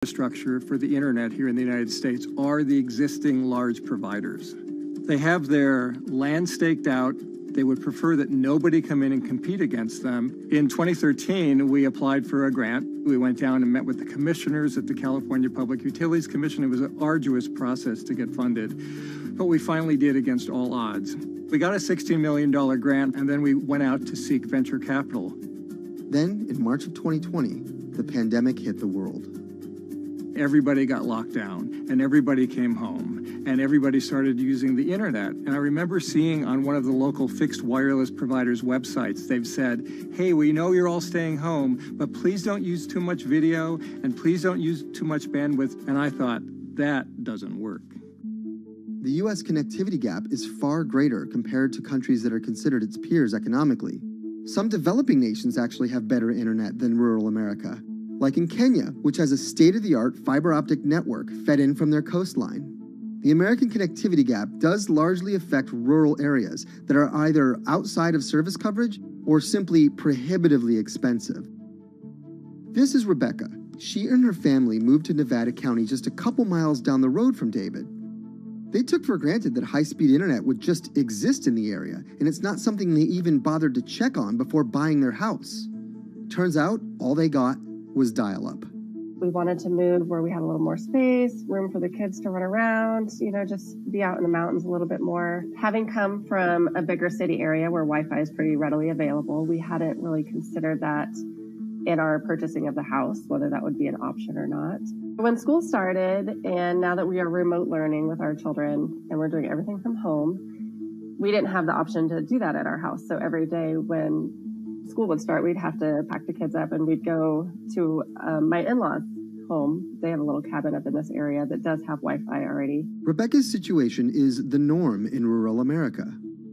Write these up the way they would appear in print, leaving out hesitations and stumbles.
Infrastructure for the internet here in the United States are the existing large providers. They have their land staked out. They would prefer that nobody come in and compete against them. In 2013, we applied for a grant. We went down and met with the commissioners at the California Public Utilities Commission. It was an arduous process to get funded, but we finally did against all odds. We got a $16 million grant, and then we went out to seek venture capital. Then, in March of 2020, the pandemic hit the world. Everybody got locked down, and everybody came home, and everybody started using the internet. And I remember seeing on one of the local fixed wireless providers' websites, they've said, hey, we know you're all staying home, but please don't use too much video, and please don't use too much bandwidth. And I thought, that doesn't work. The U.S. connectivity gap is far greater compared to countries that are considered its peers economically. Some developing nations actually have better internet than rural America, like in Kenya, which has a state-of-the-art fiber optic network fed in from their coastline. The American connectivity gap does largely affect rural areas that are either outside of service coverage or simply prohibitively expensive. This is Rebecca. She and her family moved to Nevada County just a couple miles down the road from David. They took for granted that high-speed internet would just exist in the area, and it's not something they even bothered to check on before buying their house. Turns out, all they got was dial-up. We wanted to move where we had a little more space, room for the kids to run around, just be out in the mountains a little bit more. Having come from a bigger city area where Wi-Fi is pretty readily available, we hadn't really considered that in our purchasing of the house, whether that would be an option or not. When school started, and now that we are remote learning with our children and we're doing everything from home, we didn't have the option to do that at our house. So every day when school would start, we'd have to pack the kids up and we'd go to my in-laws' home. They have a little cabin up in this area that does have Wi-Fi already. Rebecca's situation is the norm in rural America.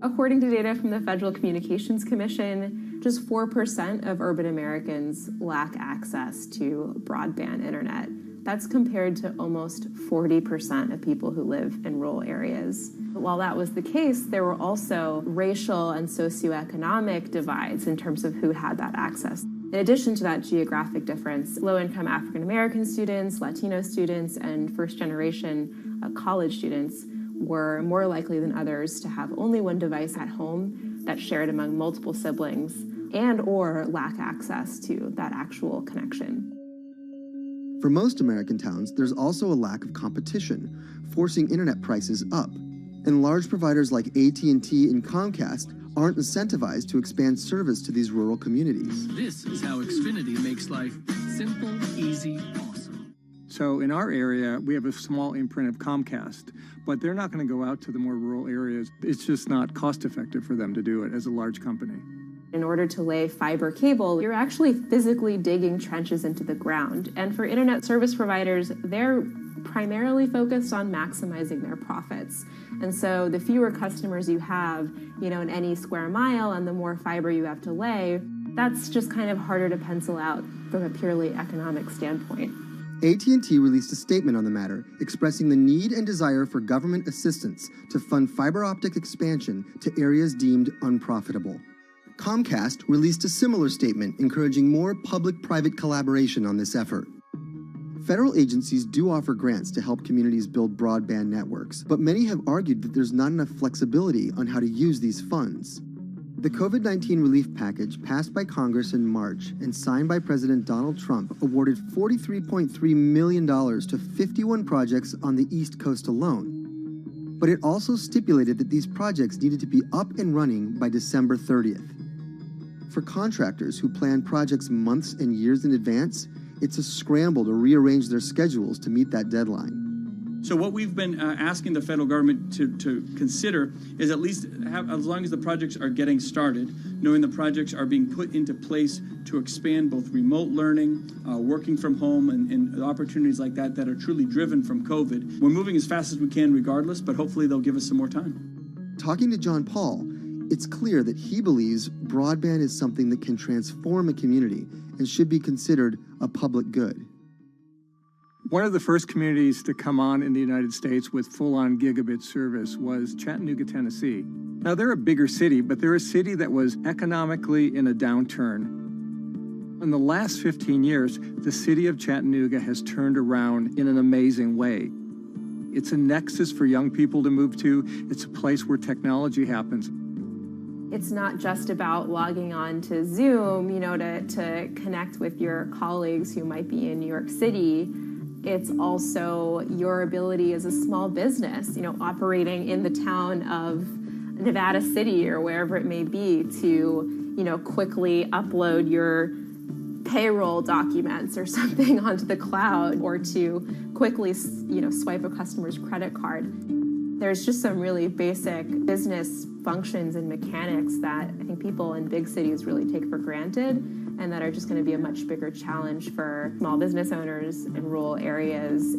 According to data from the Federal Communications Commission, just 4% of urban Americans lack access to broadband internet. That's compared to almost 40% of people who live in rural areas. But while that was the case, there were also racial and socioeconomic divides in terms of who had that access. In addition to that geographic difference, low-income African-American students, Latino students, and first-generation college students were more likely than others to have only one device at home that's shared among multiple siblings and or lack access to that actual connection. For most American towns, there's also a lack of competition, forcing internet prices up. And large providers like AT&T and Comcast aren't incentivized to expand service to these rural communities. This is how Xfinity makes life simple, easy, awesome. So in our area, we have a small imprint of Comcast, but they're not going to go out to the more rural areas. It's just not cost effective for them to do it as a large company. In order to lay fiber cable, you're actually physically digging trenches into the ground. And for internet service providers, they're primarily focused on maximizing their profits. And so the fewer customers you have, in any square mile and the more fiber you have to lay, that's just kind of harder to pencil out from a purely economic standpoint. AT&T released a statement on the matter, expressing the need and desire for government assistance to fund fiber optic expansion to areas deemed unprofitable. Comcast released a similar statement encouraging more public-private collaboration on this effort. Federal agencies do offer grants to help communities build broadband networks, but many have argued that there's not enough flexibility on how to use these funds. The COVID-19 relief package passed by Congress in March and signed by President Donald Trump awarded $43.3 million to 51 projects on the East Coast alone. But it also stipulated that these projects needed to be up and running by December 30th. For contractors who plan projects months and years in advance, it's a scramble to rearrange their schedules to meet that deadline. So what we've been asking the federal government to consider is at least have, as long as the projects are getting started, knowing the projects are being put into place to expand both remote learning, working from home, and opportunities like that that are truly driven from COVID. We're moving as fast as we can regardless, but hopefully they'll give us some more time. Talking to John Paul, it's clear that he believes broadband is something that can transform a community and should be considered a public good. One of the first communities to come on in the United States with full-on gigabit service was Chattanooga, Tennessee. Now, they're a bigger city, but they're a city that was economically in a downturn. In the last 15 years, the city of Chattanooga has turned around in an amazing way. It's a nexus for young people to move to. It's a place where technology happens. It's not just about logging on to Zoom, to connect with your colleagues who might be in New York City. It's also your ability as a small business, operating in the town of Nevada City or wherever it may be to, quickly upload your payroll documents or something onto the cloud, or to quickly, swipe a customer's credit card. There's just some really basic business functions and mechanics that I think people in big cities really take for granted, and that are just going to be a much bigger challenge for small business owners in rural areas.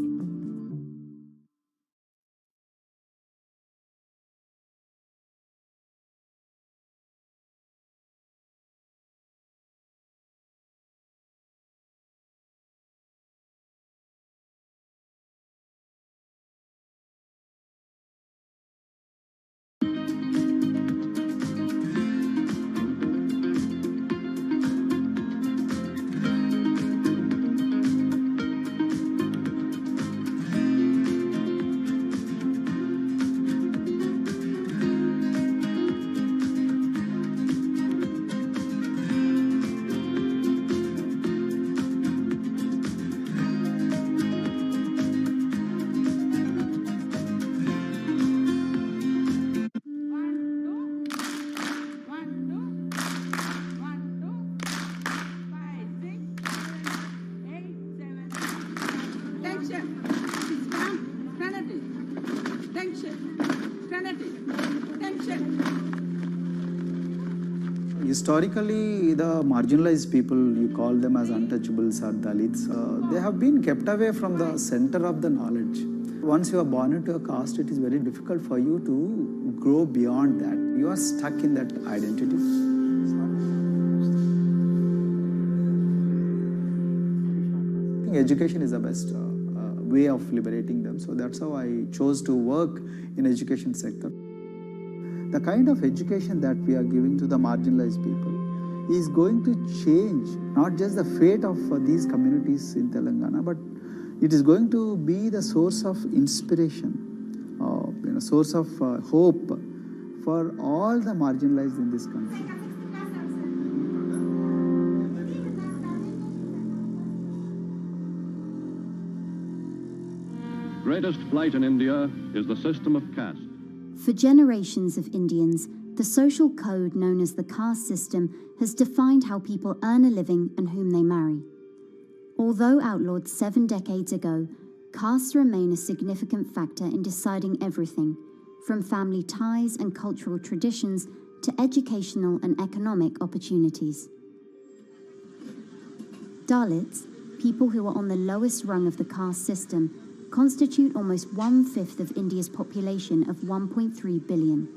Historically, the marginalized people, you call them as untouchables or Dalits, they have been kept away from the center of the knowledge. Once you are born into a caste, it is very difficult for you to grow beyond that. You are stuck in that identity. I think education is the best way of liberating them. So that's how I chose to work in education sector. The kind of education that we are giving to the marginalized people is going to change not just the fate of these communities in Telangana, but it is going to be the source of inspiration, source of hope for all the marginalized in this country. Greatest blight in India is the system of caste. For generations of Indians, the social code known as the caste system has defined how people earn a living and whom they marry. Although outlawed 7 decades ago, castes remain a significant factor in deciding everything, from family ties and cultural traditions to educational and economic opportunities. Dalits, people who are on the lowest rung of the caste system, constitute almost 1/5 of India's population of 1.3 billion.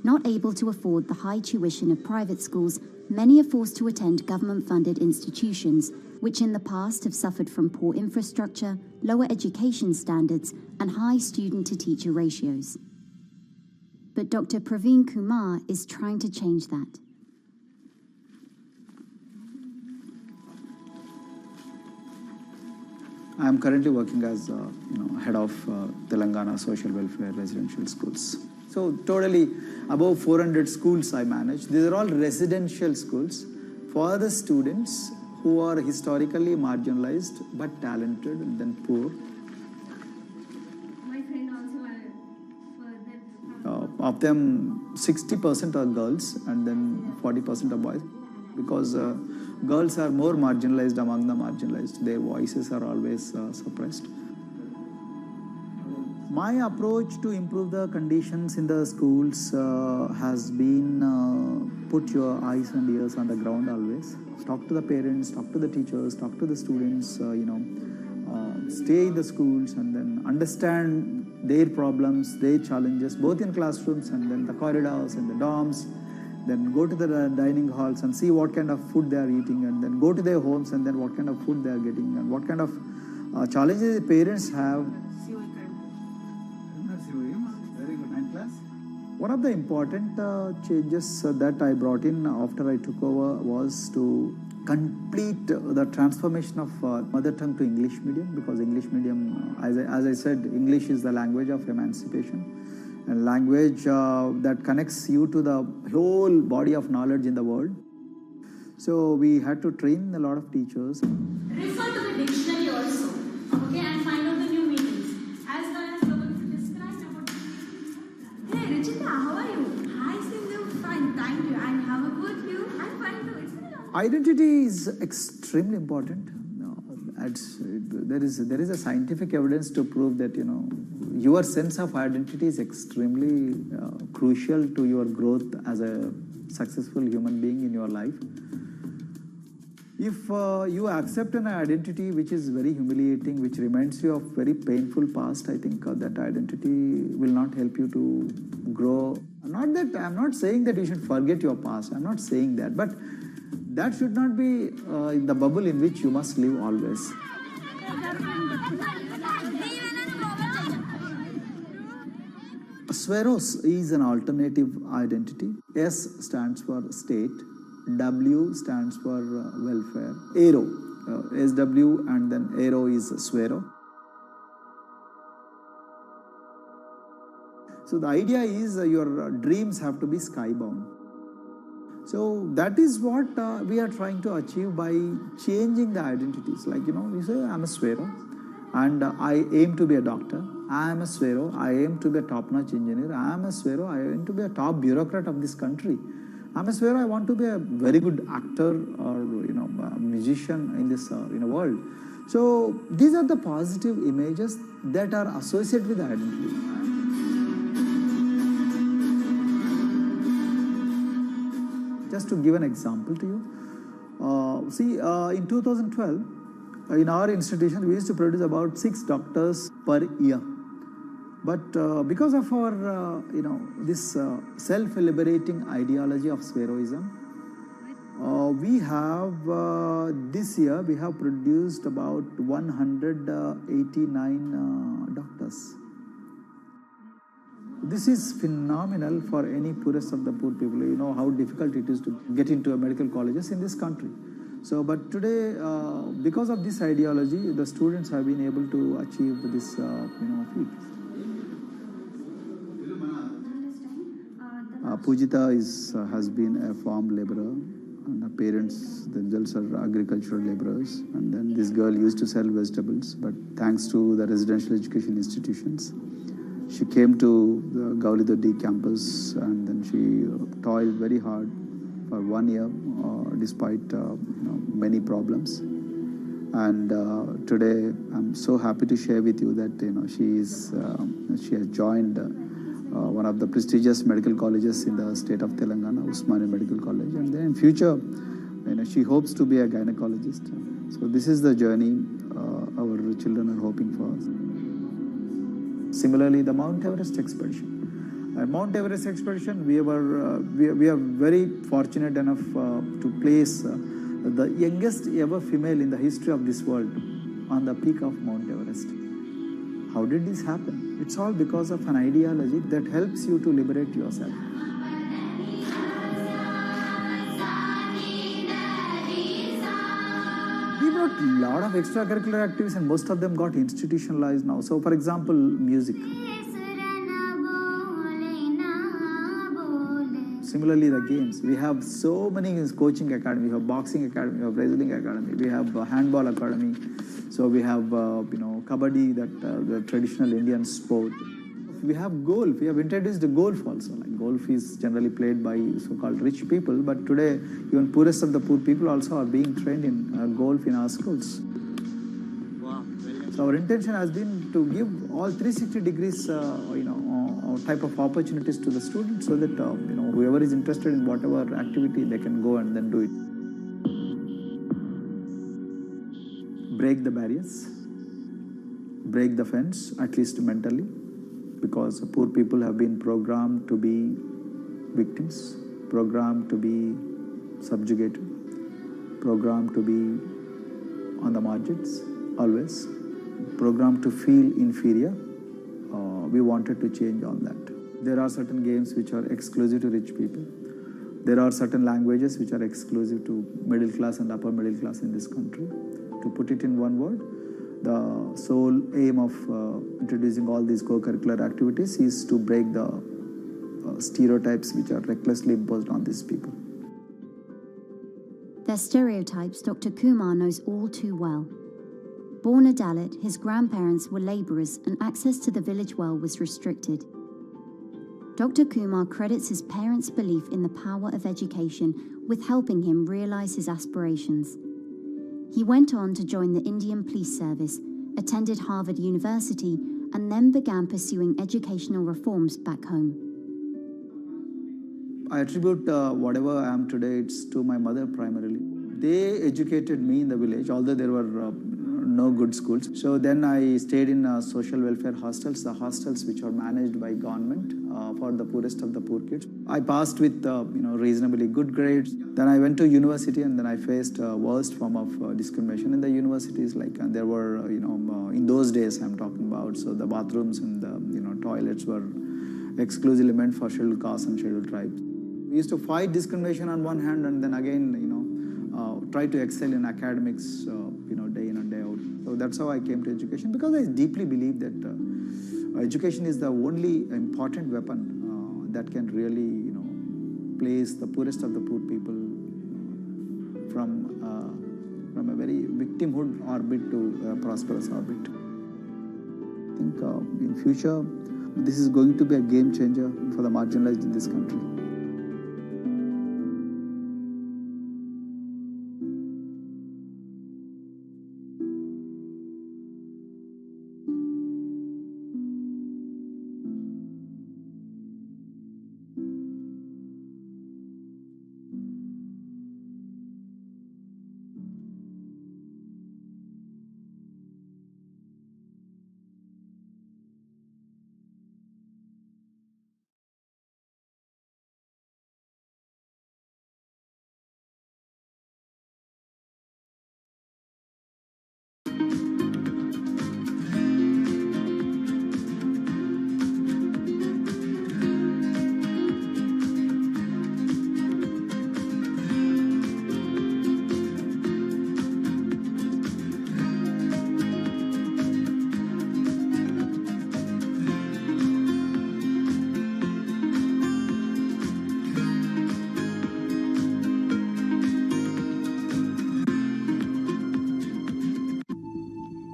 Not able to afford the high tuition of private schools, many are forced to attend government-funded institutions, which in the past have suffered from poor infrastructure, lower education standards, and high student-to-teacher ratios. But Dr. Praveen Kumar is trying to change that. I am currently working as head of Telangana Social Welfare Residential Schools. So totally above 400 schools I manage. These are all residential schools for the students who are historically marginalized but talented and then poor. My friend also of them, 60% are girls and then 40% are boys, because girls are more marginalized among the marginalized. Their voices are always suppressed. My approach to improve the conditions in the schools has been put your eyes and ears on the ground always. Talk to the parents, talk to the teachers, talk to the students, stay in the schools and then understand their problems, their challenges, both in classrooms and then the corridors and the dorms. Then go to the dining halls and see what kind of food they are eating, and then go to their homes and then what kind of food they are getting and what kind of challenges the parents have. Very good. 9th class? One of the important changes that I brought in after I took over was to complete the transformation of mother tongue to English medium, because English medium, as I said, English is the language of emancipation, and language that connects you to the whole body of knowledge in the world. So we had to train a lot of teachers. Refer to the dictionary also, okay, and find out the new meanings. As Gaurav described about. Hey, Ruchita, how are you? Hi, Sindhu. Fine, thank you. And how about you? I'm fine too. It's been a long time. Identity is extremely important. There is a scientific evidence to prove that your sense of identity is extremely crucial to your growth as a successful human being in your life. If you accept an identity which is very humiliating, which reminds you of very painful past, I think that identity will not help you to grow. I'm not saying that you should forget your past. I'm not saying that, but that should not be the bubble in which you must live always. Sweros is an alternative identity. S stands for state. W stands for welfare. Aero, SW, and then Aero is Swero. So the idea is your dreams have to be skybound. So that is what we are trying to achieve by changing the identities. Like, you say, I'm a Swero, and I aim to be a doctor. I am a Swero, I aim to be a top-notch engineer. I am a Swero, I aim to be a top bureaucrat of this country. I'm a Swero, I want to be a very good actor or a musician in this world. So these are the positive images that are associated with the identity. Just to give an example to you, in 2012, in our institution, we used to produce about 6 doctors per year. But because of our, this self-liberating ideology of Sveroism, we have, this year, we have produced about 189 doctors. This is phenomenal for any poorest of the poor people. You know how difficult it is to get into medical colleges in this country. So, but today, because of this ideology, the students have been able to achieve this, feat. Pujita has been a farm laborer, and her parents themselves are agricultural laborers. And then this girl used to sell vegetables, but thanks to the residential education institutions, she came to the Gaulidoddi campus, and then she toiled very hard for 1 year, despite many problems. And today, I'm so happy to share with you that she has joined one of the prestigious medical colleges in the state of Telangana, Usmania Medical College, and then in future, she hopes to be a gynecologist. So this is the journey our children are hoping for. Similarly, the Mount Everest expedition. At Mount Everest expedition, we are very fortunate enough to place the youngest ever female in the history of this world on the peak of Mount Everest. How did this happen? It's all because of an ideology that helps you to liberate yourself. We brought a lot of extracurricular activities, and most of them got institutionalized now. So, for example, music. Similarly, the games. We have so many coaching academy. We have boxing academy, we have wrestling academy, we have handball academy. So we have, kabaddi, the traditional Indian sport. We have golf. We have introduced golf also. Like golf is generally played by so-called rich people, but today even poorest of the poor people also are being trained in golf in our schools. Wow. So our intention has been to give all 360 degrees, type of opportunities to the students, so that whoever is interested in whatever activity, they can go and then do it. Break the barriers, break the fence, at least mentally, because poor people have been programmed to be victims, programmed to be subjugated, programmed to be on the margins, always, programmed to feel inferior. We wanted to change all that. There are certain games which are exclusive to rich people. There are certain languages which are exclusive to middle class and upper middle class in this country. To put it in one word, the sole aim of introducing all these co-curricular activities is to break the stereotypes which are recklessly imposed on these people. Their stereotypes Dr. Kumar knows all too well. Born a Dalit, his grandparents were labourers and access to the village well was restricted. Dr. Kumar credits his parents' belief in the power of education with helping him realise his aspirations. He went on to join the Indian Police Service, attended Harvard University, and then began pursuing educational reforms back home. I attribute whatever I am today, it's to my mother primarily. They educated me in the village, although there were no good schools. So then I stayed in social welfare hostels, the hostels which are managed by government for the poorest of the poor kids. I passed with reasonably good grades. Then I went to university and then I faced worst form of discrimination in the universities. Like there were, in those days I'm talking about, so the bathrooms and the toilets were exclusively meant for scheduled castes and scheduled tribes. We used to fight discrimination on one hand and then again, try to excel in academics, day in and day out. So that's how I came to education, because I deeply believe that education is the only important weapon that can really, place the poorest of the poor people from a very victimhood orbit to a prosperous orbit. I think in future, this is going to be a game changer for the marginalized in this country.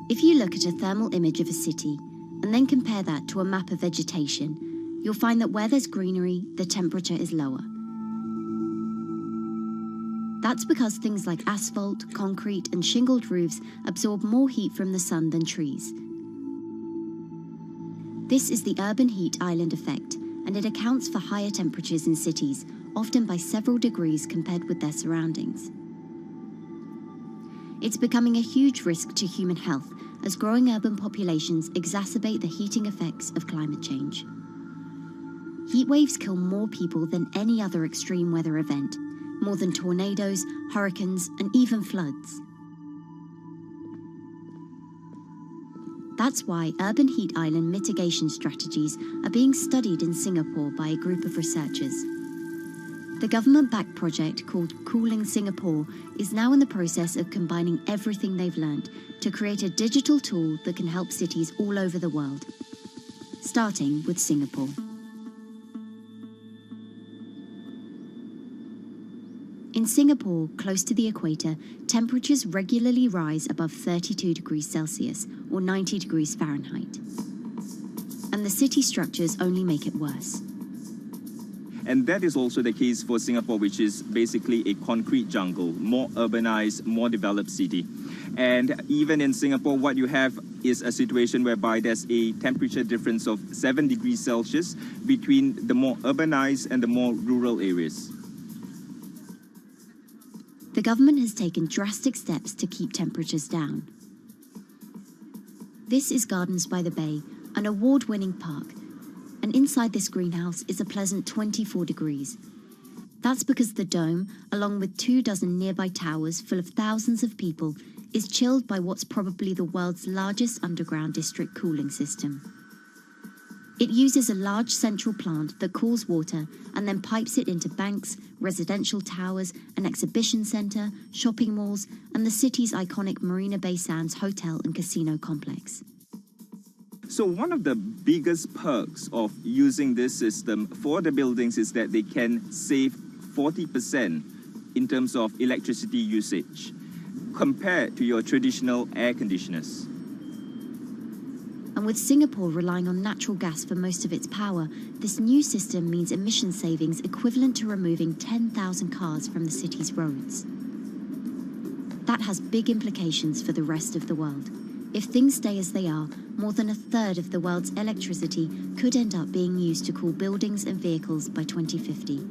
If you look at a thermal image of a city and then compare that to a map of vegetation, you'll find that where there's greenery, the temperature is lower. That's because things like asphalt, concrete, and shingled roofs absorb more heat from the sun than trees. This is the urban heat island effect, and it accounts for higher temperatures in cities, often by several degrees compared with their surroundings. It's becoming a huge risk to human health as growing urban populations exacerbate the heating effects of climate change. Heat waves kill more people than any other extreme weather event, more than tornadoes, hurricanes, and even floods. That's why urban heat island mitigation strategies are being studied in Singapore by a group of researchers. The government-backed project called Cooling Singapore is now in the process of combining everything they've learned to create a digital tool that can help cities all over the world, starting with Singapore. In Singapore, close to the equator, temperatures regularly rise above 32 degrees Celsius or 90 degrees Fahrenheit. And the city structures only make it worse. And that is also the case for Singapore, which is basically a concrete jungle, more urbanized, more developed city. And even in Singapore, what you have is a situation whereby there's a temperature difference of 7 degrees Celsius between the more urbanized and the more rural areas. The government has taken drastic steps to keep temperatures down. This is Gardens by the Bay, an award-winning park. And inside this greenhouse is a pleasant 24 degrees. That's because the dome, along with 24 nearby towers full of thousands of people, is chilled by what's probably the world's largest underground district cooling system. It uses a large central plant that cools water and then pipes it into banks, residential towers, an exhibition centre, shopping malls, and the city's iconic Marina Bay Sands hotel and casino complex. So one of the biggest perks of using this system for the buildings is that they can save 40% in terms of electricity usage compared to your traditional air conditioners. And with Singapore relying on natural gas for most of its power, this new system means emission savings equivalent to removing 10,000 cars from the city's roads. That has big implications for the rest of the world. If things stay as they are, more than a third of the world's electricity could end up being used to cool buildings and vehicles by 2050.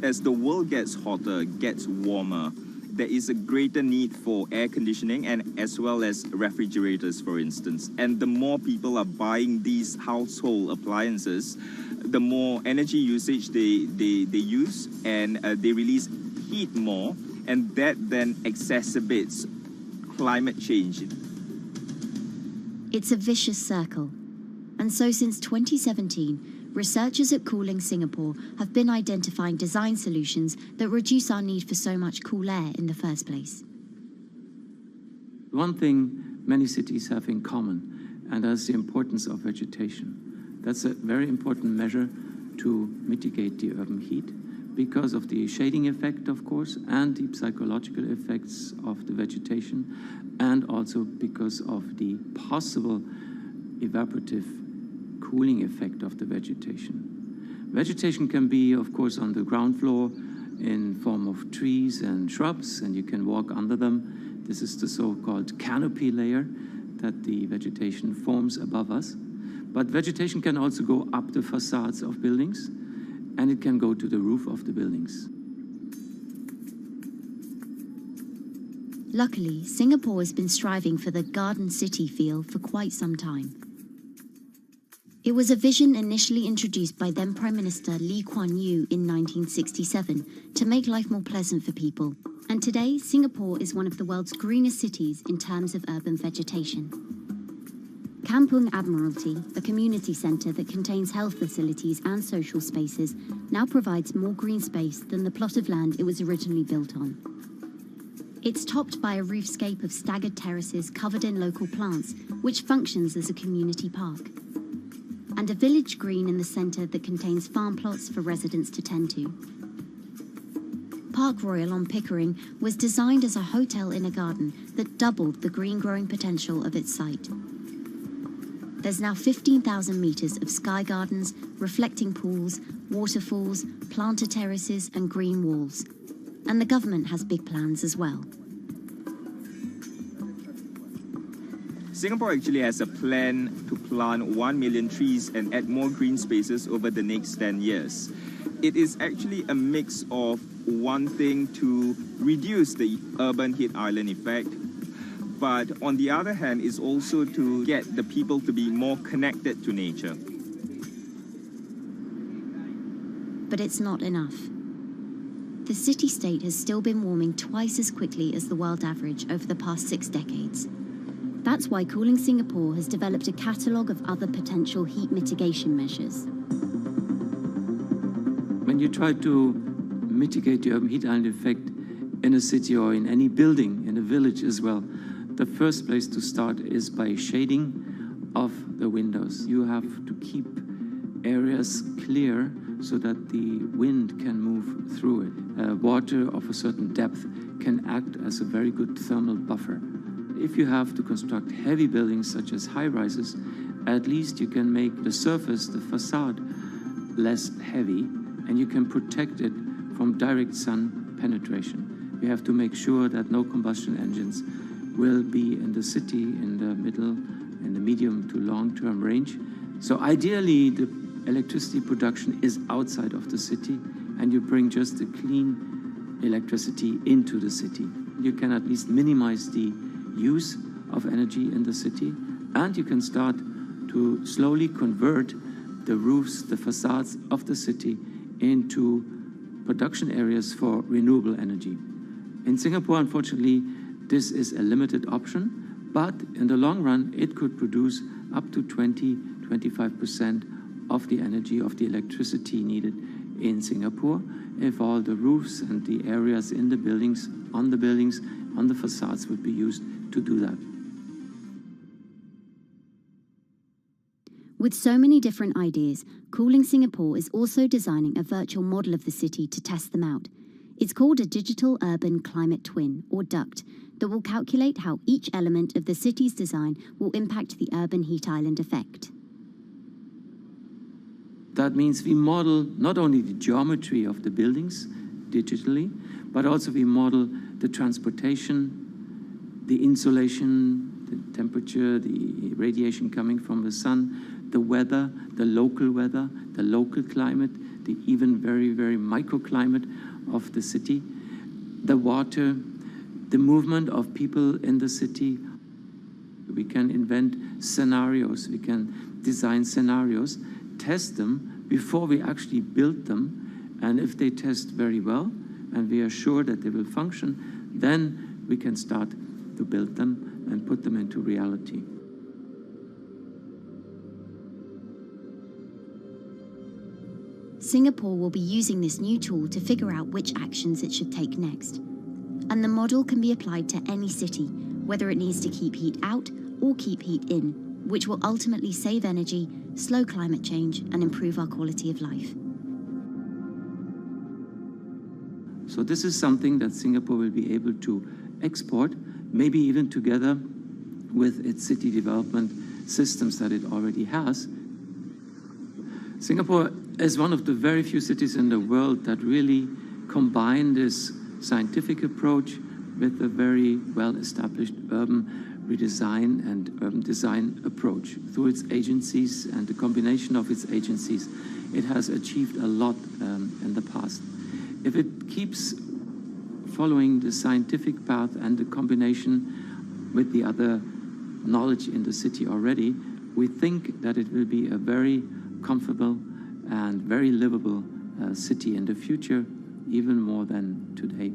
As the world gets hotter, gets warmer, there is a greater need for air conditioning and as well as refrigerators, for instance. And the more people are buying these household appliances, the more energy usage they use, and they release heat more, and that then exacerbates climate change. It's a vicious circle. And so since 2017, researchers at Cooling Singapore have been identifying design solutions that reduce our need for so much cool air in the first place. One thing many cities have in common, and that's the importance of vegetation. That's a very important measure to mitigate the urban heat because of the shading effect, of course, and the psychological effects of the vegetation, and also because of the possible evaporative cooling effect of the vegetation. Vegetation can be, of course, on the ground floor in form of trees and shrubs, and you can walk under them. This is the so-called canopy layer that the vegetation forms above us. But vegetation can also go up the facades of buildings, and it can go to the roof of the buildings. Luckily, Singapore has been striving for the garden city feel for quite some time. It was a vision initially introduced by then Prime Minister Lee Kuan Yew in 1967 to make life more pleasant for people. And today, Singapore is one of the world's greenest cities in terms of urban vegetation. Kampung Admiralty, a community centre that contains health facilities and social spaces, now provides more green space than the plot of land it was originally built on. It's topped by a roofscape of staggered terraces covered in local plants, which functions as a community park. And a village green in the centre that contains farm plots for residents to tend to. Park Royal on Pickering was designed as a hotel in a garden that doubled the green growing potential of its site. There's now 15,000 metres of sky gardens, reflecting pools, waterfalls, planter terraces and green walls. And the government has big plans as well. Singapore actually has a plan to plant 1 million trees and add more green spaces over the next 10 years. It is actually a mix of wanting to reduce the urban heat island effect, but on the other hand is also to get the people to be more connected to nature. But it's not enough. The city-state has still been warming twice as quickly as the world average over the past 6 decades. That's why Cooling Singapore has developed a catalogue of other potential heat mitigation measures. When you try to mitigate the urban heat island effect in a city or in any building, in a village as well, the first place to start is by shading of the windows. You have to keep areas clear so that the wind can move through it. Water of a certain depth can act as a very good thermal buffer. If you have to construct heavy buildings such as high-rises, at least you can make the surface, the facade, less heavy, and you can protect it from direct sun penetration. You have to make sure that no combustion engines will be in the city in the middle, in the medium to long-term range. So ideally, the electricity production is outside of the city, and you bring just the clean electricity into the city. You can at least minimize the use of energy in the city, and you can start to slowly convert the roofs, the facades of the city into production areas for renewable energy. In Singapore, unfortunately, this is a limited option, But in the long run, it could produce up to 20-25% of the energy, of the electricity needed in Singapore, if all the roofs and the areas in the buildings, on the facades would be used to do that. With so many different ideas, Cooling Singapore is also designing a virtual model of the city to test them out. It's called a Digital Urban Climate Twin, or DUCT, that will calculate how each element of the city's design will impact the urban heat island effect. That means we model not only the geometry of the buildings digitally, but also we model the transportation, the insulation, the temperature, the radiation coming from the sun, the weather, the local climate, the even very, very microclimate of the city, the water, the movement of people in the city. We can invent scenarios, we can design scenarios, test them before we actually build them, and if they test very well and we are sure that they will function, then we can start to build them and put them into reality. Singapore will be using this new tool to figure out which actions it should take next. And the model can be applied to any city, whether it needs to keep heat out or keep heat in, which will ultimately save energy, slow climate change, and improve our quality of life. So this is something that Singapore will be able to export, maybe even together with its city development systems that it already has. Singapore is one of the very few cities in the world that really combine this scientific approach with a very well-established urban redesign and urban design approach. Through its agencies and the combination of its agencies, it has achieved a lot in the past. If it keeps following the scientific path and the combination with the other knowledge in the city already, we think that it will be a very comfortable and very livable city in the future, even more than today.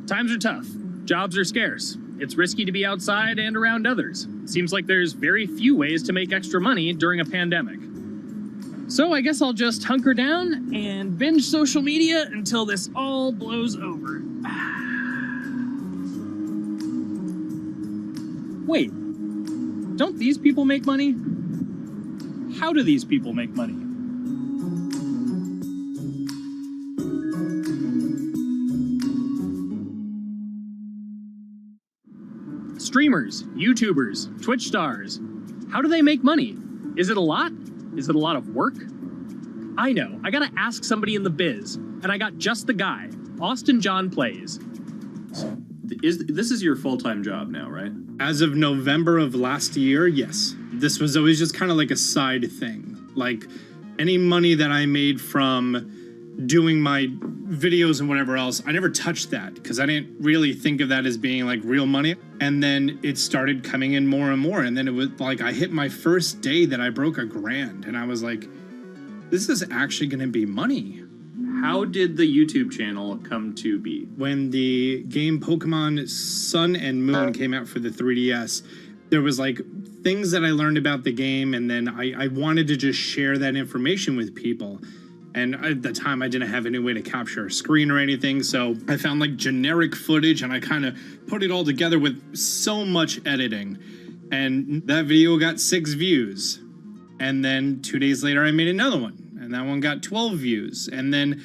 Times are tough. Jobs are scarce. It's risky to be outside and around others. Seems like there's very few ways to make extra money during a pandemic. So I guess I'll just hunker down and binge social media until this all blows over. Wait, don't these people make money? How do these people make money? Streamers, YouTubers, Twitch stars. How do they make money? Is it a lot? Is it a lot of work? I know, I gotta ask somebody in the biz, and I got just the guy. Austin John Plays. This is your full-time job now, right? As of November of last year, yes. This was always just kind of like a side thing. Like, any money that I made from doing my videos and whatever else, I never touched that because I didn't really think of that as being like real money. And then it started coming in more and more. And then it was like I hit my first day that I broke $1,000 and I was like, this is actually going to be money. How did the YouTube channel come to be? When the game Pokemon Sun and Moon came out for the 3DS, there was like things that I learned about the game, and then I wanted to just share that information with people. And at the time, I didn't have any way to capture a screen or anything, so I found like generic footage and I kind of put it all together with so much editing. And that video got 6 views. And then 2 days later, I made another one, and that one got 12 views. And then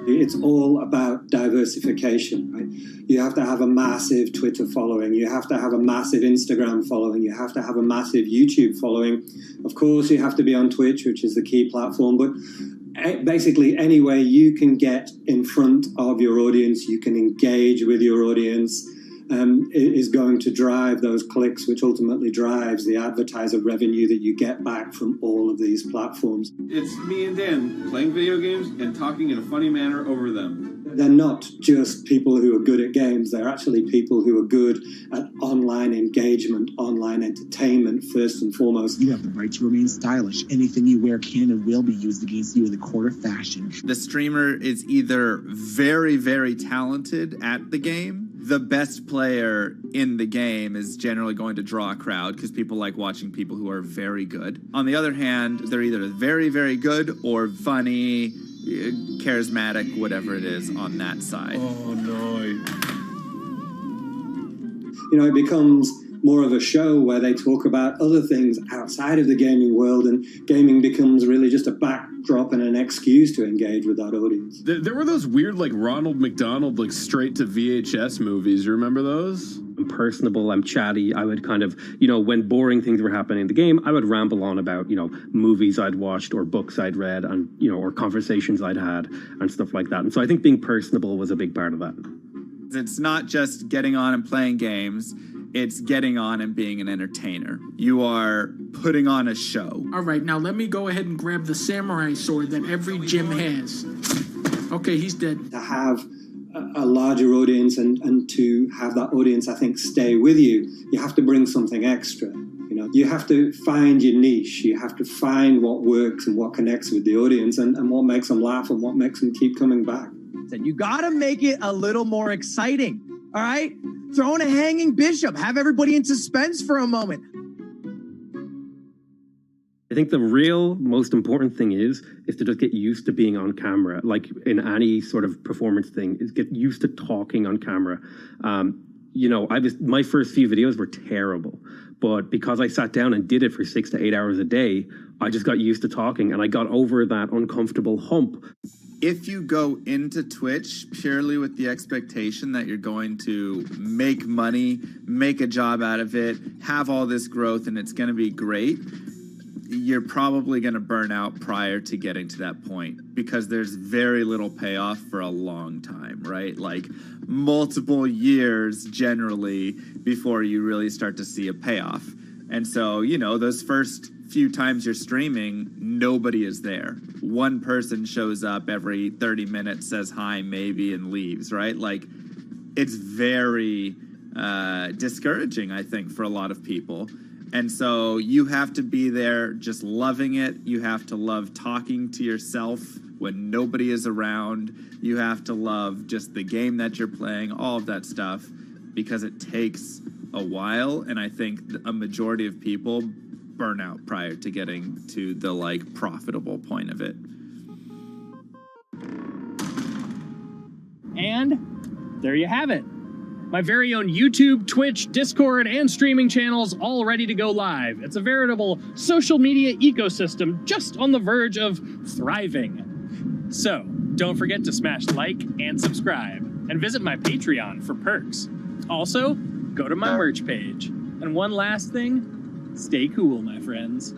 It's all about diversification, right? You have to have a massive Twitter following. You have to have a massive Instagram following. You have to have a massive YouTube following. Of course, you have to be on Twitch, which is the key platform. But basically, any way you can get in front of your audience, you can engage with your audience, is going to drive those clicks, which ultimately drives the advertiser revenue that you get back from all of these platforms. It's me and Dan playing video games and talking in a funny manner over them. They're not just people who are good at games. They're actually people who are good at online engagement, online entertainment, first and foremost. You have the right to remain stylish. Anything you wear can and will be used against you in the court of fashion. The streamer is either very, very talented at the game. The best player in the game is generally going to draw a crowd because people like watching people who are very good. On the other hand, they're either very, very good or funny, charismatic, whatever it is on that side. Oh, no. You know, it becomes more of a show where they talk about other things outside of the gaming world, and gaming becomes really just a backdrop and an excuse to engage with that audience. There were those weird, like, Ronald McDonald, like, straight to VHS movies. You remember those? I'm personable, I'm chatty. I would kind of, when boring things were happening in the game, I would ramble on about, movies I'd watched or books I'd read and, or conversations I'd had and stuff like that. And so I think being personable was a big part of that. It's not just getting on and playing games. It's getting on and being an entertainer. You are putting on a show. All right, now let me go ahead and grab the samurai sword that every gym has. Okay, he's dead. To have a larger audience and to have that audience, I think, stay with you, you have to bring something extra. You have to find your niche. You have to find what works and what connects with the audience and what makes them laugh and what makes them keep coming back. You got to make it a little more exciting, all right? Throw in a hanging bishop. Have everybody in suspense for a moment. I think the real most important thing is to just get used to being on camera. Like in any sort of performance thing, is get used to talking on camera. My first few videos were terrible, but because I sat down and did it for 6 to 8 hours a day, I just got used to talking and I got over that uncomfortable hump. If you go into Twitch purely with the expectation that you're going to make money, make a job out of it, have all this growth, and it's going to be great, you're probably going to burn out prior to getting to that point because there's very little payoff for a long time, right? Like multiple years generally before you really start to see a payoff. And so, those first few times you're streaming, nobody is there. One person shows up every 30 minutes, says hi, maybe, and leaves, right? Like, it's very discouraging, I think, for a lot of people. And so you have to be there just loving it. You have to love talking to yourself when nobody is around. You have to love just the game that you're playing, all of that stuff, because it takes a while. And I think a majority of people burn out prior to getting to the profitable point of it. And there you have it. My very own YouTube, Twitch, Discord, and streaming channels all ready to go live. It's a veritable social media ecosystem just on the verge of thriving. So don't forget to smash like and subscribe and visit my Patreon for perks. Also, go to my merch page. And one last thing, stay cool, my friends.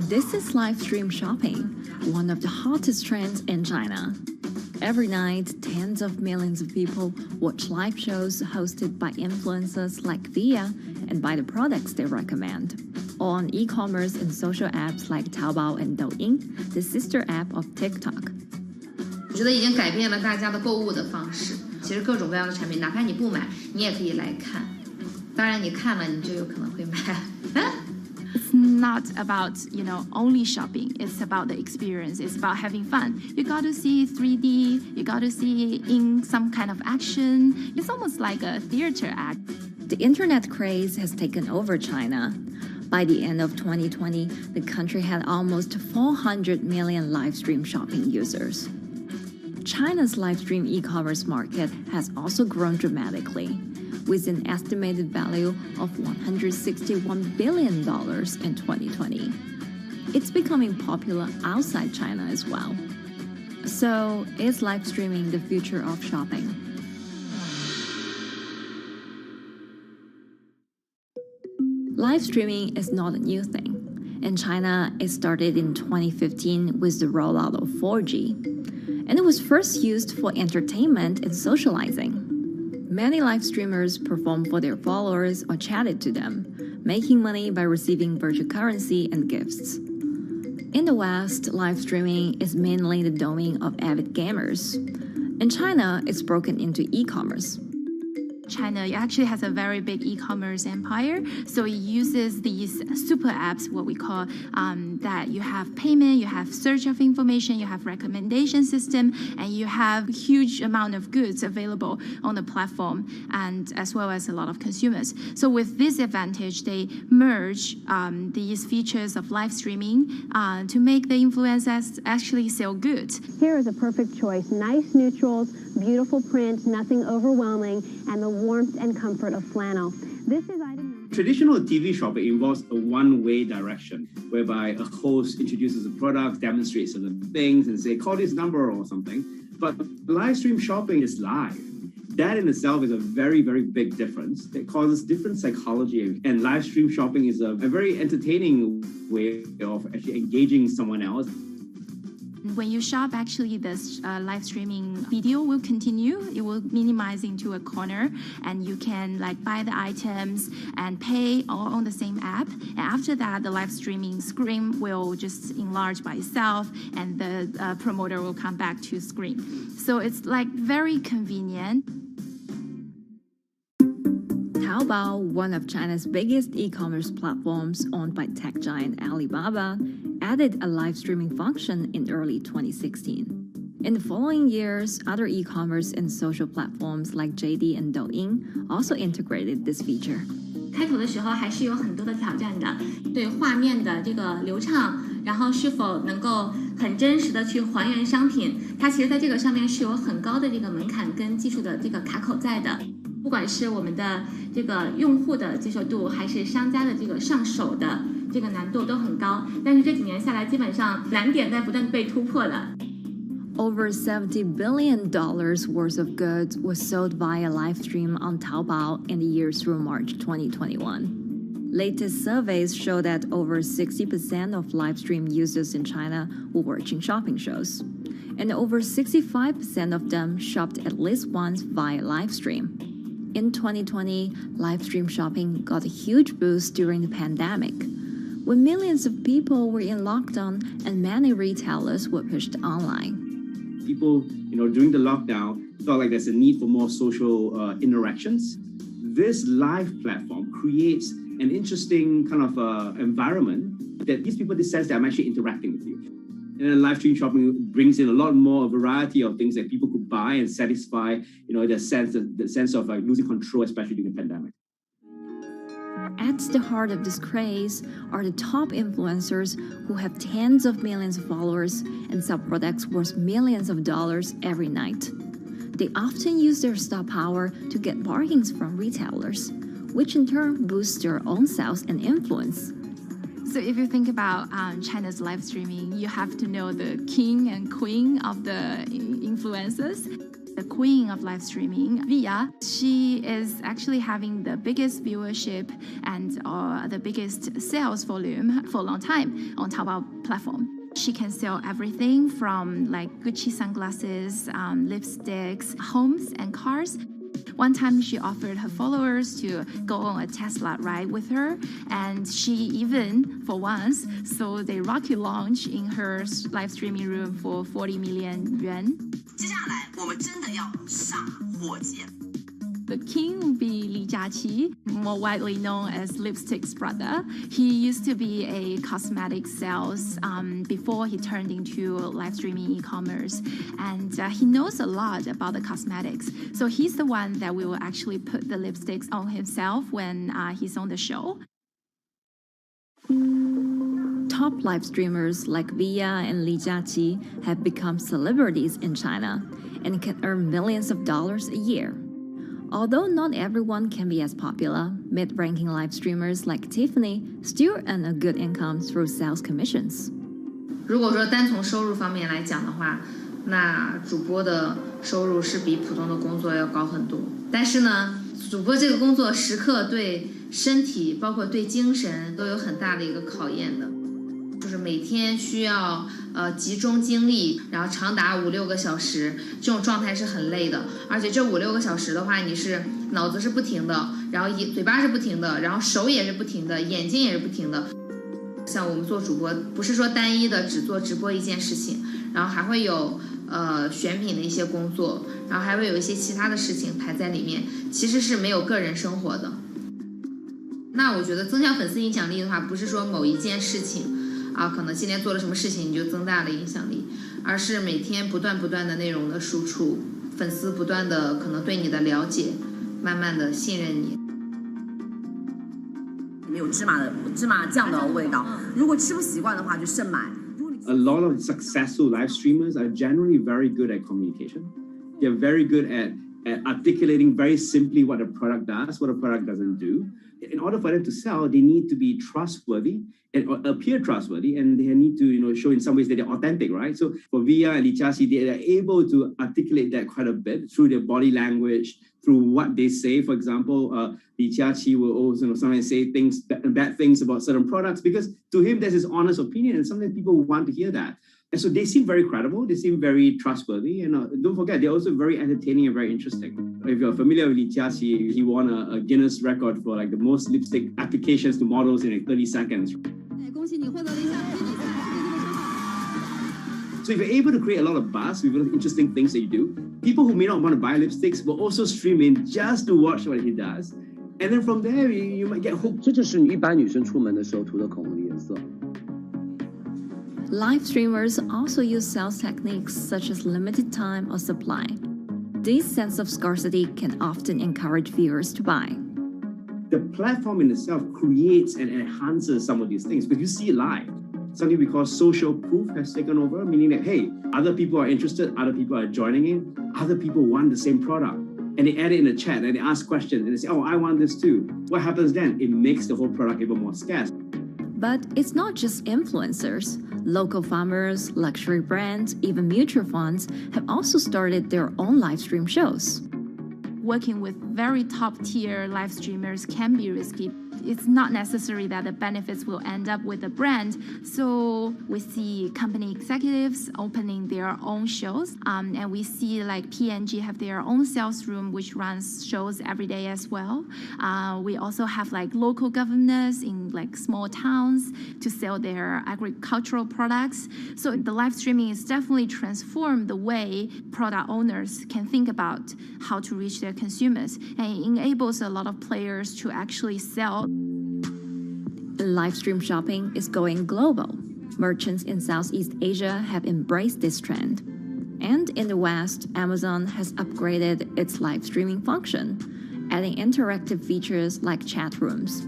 This is live stream shopping, one of the hottest trends in China. Every night, tens of millions of people watch live shows hosted by influencers like Via and buy the products they recommend. On e-commerce and social apps like Taobao and Douyin, the sister app of TikTok. 我觉得已经改变了大家的购物的方式。其实各种各样的产品，哪怕你不买，你也可以来看。当然，你看了，你就有可能会买。It's not about, only shopping. It's about the experience. It's about having fun. You got to see 3D. You got to see in some kind of action. It's almost like a theater act. The internet craze has taken over China. By the end of 2020, the country had almost 400 million live stream shopping users. China's live stream e-commerce market has also grown dramatically, with an estimated value of $161 billion in 2020. It's becoming popular outside China as well. So, is live streaming the future of shopping? Live streaming is not a new thing. In China, it started in 2015 with the rollout of 4G. And it was first used for entertainment and socializing. Many live streamers performed for their followers or chatted to them, making money by receiving virtual currency and gifts. In the West, live streaming is mainly the domain of avid gamers. In China, it's broken into e-commerce. China actually has a very big e-commerce empire, so it uses these super apps, what we call that you have payment, you have search of information, you have recommendation system, and you have huge amount of goods available on the platform, and as well as a lot of consumers. So with this advantage, they merge these features of live streaming to make the influencers actually sell goods. Here is a perfect choice: nice neutrals, beautiful print, nothing overwhelming, and the warmth and comfort of flannel. This is item. Traditional TV shopping involves a one-way direction, whereby a host introduces a product, demonstrates certain things, and say, call this number or something. But live stream shopping is live. That in itself is a very, very big difference. It causes different psychology. And live stream shopping is a very entertaining way of actually engaging someone else. When you shop, actually, this live streaming video will continue. It will minimize into a corner, and you can buy the items and pay all on the same app. And after that, the live streaming screen will just enlarge by itself, and the promoter will come back to screen. So it's very convenient. Taobao, one of China's biggest e-commerce platforms owned by tech giant Alibaba, added a live streaming function in early 2016. In the following years, other e-commerce and social platforms like JD and Douyin also integrated this feature. 开头的时候还是有很多的挑战的，对画面的这个流畅，然后是否能够很真实的去还原商品，它其实在这个上面是有很高的这个门槛跟技术的这个卡口在的。不管是我们的这个用户的接受度，还是商家的这个上手的这个难度都很高，但是这几年下来，基本上难点在不断被突破的。Over $70 billion worth of goods was sold via live stream on Taobao in the year through March 2021. Latest surveys show that over 60% of live stream users in China were watching shopping shows, and over 65% of them shopped at least once via live stream. In 2020, live stream shopping got a huge boost during the pandemic, when millions of people were in lockdown and many retailers were pushed online. People, during the lockdown, felt like there's a need for more social interactions. This live platform creates an interesting kind of environment that gives people the sense that I'm actually interacting with you. And then live stream shopping brings in a lot more variety of things that people could buy and satisfy, the sense of losing control, especially during the pandemic. At the heart of this craze are the top influencers who have tens of millions of followers and sell products worth millions of dollars every night. They often use their star power to get bargains from retailers, which in turn boosts their own sales and influence. So if you think about China's live streaming, you have to know the king and queen of the influencers. The queen of live streaming, Via, she is actually having the biggest viewership and the biggest sales volume for a long time on Taobao platform. She can sell everything from like Gucci sunglasses, lipsticks, homes, and cars. One time she offered her followers to go on a Tesla ride with her, and she even, for once, sold a rocket launch in her live streaming room for 40 million yuan. The king will be Li Jiaqi, more widely known as Lipstick's brother. He used to be a cosmetic sales before he turned into live streaming e-commerce, and he knows a lot about the cosmetics. So he's the one that will actually put the lipsticks on himself when he's on the show. Top live streamers like Via and Li Jiaqi have become celebrities in China and can earn millions of dollars a year. Although not everyone can be as popular, mid-ranking live streamers like Tiffany still earn a good income through sales commissions. 如果说单从收入方面来讲的话，那主播的收入是比普通的工作要高很多。但是呢，主播这个工作时刻对身体，包括对精神都有很大的一个考验的。就是每天需要集中精力，然后长达5-6个小时，这种状态是很累的。而且这5-6个小时的话，你是脑子是不停的，然后嘴巴是不停的，然后手也是不停的，眼睛也是不停的。像我们做主播，不是说单一的只做直播一件事情，然后还会有选品的一些工作，然后还会有一些其他的事情排在里面，其实是没有个人生活的。那我觉得增强粉丝影响力的话，不是说某一件事情。可能今天做了什么事情你就增大了影响力，而是每天不断的内容的输出，粉丝不断的可能对你的了解，慢慢的信任你。有芝麻酱的味道，如果吃不习惯的话就慎买。A lot of successful live streamers are generally very good at communication. They're very good at articulating very simply what a product does, what a product doesn't do. In order for them to sell, they need to be trustworthy and appear trustworthy, and they need to, show in some ways that they're authentic, right? So for Via and Li Jiaqi, they are able to articulate that quite a bit through their body language, through what they say. For example, Li Jiaqi will also sometimes say bad things about certain products because to him that's his honest opinion, and sometimes people want to hear that. And so they seem very credible, they seem very trustworthy, and don't forget, they're also very entertaining and very interesting. If you're familiar with Li Jiaqi, he won a Guinness record for like the most lipstick applications to models in like 30 seconds. So if you're able to create a lot of buzz with interesting things that you do, people who may not want to buy lipsticks will also stream in just to watch what he does. And then from there, you might get hooked. 这就是一般女生出门的时候涂的口红的颜色。Live streamers also use sales techniques such as limited time or supply. This sense of scarcity can often encourage viewers to buy. The platform in itself creates and enhances some of these things because you see it live. Something we call social proof has taken over, meaning that, hey, other people are interested, other people are joining in, other people want the same product. And they add it in the chat and they ask questions and they say, oh, I want this too. What happens then? It makes the whole product even more scarce. But it's not just influencers. Local farmers, luxury brands, even mutual funds have also started their own live stream shows. Working with very top-tier live streamers can be risky. It's not necessary that the benefits will end up with the brand. So we see company executives opening their own shows. And we see like P&G have their own sales room, which runs shows every day as well. We also have like local governors in like small towns to sell their agricultural products. So the live streaming is definitely transformed the way product owners can think about how to reach their consumers. And it enables a lot of players to actually sell. Live stream shopping is going global. Merchants in Southeast Asia have embraced this trend. And in the West, Amazon has upgraded its live streaming function, adding interactive features like chat rooms.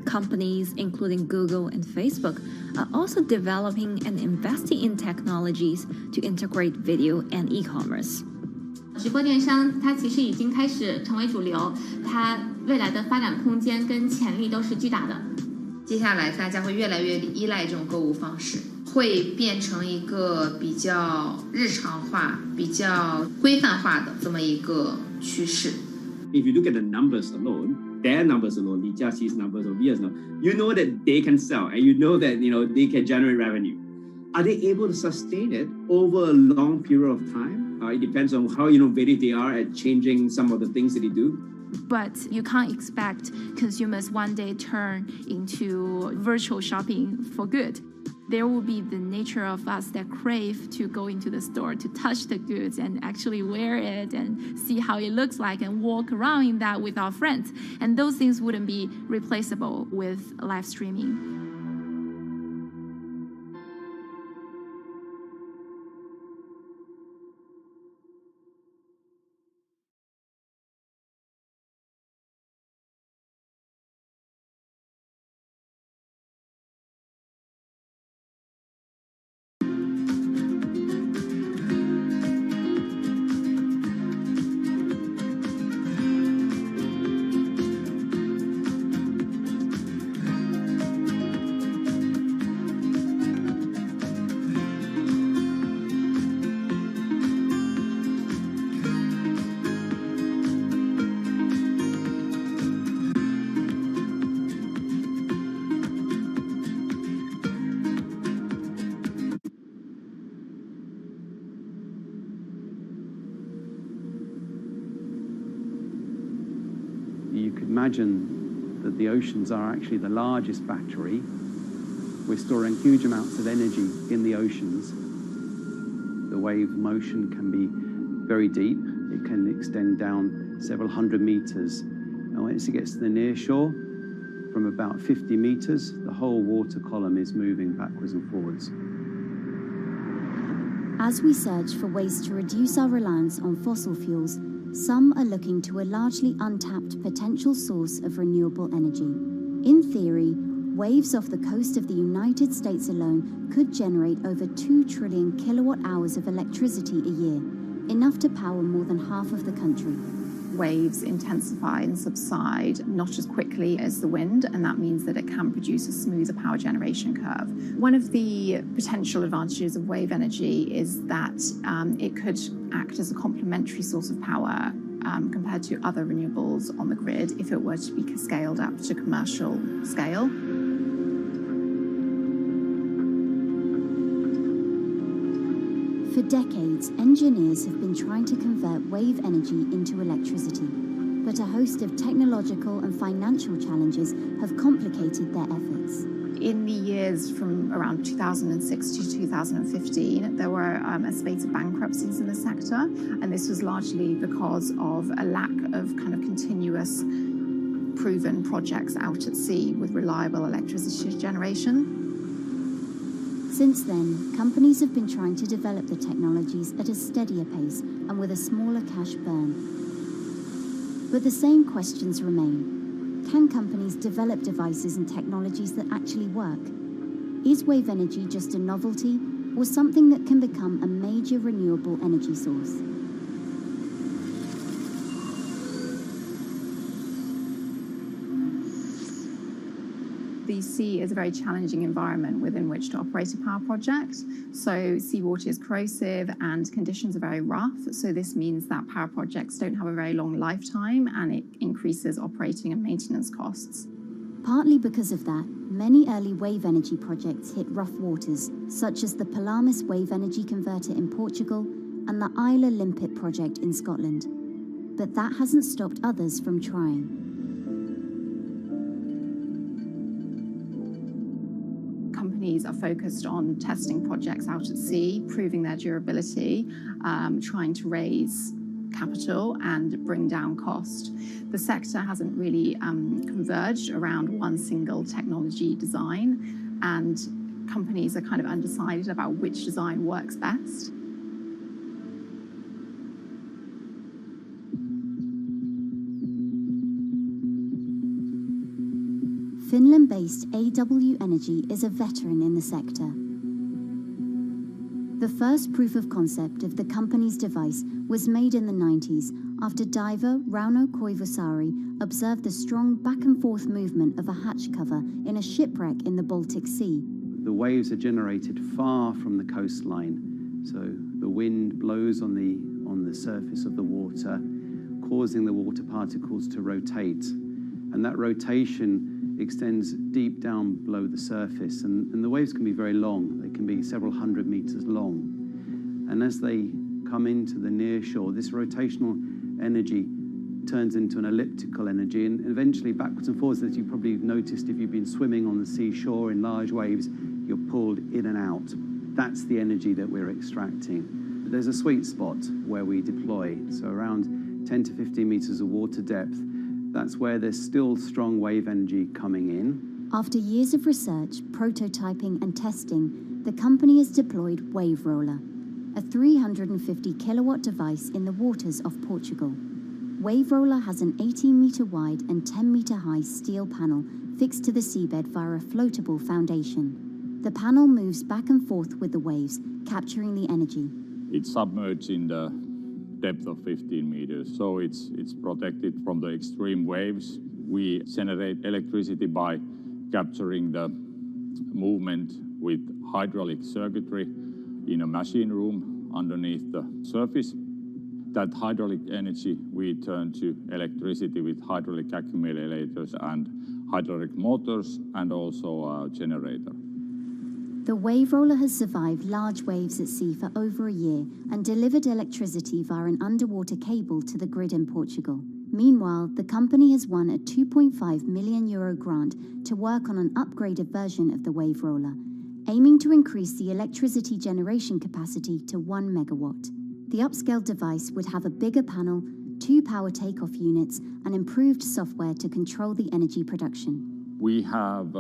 Companies, including Google and Facebook, are also developing and investing in technologies to integrate video and e-commerce. 直播电商它其实已经开始成为主流，它未来的发展空间跟潜力都是巨大的。接下来大家会越来越依赖这种购物方式，会变成一个比较日常化、比较规范化的这么一个趋势。If you look at the numbers alone, their numbers alone, Li Jiaqi's numbers or Via's numbers, you know that they can sell and you know that they can generate revenue. are they able to sustain it over a long period of time? It depends on how innovative they are at changing some of the things that they do. But you can't expect consumers one day turn into virtual shopping for good. There will be the nature of us that crave to go into the store, to touch the goods and actually wear it and see how it looks like and walk around in that with our friends. And those things wouldn't be replaceable with live streaming. You could imagine that the oceans are actually the largest battery. We're storing huge amounts of energy in the oceans. The wave motion can be very deep. It can extend down several hundred meters. And once it gets to the near shore, from about 50 meters, the whole water column is moving backwards and forwards. As we search for ways to reduce our reliance on fossil fuels, some are looking to a largely untapped potential source of renewable energy. In theory, waves off the coast of the United States alone could generate over 2 trillion kilowatt hours of electricity a year, enough to power more than half of the country. Waves intensify and subside not as quickly as the wind, and that means that it can produce a smoother power generation curve. One of the potential advantages of wave energy is that it could act as a complementary source of power compared to other renewables on the grid if it were to be scaled up to commercial scale. For decades, engineers have been trying to convert wave energy into electricity, but a host of technological and financial challenges have complicated their efforts. In the years from around 2006 to 2015, there were a spate of bankruptcies in the sector, and this was largely because of a lack of kind of continuous proven projects out at sea with reliable electricity generation. Since then, companies have been trying to develop the technologies at a steadier pace and with a smaller cash burn. But the same questions remain. Can companies develop devices and technologies that actually work? Is wave energy just a novelty or something that can become a major renewable energy source? The sea is a very challenging environment within which to operate a power project. So seawater is corrosive and conditions are very rough. So this means that power projects don't have a very long lifetime, and it increases operating and maintenance costs. Partly because of that, many early wave energy projects hit rough waters, such as the Palamas Wave Energy Converter in Portugal and the Isla Limpet project in Scotland. But that hasn't stopped others from trying. Companies are focused on testing projects out at sea, proving their durability, trying to raise capital and bring down cost. The sector hasn't really converged around one single technology design, and companies are kind of undecided about which design works best. Finland-based AW Energy is a veteran in the sector. The first proof of concept of the company's device was made in the 90s after diver Rauno Koivusaari observed the strong back-and-forth movement of a hatch cover in a shipwreck in the Baltic Sea. The waves are generated far from the coastline, so the wind blows on the surface of the water, causing the water particles to rotate. And that rotation extends deep down below the surface, and the waves can be very long. They can be several hundred meters long. And as they come into the near shore, this rotational energy turns into an elliptical energy, and eventually backwards and forwards, as you probably noticed if you've been swimming on the seashore in large waves, you're pulled in and out. That's the energy that we're extracting. There's a sweet spot where we deploy, so around 10 to 15 meters of water depth. That's where there's still strong wave energy coming in. After years of research, prototyping and testing, the company has deployed Wave Roller, a 350 kilowatt device in the waters of Portugal. Wave Roller has an 18-meter wide and 10-meter high steel panel fixed to the seabed via a floatable foundation. The panel moves back and forth with the waves, capturing the energy. It's submerged in the depth of 15 meters, so it's protected from the extreme waves. We generate electricity by capturing the movement with hydraulic circuitry in a machine room underneath the surface. That hydraulic energy we turn to electricity with hydraulic accumulators and hydraulic motors, and also a generator. The Wave Roller has survived large waves at sea for over a year and delivered electricity via an underwater cable to the grid in Portugal. Meanwhile, the company has won a €2.5 million grant to work on an upgraded version of the Wave Roller, aiming to increase the electricity generation capacity to 1 megawatt. The upscaled device would have a bigger panel, 2 power takeoff units, and improved software to control the energy production. We have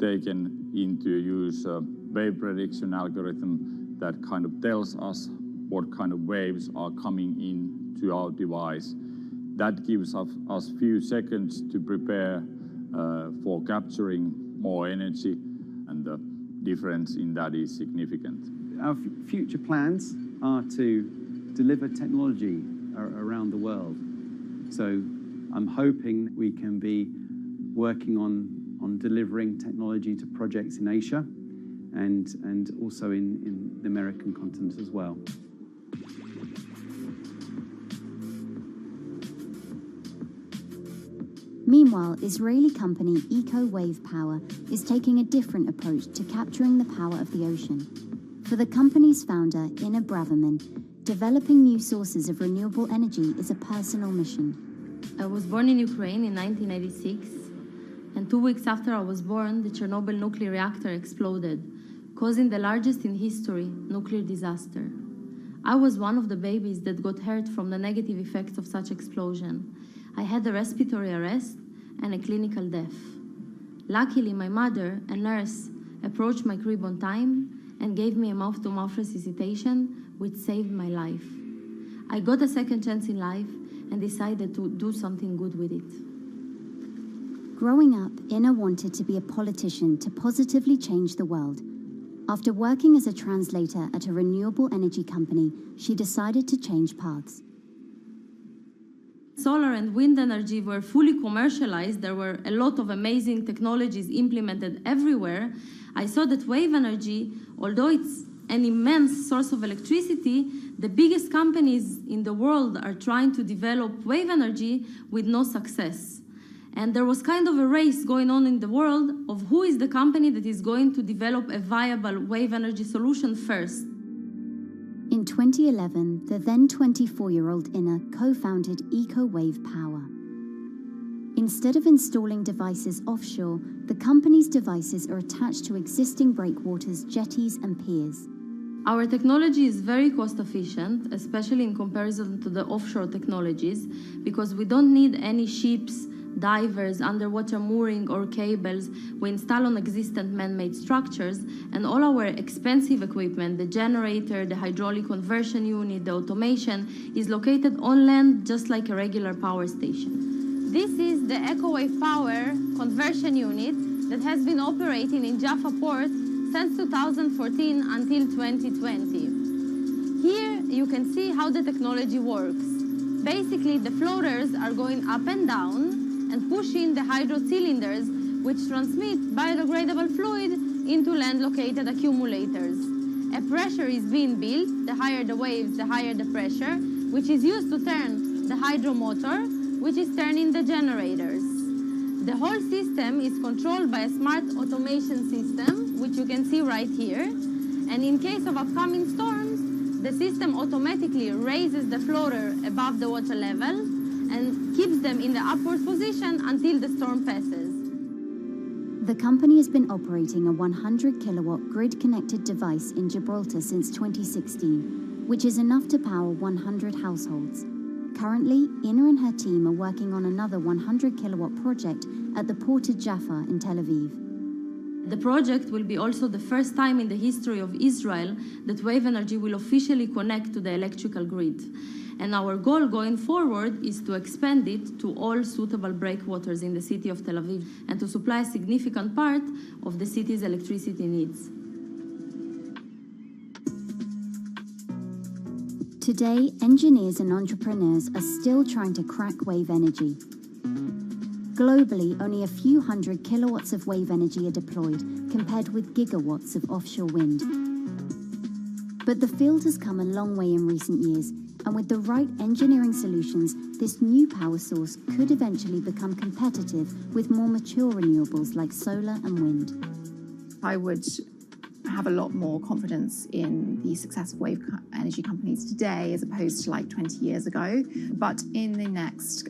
taken into use a wave prediction algorithm that kind of tells us what kind of waves are coming in to our device. That gives us few seconds to prepare for capturing more energy, and the difference in that is significant. Our future plans are to deliver technology around the world. So I'm hoping we can be working on delivering technology to projects in Asia and also in the American continent as well. Meanwhile, Israeli company EcoWave Power is taking a different approach to capturing the power of the ocean. For the company's founder, Ina Braverman, developing new sources of renewable energy is a personal mission. I was born in Ukraine in 1986, and 2 weeks after I was born, the Chernobyl nuclear reactor exploded, causing the largest in history nuclear disaster. I was one of the babies that got hurt from the negative effects of such explosion. I had a respiratory arrest and a clinical death. Luckily, my mother, a nurse, approached my crib on time and gave me a mouth-to-mouth resuscitation, which saved my life. I got a second chance in life and decided to do something good with it. Growing up, Ina wanted to be a politician to positively change the world. After working as a translator at a renewable energy company, she decided to change paths. Solar and wind energy were fully commercialized. There were a lot of amazing technologies implemented everywhere. I saw that wave energy, although it's an immense source of electricity, the biggest companies in the world are trying to develop wave energy with no success. And there was kind of a race going on in the world of who is the company that is going to develop a viable wave energy solution first. In 2011, the then 24-year-old Ina co-founded EcoWave Power. Instead of installing devices offshore, the company's devices are attached to existing breakwaters, jetties, and piers. Our technology is very cost efficient, especially in comparison to the offshore technologies, because we don't need any ships, divers, underwater mooring or cables. We install on existing man-made structures, and all our expensive equipment, the generator, the hydraulic conversion unit, the automation, is located on land just like a regular power station. This is the EcoWave Power conversion unit that has been operating in Jaffa Port since 2014 until 2020. Here you can see how the technology works. Basically, the floaters are going up and down and pushing the hydro cylinders, which transmit biodegradable fluid into land-located accumulators. A pressure is being built. The higher the waves, the higher the pressure, which is used to turn the hydro motor, which is turning the generators. The whole system is controlled by a smart automation system, which you can see right here. And in case of upcoming storms, the system automatically raises the floater above the water level and keeps them in the upward position until the storm passes. The company has been operating a 100-kilowatt grid-connected device in Gibraltar since 2016, which is enough to power 100 households. Currently, Ina and her team are working on another 100-kilowatt project at the Port of Jaffa in Tel Aviv. The project will be also the first time in the history of Israel that wave energy will officially connect to the electrical grid. And our goal going forward is to expand it to all suitable breakwaters in the city of Tel Aviv and to supply a significant part of the city's electricity needs. Today, engineers and entrepreneurs are still trying to crack wave energy. Globally, only a few hundred kilowatts of wave energy are deployed, compared with gigawatts of offshore wind. But the field has come a long way in recent years, and with the right engineering solutions, this new power source could eventually become competitive with more mature renewables like solar and wind. I would have a lot more confidence in the success of wave energy companies today as opposed to like 20 years ago. But in the next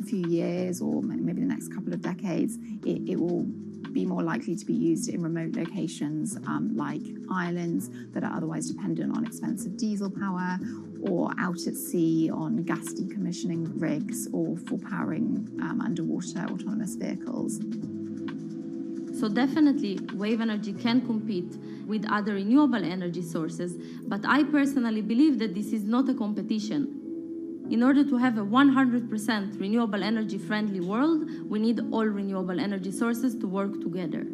few years, or maybe the next couple of decades, it will be more likely to be used in remote locations like islands that are otherwise dependent on expensive diesel power, or out at sea on gas decommissioning rigs, or for powering underwater autonomous vehicles. So definitely, wave energy can compete with other renewable energy sources, but I personally believe that this is not a competition. In order to have a 100% renewable energy friendly world, we need all renewable energy sources to work together.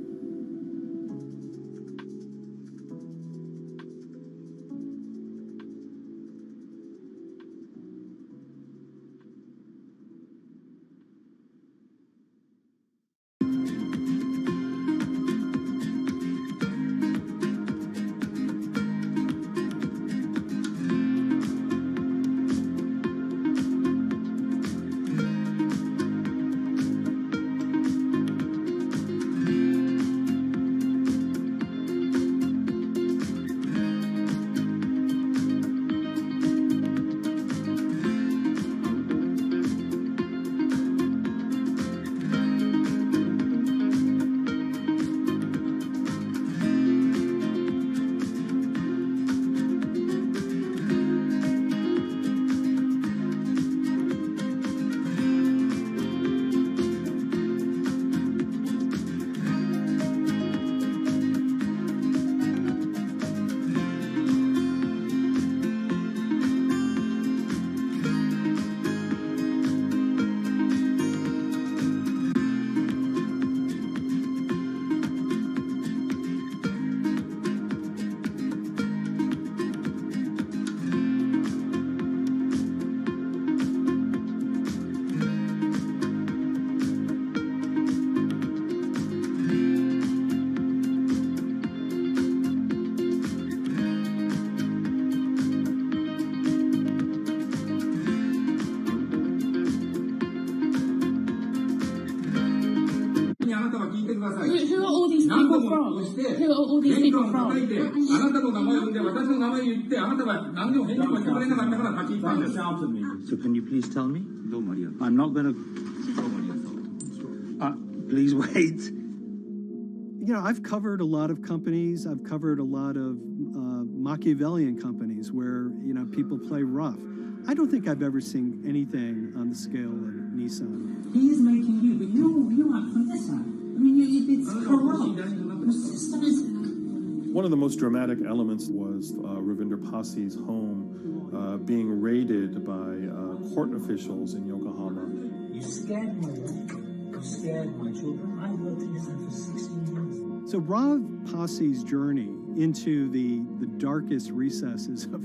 Who are all these people from? Who are all these people from? So can you please tell me? I'm not going to... please wait. You know, I've covered a lot of companies. I've covered a lot of Machiavellian companies where, you know, people play rough. I don't think I've ever seen anything on the scale of Nissan. He is making you, but you act from this side. I mean, it's corrupt. The system is... One of the most dramatic elements was Ravinder Pasi's home being raided by court officials in Yokohama. You scared my wife. You scared my children. I worked in Nissan for 16 years. So Rav Pasi's journey into the darkest recesses of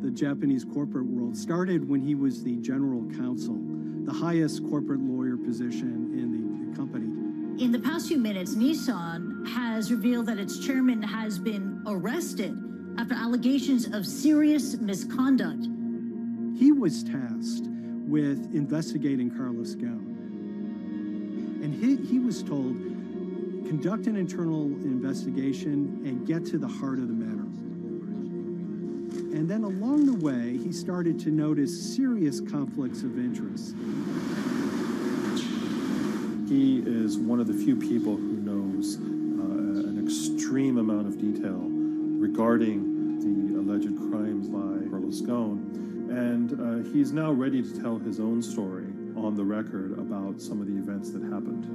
the Japanese corporate world started when he was the general counsel, the highest corporate lawyer position in the company. In the past few minutes, Nissan has revealed that its chairman has been arrested after allegations of serious misconduct. He was tasked with investigating Carlos Ghosn. And he was told, conduct an internal investigation and get to the heart of the matter. And then along the way, he started to notice serious conflicts of interest. He is one of the few people who knows an extreme amount of detail regarding the alleged crimes by Carlos Ghosn, and he's now ready to tell his own story on the record about some of the events that happened.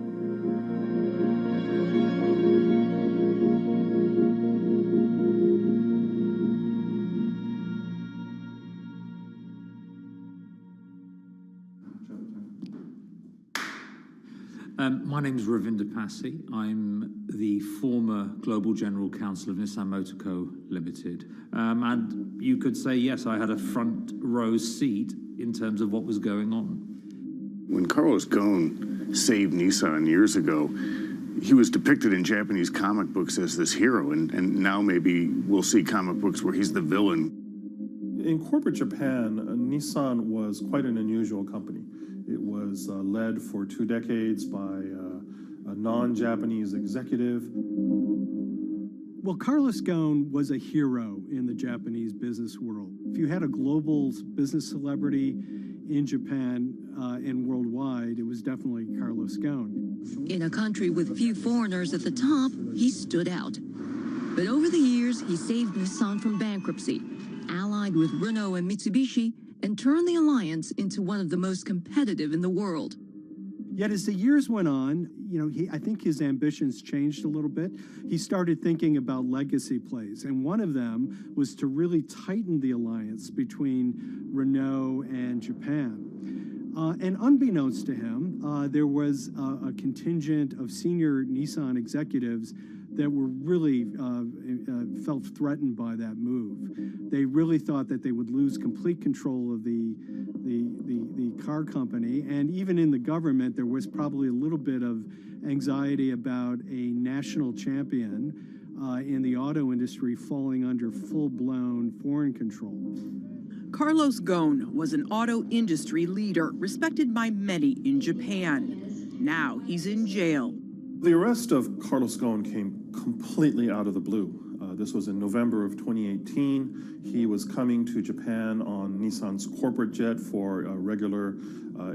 My name is Ravinder Passy. I'm the former Global General Counsel of Nissan Motor Co. Limited. And you could say, yes, I had a front row seat in terms of what was going on. When Carlos Ghosn saved Nissan years ago, he was depicted in Japanese comic books as this hero, and now maybe we'll see comic books where he's the villain. In corporate Japan, Nissan was quite an unusual company. It was led for 2 decades by a non-Japanese executive. Well, Carlos Ghosn was a hero in the Japanese business world. If you had a global business celebrity in Japan and worldwide, it was definitely Carlos Ghosn. In a country with few foreigners at the top, he stood out. But over the years, he saved Nissan from bankruptcy, allied with Renault and Mitsubishi, and turned the alliance into one of the most competitive in the world. Yet as the years went on, I think his ambitions changed a little bit. He started thinking about legacy plays, and one of them was to really tighten the alliance between Renault and Japan. And unbeknownst to him, there was a contingent of senior Nissan executives that were really felt threatened by that move. They really thought that they would lose complete control of the car company, and even in the government, there was probably a little bit of anxiety about a national champion in the auto industry falling under full-blown foreign control. Carlos Ghosn was an auto industry leader, respected by many in Japan. Now he's in jail. The arrest of Carlos Ghosn came completely out of the blue. This was in November of 2018. He was coming to Japan on Nissan's corporate jet for a regular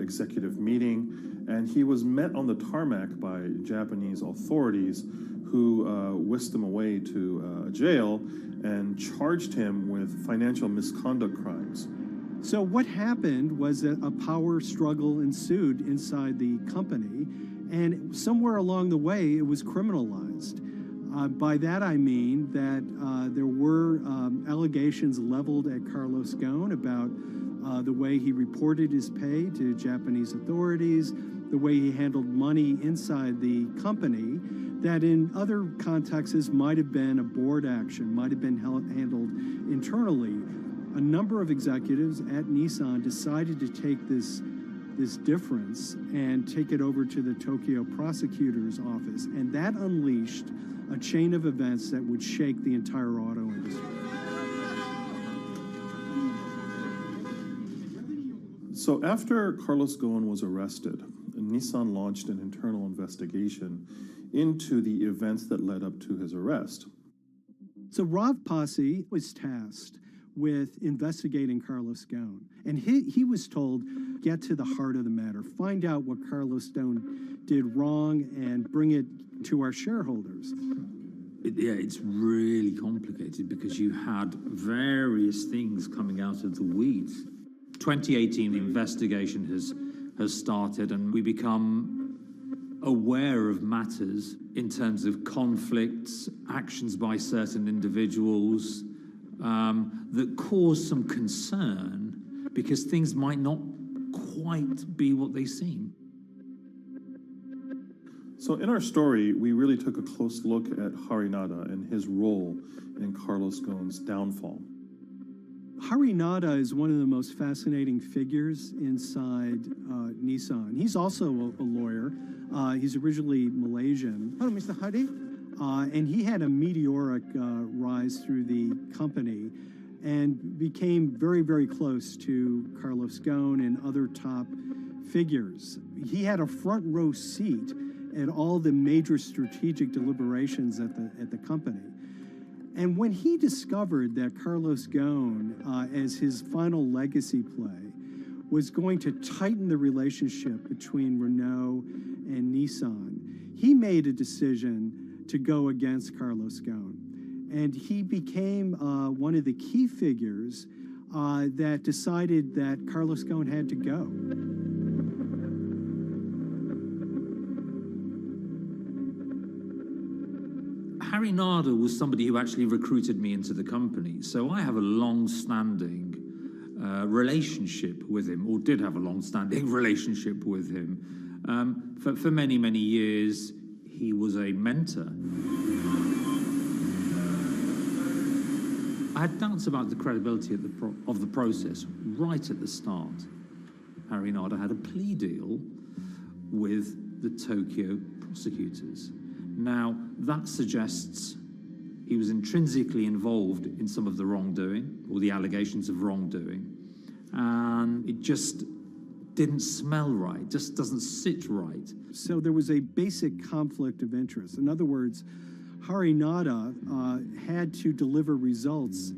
executive meeting, and he was met on the tarmac by Japanese authorities who whisked him away to jail and charged him with financial misconduct crimes. So what happened was that a power struggle ensued inside the company, and somewhere along the way, it was criminalized. By that I mean that there were allegations leveled at Carlos Ghosn about the way he reported his pay to Japanese authorities, the way he handled money inside the company, that in other contexts might have been a board action, might have been handled internally. A number of executives at Nissan decided to take this difference and take it over to the Tokyo prosecutor's office, and that unleashed a chain of events that would shake the entire auto industry. So after Carlos Ghosn was arrested, Nissan launched an internal investigation into the events that led up to his arrest. So Rav Passy was tasked with investigating Carlos Ghosn, and he was told, get to the heart of the matter, find out what Carlos Ghosn did wrong and bring it to our shareholders. Yeah, it's really complicated because you had various things coming out of the weeds. 2018 investigation has started, and we become aware of matters in terms of conflicts, actions by certain individuals that cause some concern because things might not quite be what they seem. So in our story, we really took a close look at Harinada and his role in Carlos Ghosn's downfall. Harinada is one of the most fascinating figures inside Nissan. He's also a lawyer. He's originally Malaysian. Hello, Mr. Hadi. And he had a meteoric rise through the company and became very, very close to Carlos Ghosn and other top figures. He had a front row seat at all the major strategic deliberations at the company. And when he discovered that Carlos Ghosn, as his final legacy play, was going to tighten the relationship between Renault and Nissan, he made a decision to go against Carlos Ghosn. And he became one of the key figures that decided that Carlos Ghosn had to go. Harry Narder was somebody who actually recruited me into the company, so I have a long-standing relationship with him, or did have a long-standing relationship with him. For many, many years, he was a mentor. I had doubts about the credibility of the process right at the start. Harry Narder had a plea deal with the Tokyo prosecutors. Now, that suggests he was intrinsically involved in some of the wrongdoing, or the allegations of wrongdoing, and it just didn't smell right, just doesn't sit right. So there was a basic conflict of interest. In other words, Harry Narder had to deliver results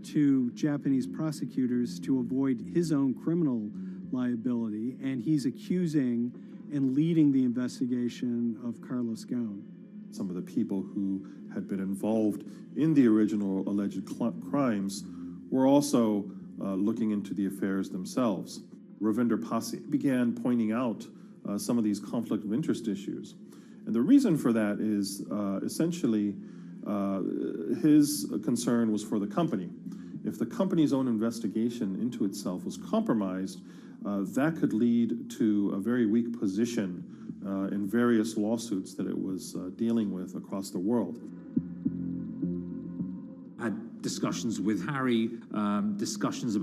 to Japanese prosecutors to avoid his own criminal liability, and he's accusing and leading the investigation of Carlos Ghosn. Some of the people who had been involved in the original alleged crimes were also looking into the affairs themselves. Ravinder Pasi began pointing out some of these conflict of interest issues. And the reason for that is essentially his concern was for the company. If the company's own investigation into itself was compromised, that could lead to a very weak position in various lawsuits that it was dealing with across the world. I had discussions with Harry, discussions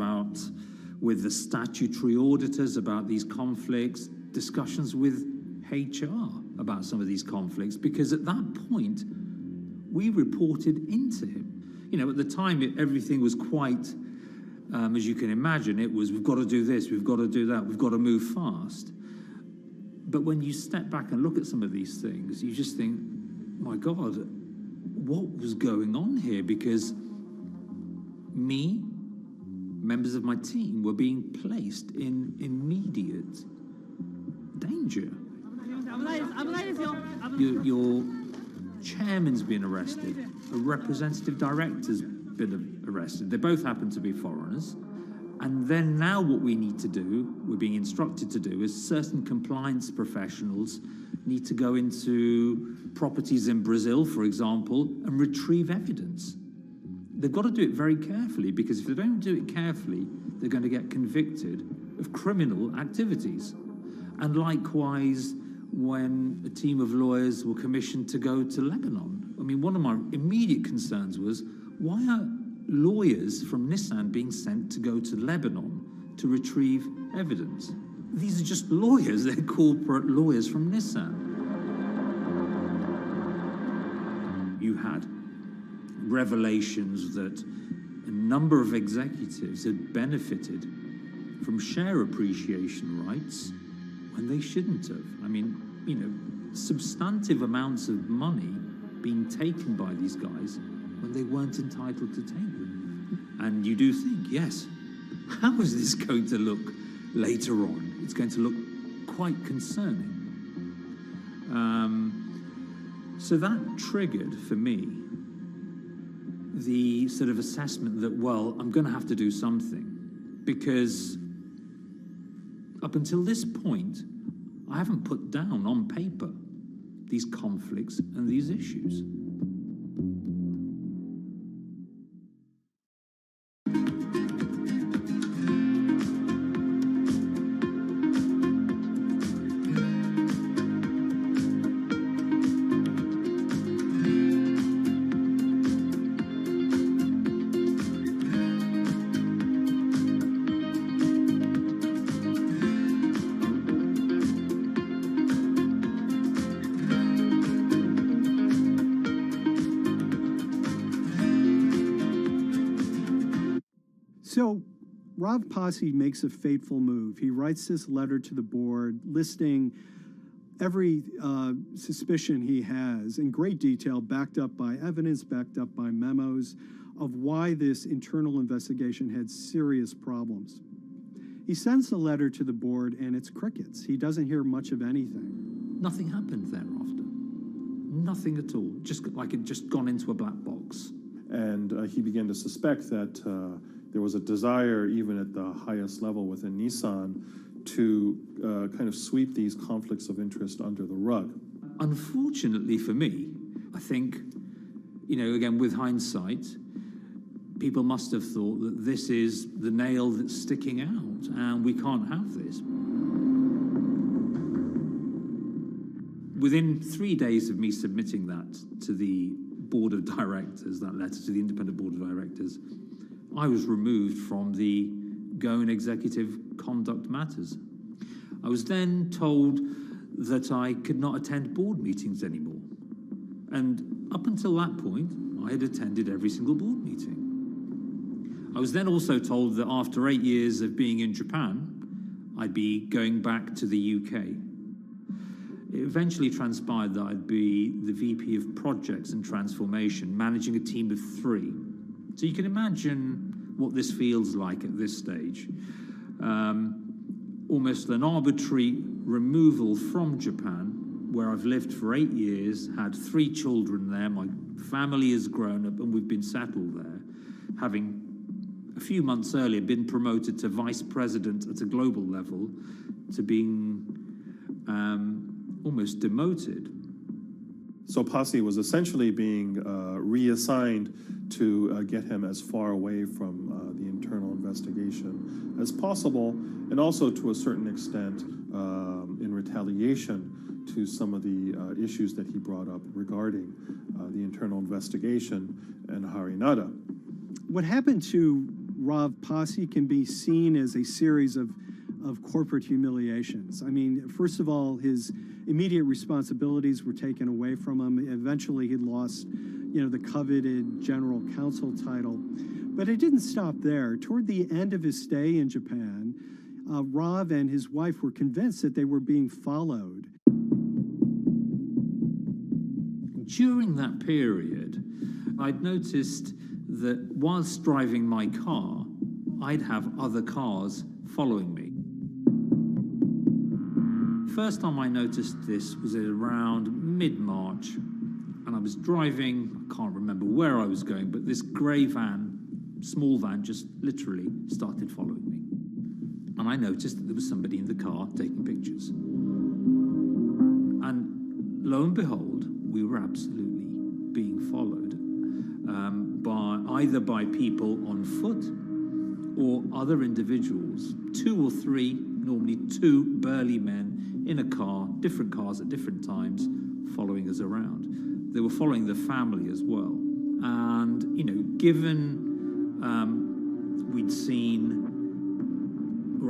with the statutory auditors about these conflicts, discussions with HR about some of these conflicts, because at that point, we reported into him. You know, at the time, everything was quite, as you can imagine, it was, we've got to do this, we've got to do that, we've got to move fast. But when you step back and look at some of these things, you just think, my God, what was going on here? Because me, members of my team, were being placed in immediate danger. Your chairman's been arrested, a representative director's been arrested. They both happen to be foreigners. And then now what we need to do, we're being instructed to do, is certain compliance professionals need to go into properties in Brazil, for example, and retrieve evidence. They've got to do it very carefully, because if they don't do it carefully, they're going to get convicted of criminal activities. And likewise, when a team of lawyers were commissioned to go to Lebanon. I mean, one of my immediate concerns was, why are lawyers from Nissan being sent to go to Lebanon to retrieve evidence? These are just lawyers, they're corporate lawyers from Nissan. You had revelations that a number of executives had benefited from share appreciation rights when they shouldn't have. I mean, you know, substantive amounts of money being taken by these guys when they weren't entitled to take them. And you do think, yes, how is this going to look later on? It's going to look quite concerning. So that triggered, for me, the sort of assessment that, well, I'm going to have to do something, because up until this point, I haven't put down on paper these conflicts and these issues. So Rav Pasi makes a fateful move. He writes this letter to the board listing every suspicion he has in great detail, backed up by evidence, backed up by memos, of why this internal investigation had serious problems. He sends the letter to the board, and it's crickets. He doesn't hear much of anything. Nothing happened thereafter. Nothing at all. Just like it just gone into a black box. And he began to suspect that there was a desire, even at the highest level within Nissan, to kind of sweep these conflicts of interest under the rug. Unfortunately for me, I think, again, with hindsight, people must have thought that this is the nail that's sticking out, and we can't have this. Within 3 days of me submitting that to the board of directors, that letter to the independent board of directors, I was removed from the Goan Executive Conduct Matters. I was then told that I could not attend board meetings anymore. And up until that point, I had attended every single board meeting. I was then also told that after 8 years of being in Japan, I'd be going back to the UK. It eventually transpired that I'd be the VP of Projects and Transformation, managing a team of 3. So you can imagine what this feels like at this stage. Almost an arbitrary removal from Japan, where I've lived for 8 years, had 3 children there, my family has grown up, and we've been settled there, having a few months earlier been promoted to vice president at a global level, to being almost demoted. So Pasi was essentially being reassigned to get him as far away from the internal investigation as possible, and also to a certain extent in retaliation to some of the issues that he brought up regarding the internal investigation and Harinada. What happened to Rav Pasi can be seen as a series of corporate humiliations. I mean, first of all, his immediate responsibilities were taken away from him. Eventually, he lost, the coveted general counsel title. But it didn't stop there. Toward the end of his stay in Japan, Rav and his wife were convinced that they were being followed. During that period, I'd noticed that whilst driving my car, I'd have other cars following me. First time I noticed this was around mid-March, and I was driving, I can't remember where I was going, but this grey van, small van, just literally started following me. And I noticed that there was somebody in the car taking pictures. And lo and behold, we were absolutely being followed either by people on foot or other individuals, 2 or 3, normally 2 burly men in a car, different cars at different times, following us around. They were following the family as well. And, given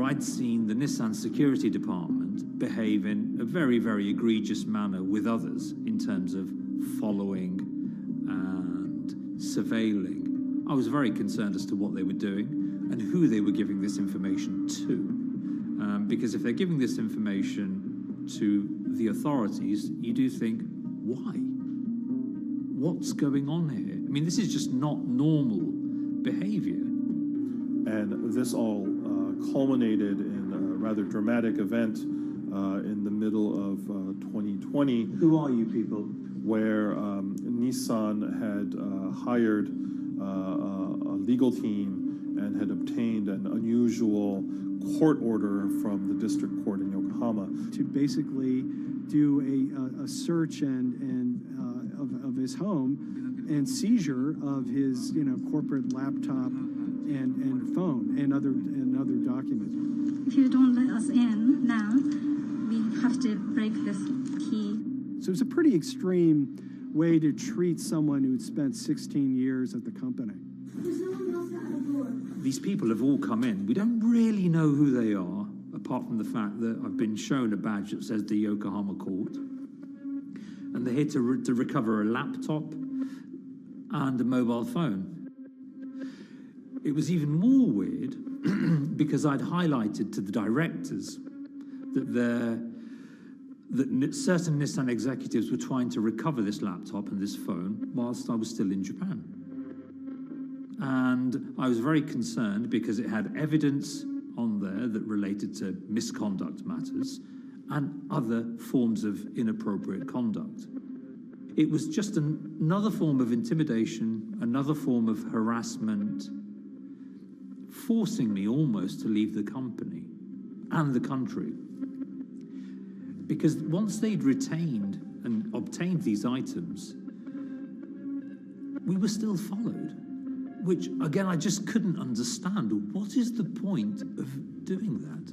I'd seen the Nissan security department behave in a very, very egregious manner with others in terms of following and surveilling, I was very concerned as to what they were doing and who they were giving this information to. Because if they're giving this information to the authorities, you do think, why? What's going on here? I mean, this is just not normal behavior. And this all culminated in a rather dramatic event in the middle of 2020. Who are you people? Where Nissan had hired a legal team and had obtained an unusual court order from the district court in Yokohama to basically do a search of his home and seizure of his corporate laptop and phone and other documents. If you don't let us in now, we have to break this key. So it's a pretty extreme way to treat someone who'd spent 16 years at the company. These people have all come in. We don't really know who they are, apart from the fact that I've been shown a badge that says the Yokohama Court. And they're here to recover a laptop and a mobile phone. It was even more weird because I'd highlighted to the directors that certain Nissan executives were trying to recover this laptop and this phone whilst I was still in Japan. And I was very concerned because it had evidence on there that related to misconduct matters and other forms of inappropriate conduct. It was just another form of intimidation, another form of harassment, forcing me almost to leave the company and the country. Because once they'd retained and obtained these items, we were still followed, which, again, I just couldn't understand. What is the point of doing that?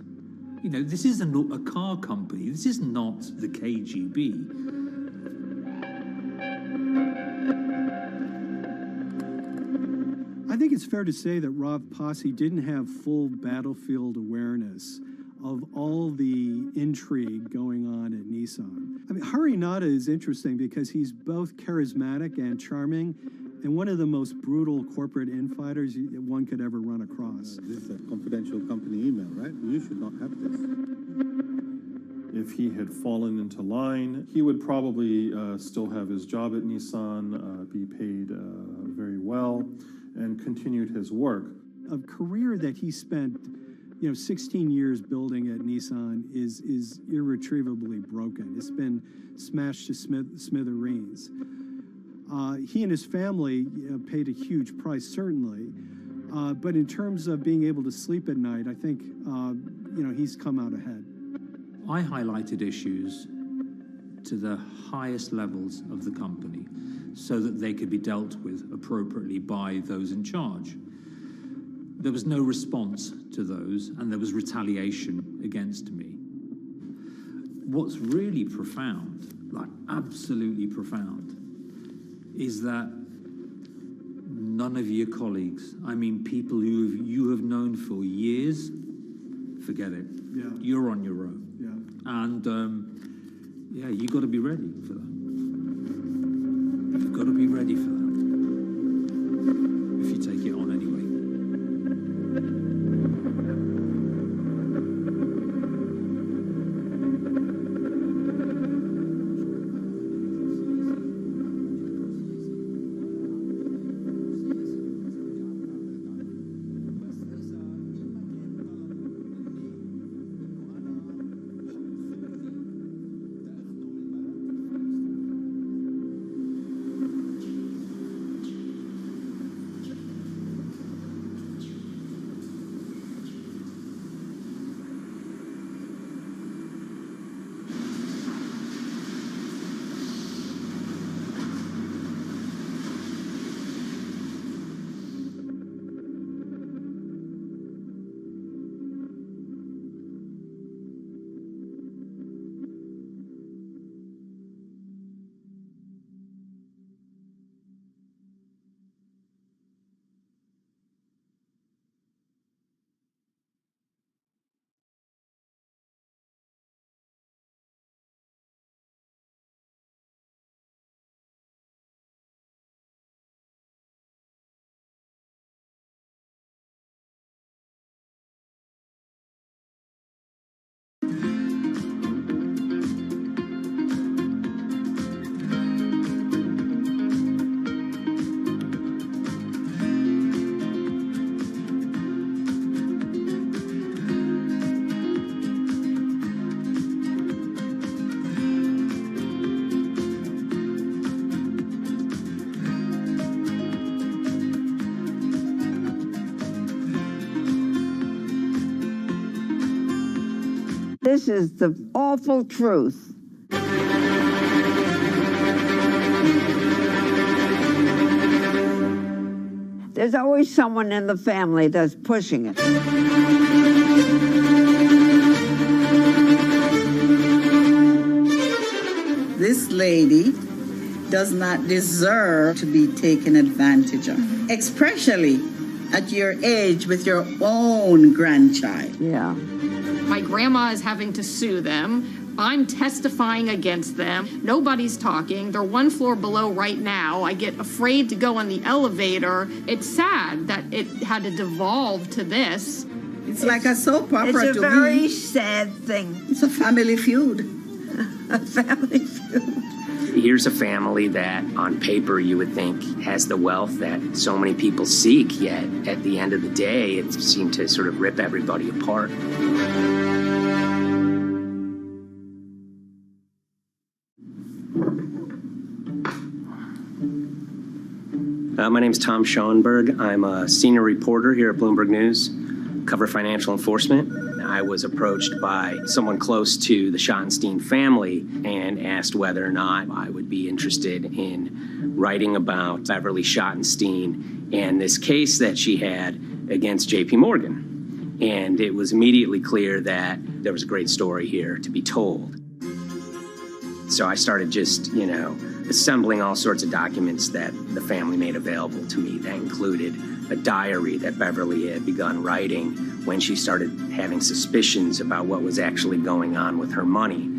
You know, this is a car company. This is not the KGB. I think it's fair to say that Rav Pasi didn't have full battlefield awareness of all the intrigue going on at Nissan. I mean, Hari Nada is interesting because he's both charismatic and charming, and one of the most brutal corporate infighters one could ever run across. This is a confidential company email, right? You should not have this. If he had fallen into line, he would probably still have his job at Nissan, be paid very well, and continued his work. A career that he spent 16 years building at Nissan is irretrievably broken. It's been smashed to smithereens. He and his family paid a huge price, certainly. But in terms of being able to sleep at night, I think, he's come out ahead. I highlighted issues to the highest levels of the company so that they could be dealt with appropriately by those in charge. There was no response to those, and there was retaliation against me. What's really profound, like absolutely profound, is that none of your colleagues, I mean people who you have known for years, forget it. Yeah. You're on your own. Yeah. And you got to be ready for that. You've got to be ready for that. If you take it on anyway. This is the awful truth. There's always someone in the family that's pushing it. This lady does not deserve to be taken advantage of, especially at your age with your own grandchild. Yeah. My grandma is having to sue them. I'm testifying against them. Nobody's talking. They're one floor below right now. I get afraid to go on the elevator. It's sad that it had to devolve to this. It's like a soap opera It's a to very me. sad thing. It's a family feud. A family feud. Here's a family that, on paper, you would think has the wealth that so many people seek, yet at the end of the day, it seemed to sort of rip everybody apart. My name's Tom Schoenberg. I'm a senior reporter here at Bloomberg News, cover financial enforcement. I was approached by someone close to the Schottenstein family and asked whether or not I would be interested in writing about Beverly Schottenstein and this case that she had against JP Morgan. And it was immediately clear that there was a great story here to be told. So I started just, assembling all sorts of documents that the family made available to me. That included a diary that Beverly had begun writing when she started having suspicions about what was actually going on with her money.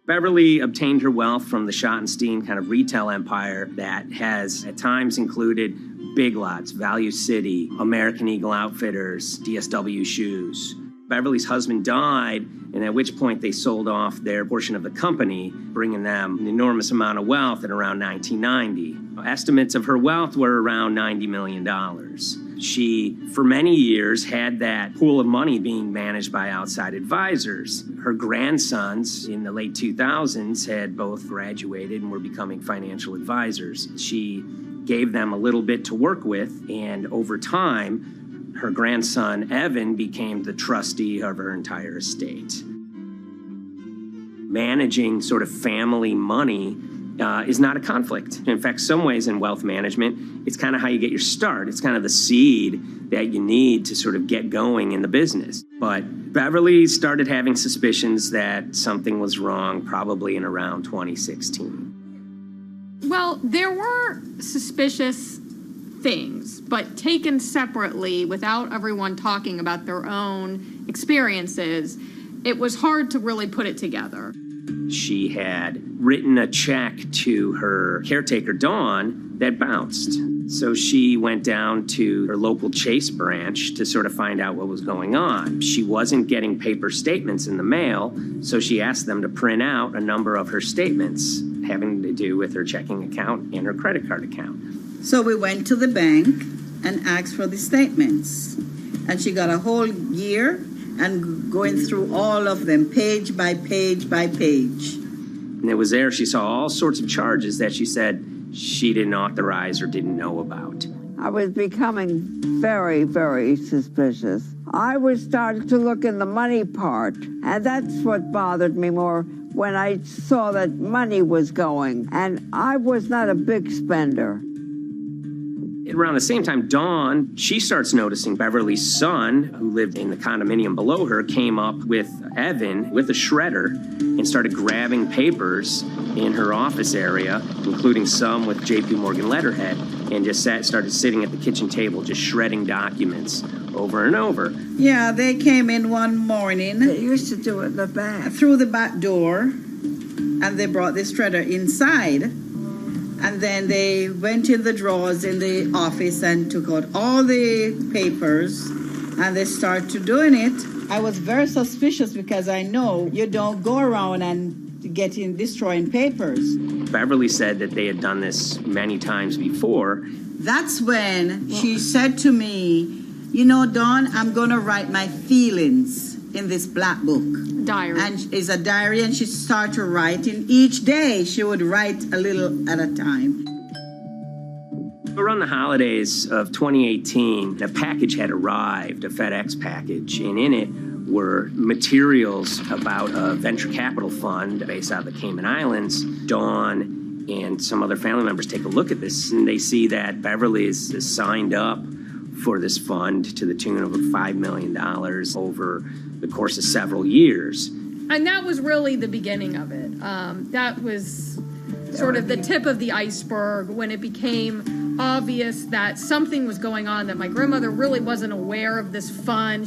Beverly obtained her wealth from the Schottenstein kind of retail empire that has at times included Big Lots, Value City, American Eagle Outfitters, DSW Shoes. Beverly's husband died, and at which point they sold off their portion of the company, bringing them an enormous amount of wealth at around 1990. Estimates of her wealth were around $90 million. She, for many years, had that pool of money being managed by outside advisors. Her grandsons in the late 2000s had both graduated and were becoming financial advisors. She gave them a little bit to work with, and over time, her grandson, Evan, became the trustee of her entire estate. Managing sort of family money is not a conflict. In fact, some ways in wealth management, it's kind of how you get your start. It's kind of the seed that you need to sort of get going in the business. But Beverly started having suspicions that something was wrong probably in around 2016. Well, there were suspicious things, but taken separately without everyone talking about their own experiences, it was hard to really put it together. She had written a check to her caretaker, Dawn, that bounced. So she went down to her local Chase branch to sort of find out what was going on. She wasn't getting paper statements in the mail, so she asked them to print out a number of her statements having to do with her checking account and her credit card account. So we went to the bank and asked for the statements. And she got a whole year and going through all of them, page by page by page. And it was there she saw all sorts of charges that she said she didn't authorize or didn't know about. I was becoming very, very suspicious. I was starting to look in the money part, and that's what bothered me more when I saw that money was going. And I was not a big spender. Around the same time, Dawn, she starts noticing Beverly's son, who lived in the condominium below her, came up with Evan with a shredder and started grabbing papers in her office area, including some with JP Morgan letterhead, and just started sitting at the kitchen table, just shredding documents over and over. Yeah, they came in one morning. They used to do it in the back. Through the back door, and they brought the shredder inside. And then they went in the drawers in the office and took out all the papers, and they started doing it. I was very suspicious because I know you don't go around and destroying papers. Beverly said that they had done this many times before. That's when she said to me, Dawn, I'm going to write my feelings in this black book. Diary. And it's a diary, and she started writing. Each day she would write a little at a time. Around the holidays of 2018, a package had arrived, a FedEx package, and in it were materials about a venture capital fund based out of the Cayman Islands. Dawn and some other family members take a look at this, and they see that Beverly is signed up for this fund to the tune of $5 million over the course of several years. And that was really the beginning of it. That was sort of the tip of the iceberg when it became obvious that something was going on, that my grandmother really wasn't aware of this fund.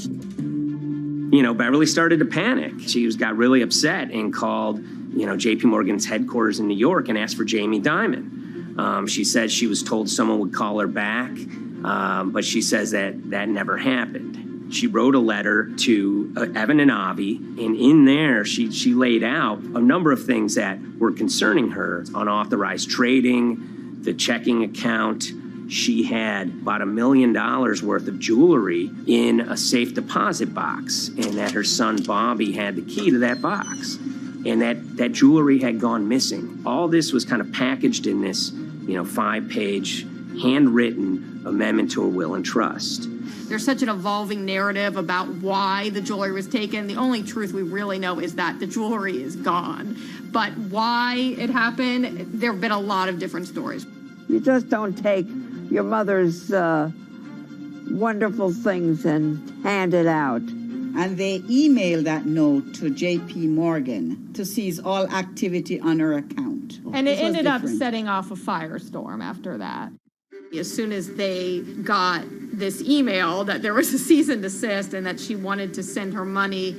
Beverly started to panic. She got really upset and called, JP Morgan's headquarters in New York and asked for Jamie Dimon. She said she was told someone would call her back, but she says that never happened. She wrote a letter to Evan and Avi, and in there she laid out a number of things that were concerning her: unauthorized trading, the checking account. She had about $1 million worth of jewelry in a safe deposit box, and that her son Bobby had the key to that box, and that jewelry had gone missing. All this was kind of packaged in this, 5-page handwritten amendment to a will and trust. There's such an evolving narrative about why the jewelry was taken. The only truth we really know is that the jewelry is gone. But why it happened, there have been a lot of different stories. You just don't take your mother's wonderful things and hand it out. And they emailed that note to J.P. Morgan to seize all activity on her account. And it ended up setting off a firestorm after that. As soon as they got this email that there was a cease and desist and that she wanted to send her money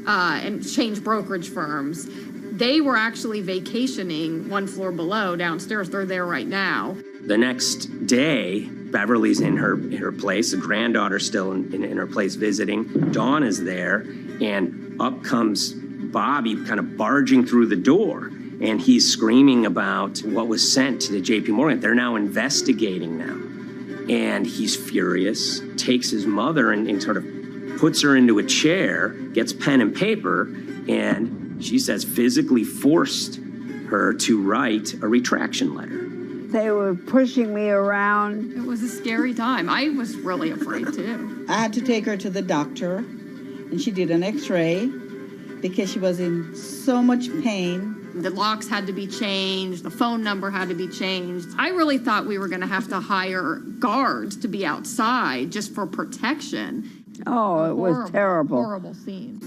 and change brokerage firms, they were actually vacationing one floor below downstairs. They're there right now. The next day, Beverly's in her place. The granddaughter's still in her place visiting. Dawn is there, and up comes Bobby kind of barging through the door. And he's screaming about what was sent to the J.P. Morgan. They're now investigating them. And he's furious, takes his mother and sort of puts her into a chair, gets pen and paper, and she says physically forced her to write a retraction letter. They were pushing me around. It was a scary time. I was really afraid, too. I had to take her to the doctor, and she did an x-ray because she was in so much pain. The locks had to be changed. The phone number had to be changed. I really thought we were going to have to hire guards to be outside just for protection. Oh, it was terrible. Horrible scene.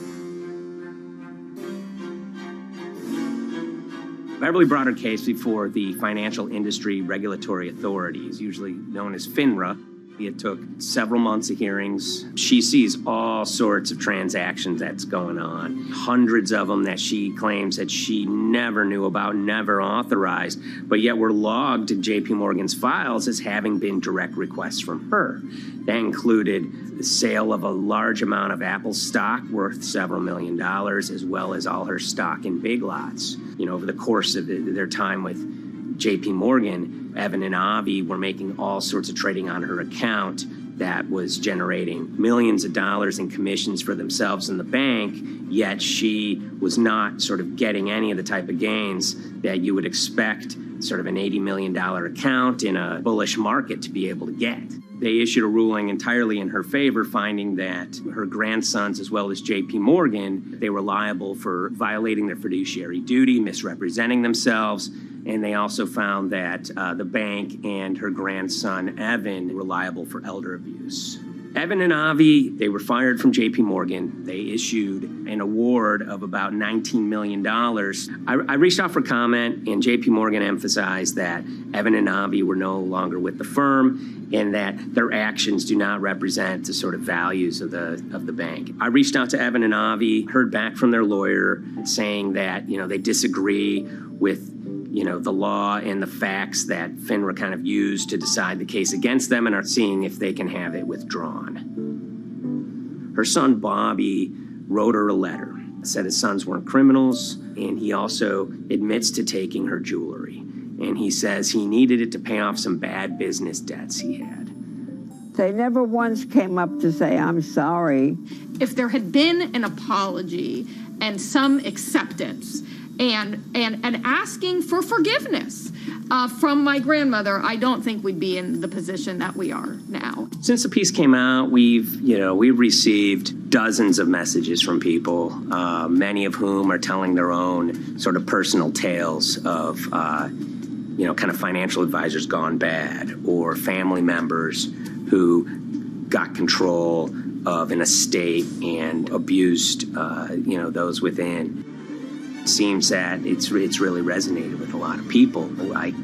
Beverly brought her case before the Financial Industry Regulatory Authorities, usually known as FINRA. It took several months of hearings. She sees all sorts of transactions that's going on, hundreds of them that she claims that she never knew about, never authorized, but yet were logged in J.P. Morgan's files as having been direct requests from her. That included the sale of a large amount of Apple stock worth several $1 million, as well as all her stock in Big Lots. Over the course of their time with J.P. Morgan, Evan and Avi were making all sorts of trading on her account that was generating millions of dollars in commissions for themselves and the bank, yet she was not sort of getting any of the type of gains that you would expect sort of an $80 million account in a bullish market to be able to get. They issued a ruling entirely in her favor, finding that her grandsons, as well as J.P. Morgan, they were liable for violating their fiduciary duty, misrepresenting themselves, and they also found that the bank and her grandson, Evan, were liable for elder abuse. Evan and Avi, they were fired from J.P. Morgan. They issued an award of about $19 million. I reached out for comment, and J.P. Morgan emphasized that Evan and Avi were no longer with the firm and that their actions do not represent the sort of values of the bank. I reached out to Evan and Avi, heard back from their lawyer saying that, they disagree with the law and the facts that FINRA kind of used to decide the case against them and are seeing if they can have it withdrawn. Her son, Bobby, wrote her a letter, said his sons weren't criminals, and he also admits to taking her jewelry. And he says he needed it to pay off some bad business debts he had. They never once came up to say, I'm sorry. If there had been an apology and some acceptance, and asking for forgiveness from my grandmother, I don't think we'd be in the position that we are now. Since the piece came out, we've received dozens of messages from people, many of whom are telling their own sort of personal tales of, kind of financial advisors gone bad, or family members who got control of an estate and abused, those within. Seems that it's really resonated with a lot of people. I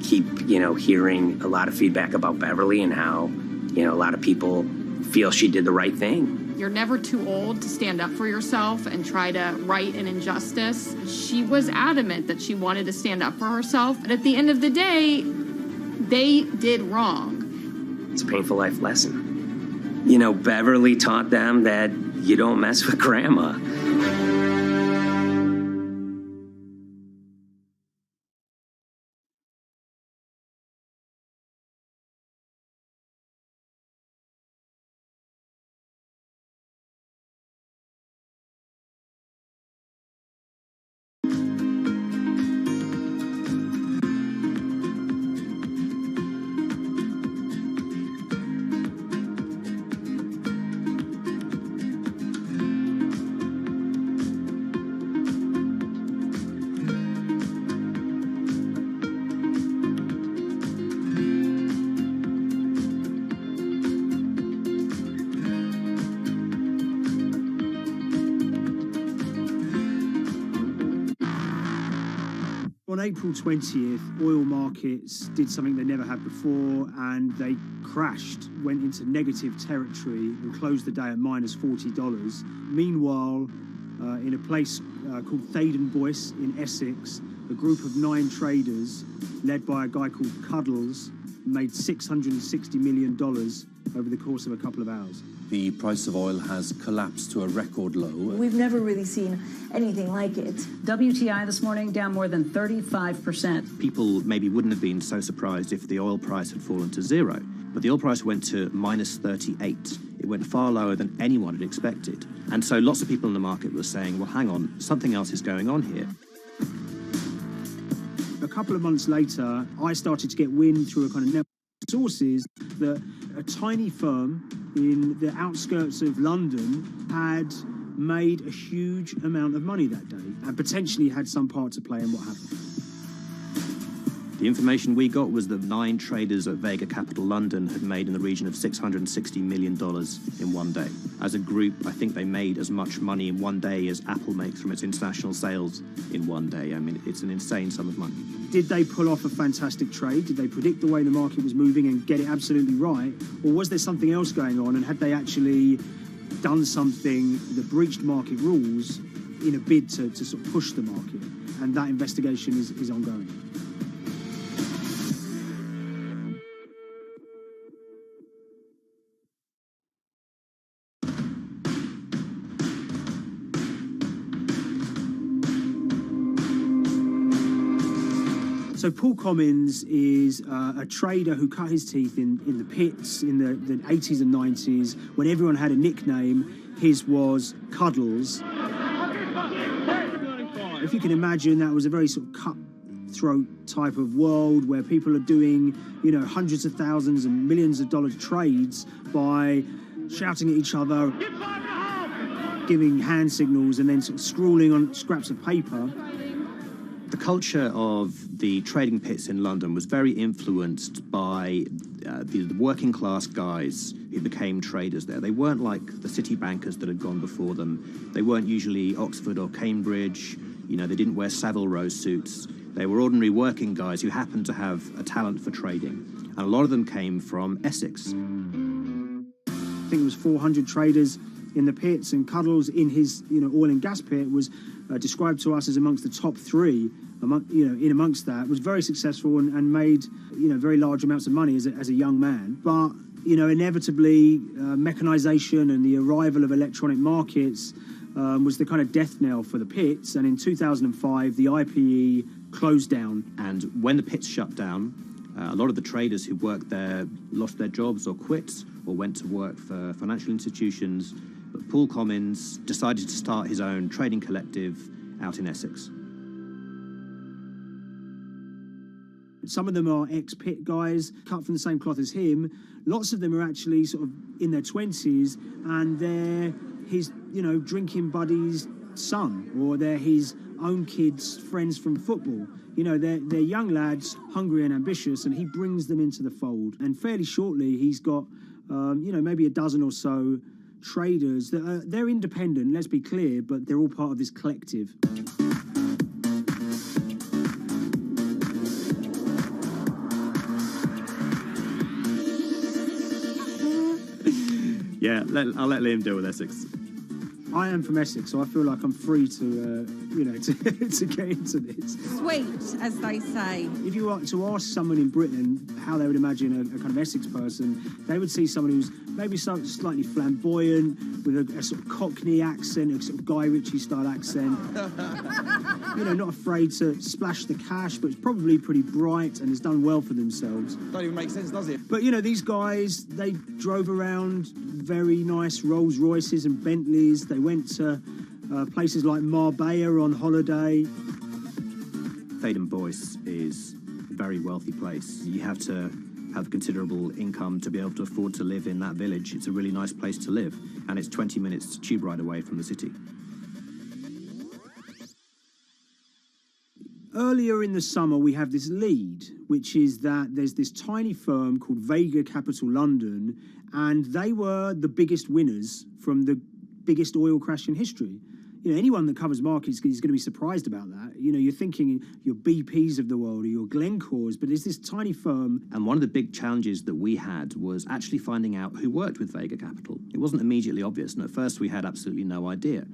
keep, hearing a lot of feedback about Beverly and how, a lot of people feel she did the right thing. You're never too old to stand up for yourself and try to right an injustice. She was adamant that she wanted to stand up for herself, but at the end of the day, they did wrong. It's a painful life lesson. Beverly taught them that you don't mess with grandma. On April 20th, oil markets did something they never had before, and they crashed, went into negative territory, and closed the day at minus $40. Meanwhile, in a place called Thaden Boyce in Essex, a group of 9 traders, led by a guy called Cuddles, made $660 million over the course of a couple of hours. The price of oil has collapsed to a record low. We've never really seen anything like it. WTI this morning down more than 35%. People maybe wouldn't have been so surprised if the oil price had fallen to zero, but the oil price went to minus 38. It went far lower than anyone had expected. And so lots of people in the market were saying, well, hang on, something else is going on here. A couple of months later, I started to get wind through a kind of network of sources that a tiny firm in the outskirts of London had made a huge amount of money that day and potentially had some part to play in what happened. The information we got was that 9 traders at Vega Capital London had made in the region of $660 million in one day. As a group, I think they made as much money in one day as Apple makes from its international sales in one day. I mean, it's an insane sum of money. Did they pull off a fantastic trade? Did they predict the way the market was moving and get it absolutely right? Or was there something else going on, and had they actually done something that breached market rules in a bid to sort of push the market? And that investigation is ongoing. So Paul Commins is a trader who cut his teeth in the pits in the 80s and 90s. When everyone had a nickname, his was Cuddles. If you can imagine, that was a very sort of cutthroat type of world where people are doing, hundreds of thousands and millions of dollar trades by shouting at each other, giving hand signals, and then sort of scrawling on scraps of paper. The culture of the trading pits in London was very influenced by the working class guys who became traders there. They weren't like the city bankers that had gone before them. They weren't usually Oxford or Cambridge. They didn't wear Savile Row suits. They were ordinary working guys who happened to have a talent for trading. And a lot of them came from Essex. I think it was 400 traders in the pits, and Cuddles in his oil and gas pit was described to us as amongst the top 3 amongst that, was very successful and made very large amounts of money as a young man. But inevitably mechanization and the arrival of electronic markets was the kind of death knell for the pits, and in 2005 the IPE closed down. And when the pits shut down, a lot of the traders who worked there lost their jobs or quit or went to work for financial institutions. But Paul Commins decided to start his own trading collective out in Essex. Some of them are ex-pit guys, cut from the same cloth as him. Lots of them are actually sort of in their 20s, and they're his, drinking buddy's son, or they're his own kids' friends from football. They're young lads, hungry and ambitious, and he brings them into the fold. And fairly shortly, he's got, maybe a dozen or so traders that they're independent, let's be clear, but they're all part of this collective. Yeah, I'll let Liam deal with Essex. I am from Essex, so I feel like I'm free to get into this. Sweet, as they say. If you were to ask someone in Britain how they would imagine a kind of Essex person, they would see someone who's maybe slightly flamboyant, with a sort of Cockney accent, a sort of Guy Ritchie-style accent. You know, not afraid to splash the cash, but it's probably pretty bright and has done well for themselves. Don't even make sense, does it? But, you know, these guys, they drove around very nice Rolls Royces and Bentleys. They went to places like Marbella on holiday. Baden-Boyce is a very wealthy place. You have to have considerable income to be able to afford to live in that village. It's a really nice place to live, and it's 20 minutes tube ride away from the city. Earlier in the summer, we have this lead, which is that there's this tiny firm called Vega Capital London, and they were the biggest winners from the biggest oil crash in history. You know, anyone that covers markets is going to be surprised about that. You know, you're thinking your BPs of the world or your Glencores, but it's this tiny firm. And one of the big challenges that we had was actually finding out who worked with Vega Capital. It wasn't immediately obvious, and at first we had absolutely no idea.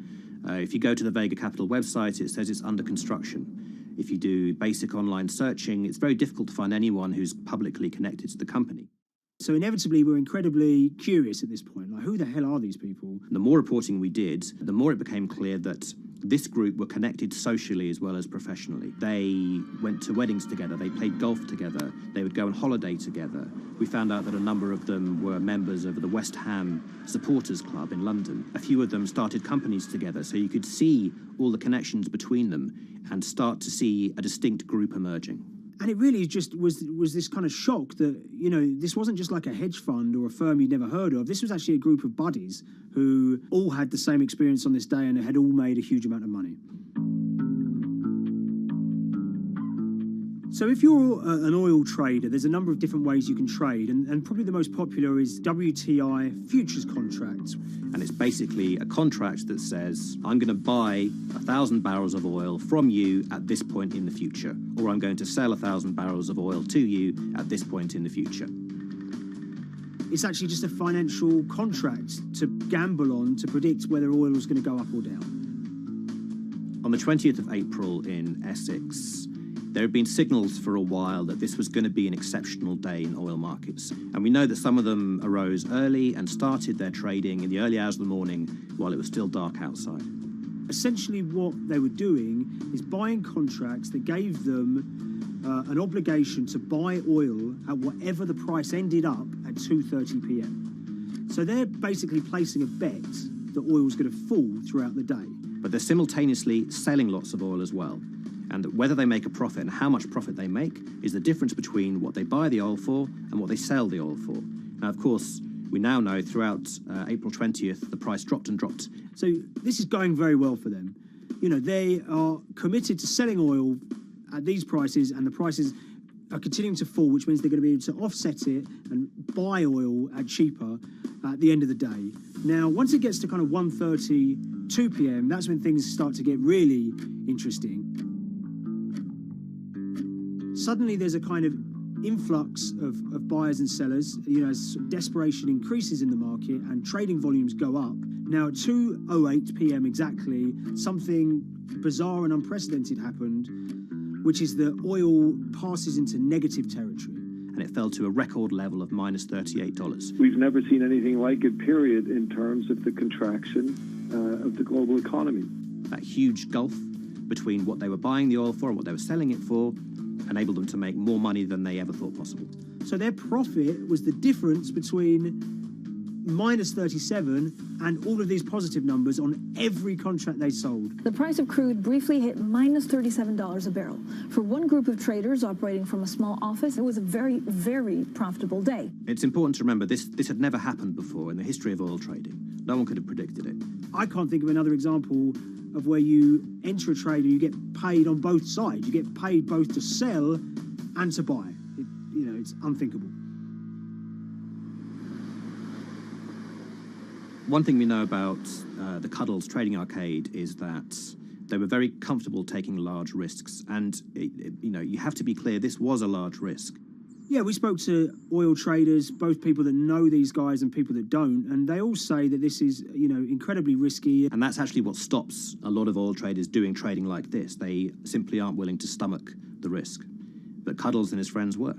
If you go to the Vega Capital website, it says it's under construction. If you do basic online searching, it's very difficult to find anyone who's publicly connected to the company. So inevitably, we're incredibly curious at this point. Like, who the hell are these people? The more reporting we did, the more it became clear that this group were connected socially as well as professionally. They went to weddings together, they played golf together, they would go on holiday together. We found out that a number of them were members of the West Ham Supporters Club in London. A few of them started companies together, so you could see all the connections between them and start to see a distinct group emerging. And it really just was this kind of shock that, you know, this wasn't just like a hedge fund or a firm you'd never heard of. This was actually a group of buddies who all had the same experience on this day and had all made a huge amount of money. So if you're an oil trader, there's a number of different ways you can trade, and probably the most popular is WTI futures contracts. And it's basically a contract that says, I'm going to buy 1,000 barrels of oil from you at this point in the future, or I'm going to sell 1,000 barrels of oil to you at this point in the future. It's actually just a financial contract to gamble on to predict whether oil is going to go up or down. On the 20th of April in Essex, there have been signals for a while that this was going to be an exceptional day in oil markets. And we know that some of them arose early and started their trading in the early hours of the morning while it was still dark outside. Essentially what they were doing is buying contracts that gave them an obligation to buy oil at whatever the price ended up at 2:30 p.m. So they're basically placing a bet that oil was going to fall throughout the day. But they're simultaneously selling lots of oil as well. And whether they make a profit and how much profit they make is the difference between what they buy the oil for and what they sell the oil for. Now, of course, we now know throughout April 20th, the price dropped and dropped. So this is going very well for them. You know, they are committed to selling oil at these prices, and the prices are continuing to fall, which means they're going to be able to offset it and buy oil at cheaper at the end of the day. Now, once it gets to kind of 1:30, 2 p.m., that's when things start to get really interesting. Suddenly there's a kind of influx of buyers and sellers, you know, as desperation increases in the market and trading volumes go up. Now at 2:08 p.m. exactly, something bizarre and unprecedented happened, which is that oil passes into negative territory. And it fell to a record level of minus $38. We've never seen anything like it, period, in terms of the contraction of the global economy. That huge gulf between what they were buying the oil for and what they were selling it for enabled them to make more money than they ever thought possible. So their profit was the difference between minus 37 and all of these positive numbers on every contract they sold. The price of crude briefly hit minus $37 a barrel. For one group of traders operating from a small office, it was a very, very profitable day. It's important to remember this had never happened before in the history of oil trading. No one could have predicted it. I can't think of another example of where you enter a trade and you get paid on both sides. You get paid both to sell and to buy. It's unthinkable. One thing we know about the Cuddles Trading Arcade is that they were very comfortable taking large risks. And, you have to be clear, this was a large risk. Yeah, we spoke to oil traders, both people that know these guys and people that don't, and they all say that this is, incredibly risky. And that's actually what stops a lot of oil traders doing trading like this. They simply aren't willing to stomach the risk. But Cuddles and his friends were.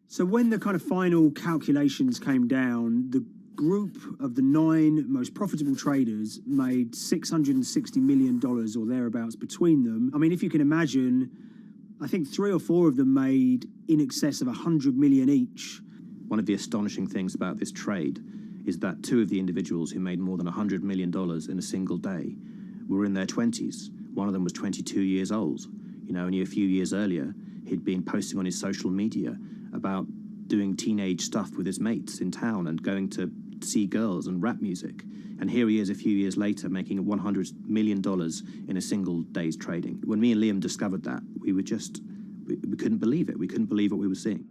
So when the kind of final calculations came down, the group of the 9 most profitable traders made $660 million or thereabouts between them. I mean, if you can imagine, I think 3 or 4 of them made in excess of 100 million each. One of the astonishing things about this trade is that 2 of the individuals who made more than $100 million in a single day were in their 20s. One of them was 22 years old. You know, only a few years earlier, he'd been posting on his social media about doing teenage stuff with his mates in town and going to see girls and rap music. And here he is a few years later making $100 million in a single day's trading. When me and Liam discovered that, we couldn't believe it. We couldn't believe what we were seeing.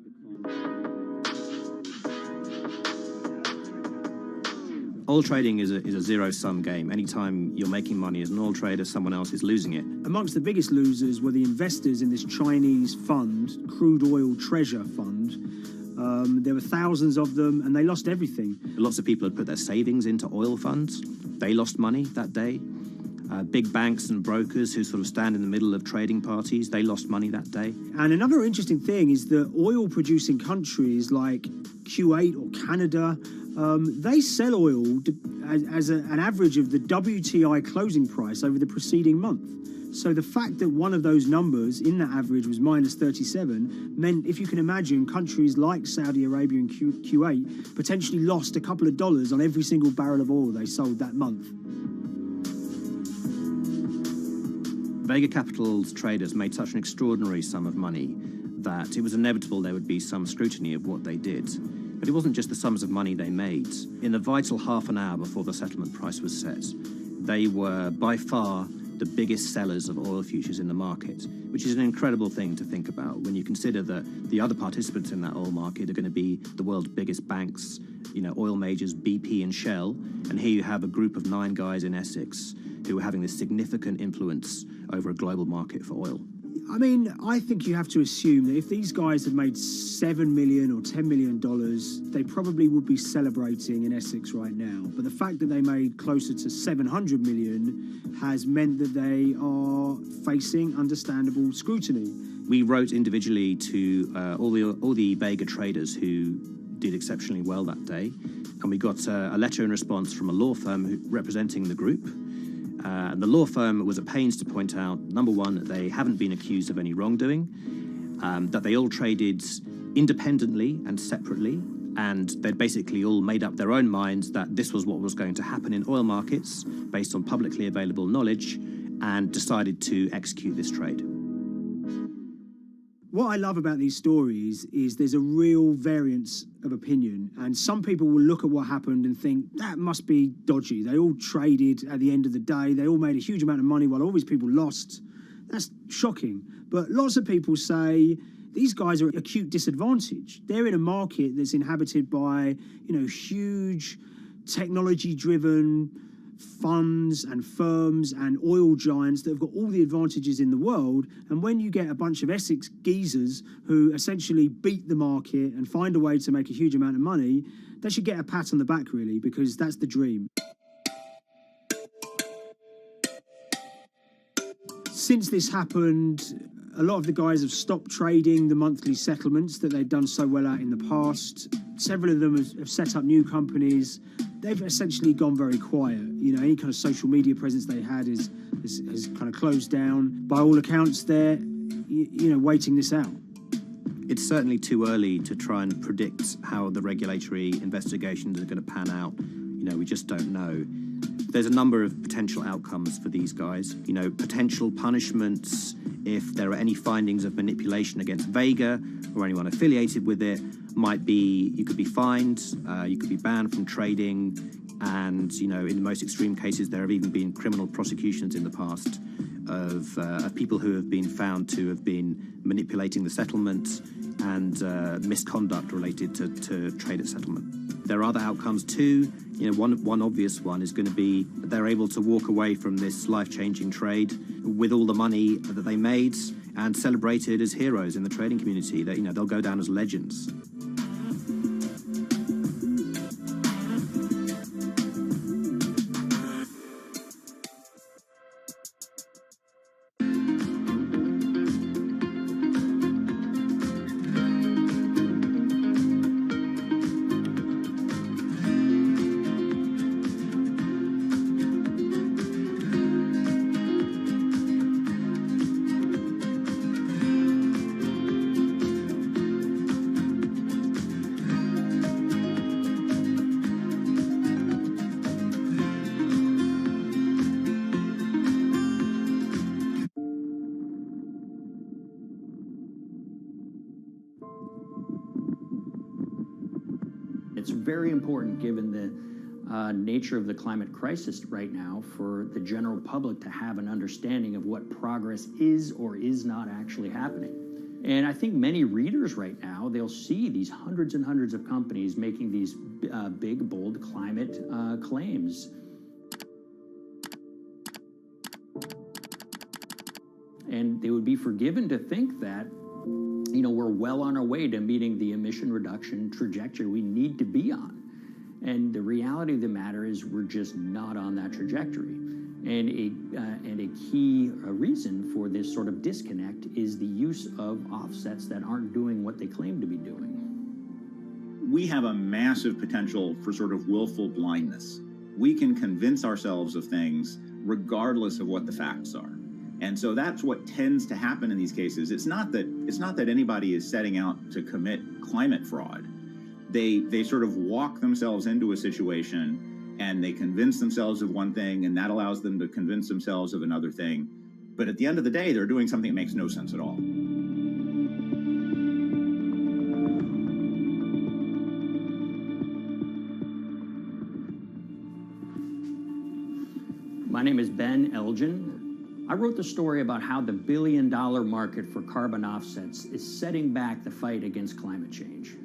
Oil trading is a zero-sum game. Anytime you're making money as an oil trader, someone else is losing it. Amongst the biggest losers were the investors in this Chinese fund, Crude Oil Treasure Fund. There were thousands of them, and they lost everything. Lots of people had put their savings into oil funds. They lost money that day. Big banks and brokers who sort of stand in the middle of trading parties, they lost money that day. And another interesting thing is that oil-producing countries like Kuwait or Canada, they sell oil as an average of the WTI closing price over the preceding month. So the fact that one of those numbers in that average was minus 37 meant, if you can imagine, countries like Saudi Arabia and Kuwait potentially lost a couple of dollars on every single barrel of oil they sold that month. Vega Capital's traders made such an extraordinary sum of money that it was inevitable there would be some scrutiny of what they did. But it wasn't just the sums of money they made. In the vital half an hour before the settlement price was set, they were by far the biggest sellers of oil futures in the market, which is an incredible thing to think about when you consider that the other participants in that oil market are going to be the world's biggest banks, you know, oil majors, BP and Shell, and here you have a group of 9 guys in Essex who are having this significant influence over a global market for oil. I mean, I think you have to assume that if these guys had made $7 million or $10 million, they probably would be celebrating in Essex right now. But the fact that they made closer to $700 million has meant that they are facing understandable scrutiny. We wrote individually to all the Vega traders who did exceptionally well that day, and we got a letter in response from a law firm representing the group. And the law firm was at pains to point out, number one, that they haven't been accused of any wrongdoing, that they all traded independently and separately, and they'd basically all made up their own minds that this was what was going to happen in oil markets based on publicly available knowledge, and decided to execute this trade. What I love about these stories is there's a real variance of opinion, and some people will look at what happened and think that must be dodgy. They all traded at the end of the day. They all made a huge amount of money while all these people lost. That's shocking. But lots of people say these guys are at acute disadvantage. They're in a market that's inhabited by, you know, huge technology-driven funds and firms and oil giants that have got all the advantages in the world, and when you get a bunch of Essex geezers who essentially beat the market and find a way to make a huge amount of money, they should get a pat on the back, really, because that's the dream. Since this happened, a lot of the guys have stopped trading the monthly settlements that they'd done so well at in the past. Several of them have set up new companies. They've essentially gone very quiet. You know, any kind of social media presence they had is kind of closed down. By all accounts, they're, you know, waiting this out. It's certainly too early to try and predict how the regulatory investigations are going to pan out. You know, we just don't know. There's a number of potential outcomes for these guys. You know, potential punishments if there are any findings of manipulation against Vega or anyone affiliated with it. Might be, you could be fined, you could be banned from trading, and, you know, in the most extreme cases, there have even been criminal prosecutions in the past of people who have been found to have been manipulating the settlement and misconduct related to trade at settlement. There are other outcomes too. You know, one obvious one is going to be that they're able to walk away from this life-changing trade with all the money that they made and celebrated as heroes in the trading community. That, you know, they'll go down as legends. it's very important, given the nature of the climate crisis right now, for the general public to have an understanding of what progress is or is not actually happening. And I think many readers right now, they'll see these hundreds and hundreds of companies making these big, bold climate claims. And they would be forgiven to think that, you know, we're well on our way to meeting the emission reduction trajectory we need to be on. And the reality of the matter is we're just not on that trajectory. And a key reason for this sort of disconnect is the use of offsets that aren't doing what they claim to be doing. We have a massive potential for sort of willful blindness. We can convince ourselves of things regardless of what the facts are. And so that's what tends to happen in these cases. It's not that anybody is setting out to commit climate fraud. They sort of walk themselves into a situation and they convince themselves of one thing, and that allows them to convince themselves of another thing. But at the end of the day, they're doing something that makes no sense at all. My name is Ben Elgin. I wrote the story about how the billion-dollar market for carbon offsets is setting back the fight against climate change.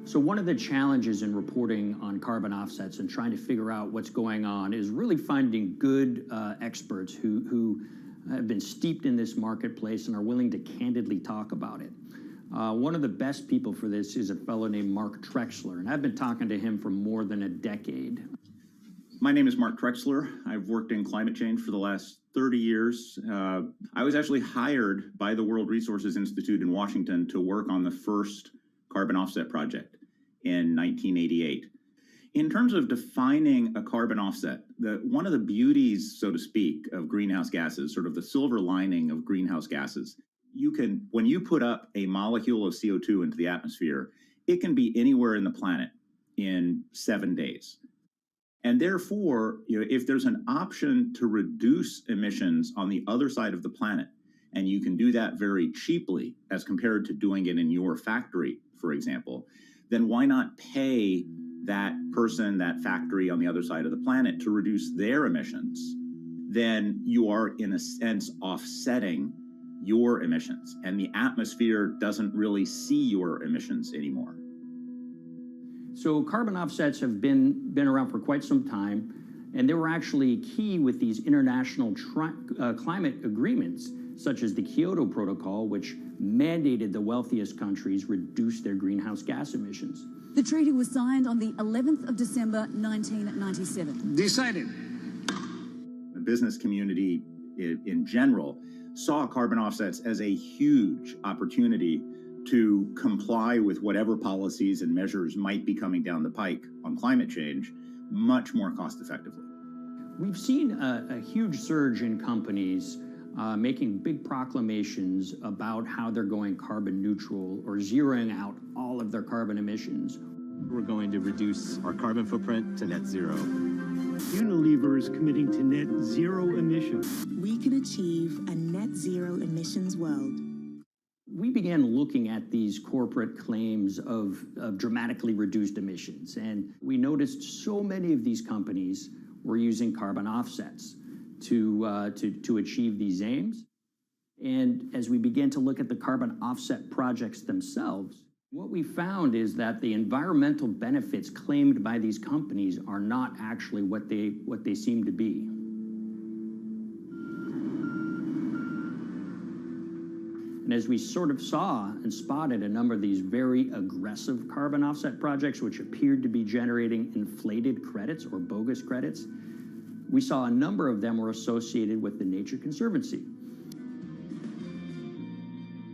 So one of the challenges in reporting on carbon offsets and trying to figure out what's going on is really finding good experts who have been steeped in this marketplace and are willing to candidly talk about it. One of the best people for this is a fellow named Mark Trexler, and I've been talking to him for more than a decade. My name is Mark Trexler. I've worked in climate change for the last 30 years. I was actually hired by the World Resources Institute in Washington to work on the first carbon offset project in 1988. In terms of defining a carbon offset, one of the beauties, so to speak, of greenhouse gases, sort of the silver lining of greenhouse gases, when you put up a molecule of CO2 into the atmosphere, it can be anywhere in the planet in 7 days. And therefore, if there's an option to reduce emissions on the other side of the planet, and you can do that very cheaply as compared to doing it in your factory, for example, then why not pay that person, that factory on the other side of the planet to reduce their emissions? Then you are, in a sense, offsetting your emissions, and the atmosphere doesn't really see your emissions anymore. So carbon offsets have been around for quite some time, and they were actually key with these international climate agreements, such as the Kyoto Protocol, which mandated the wealthiest countries reduce their greenhouse gas emissions. The treaty was signed on the 11th of December, 1997. Decided. The business community in general saw carbon offsets as a huge opportunity to comply with whatever policies and measures might be coming down the pike on climate change much more cost effectively. We've seen a huge surge in companies making big proclamations about how they're going carbon neutral or zeroing out all of their carbon emissions. We're going to reduce our carbon footprint to net zero. Unilever is committing to net zero emissions. We can achieve a net zero emissions world. We began looking at these corporate claims of dramatically reduced emissions, and we noticed so many of these companies were using carbon offsets to achieve these aims. And as we began to look at the carbon offset projects themselves, what we found is that the environmental benefits claimed by these companies are not actually what they seem to be. And as we sort of saw and spotted a number of these very aggressive carbon offset projects, which appeared to be generating inflated credits or bogus credits, we saw a number of them were associated with the Nature Conservancy.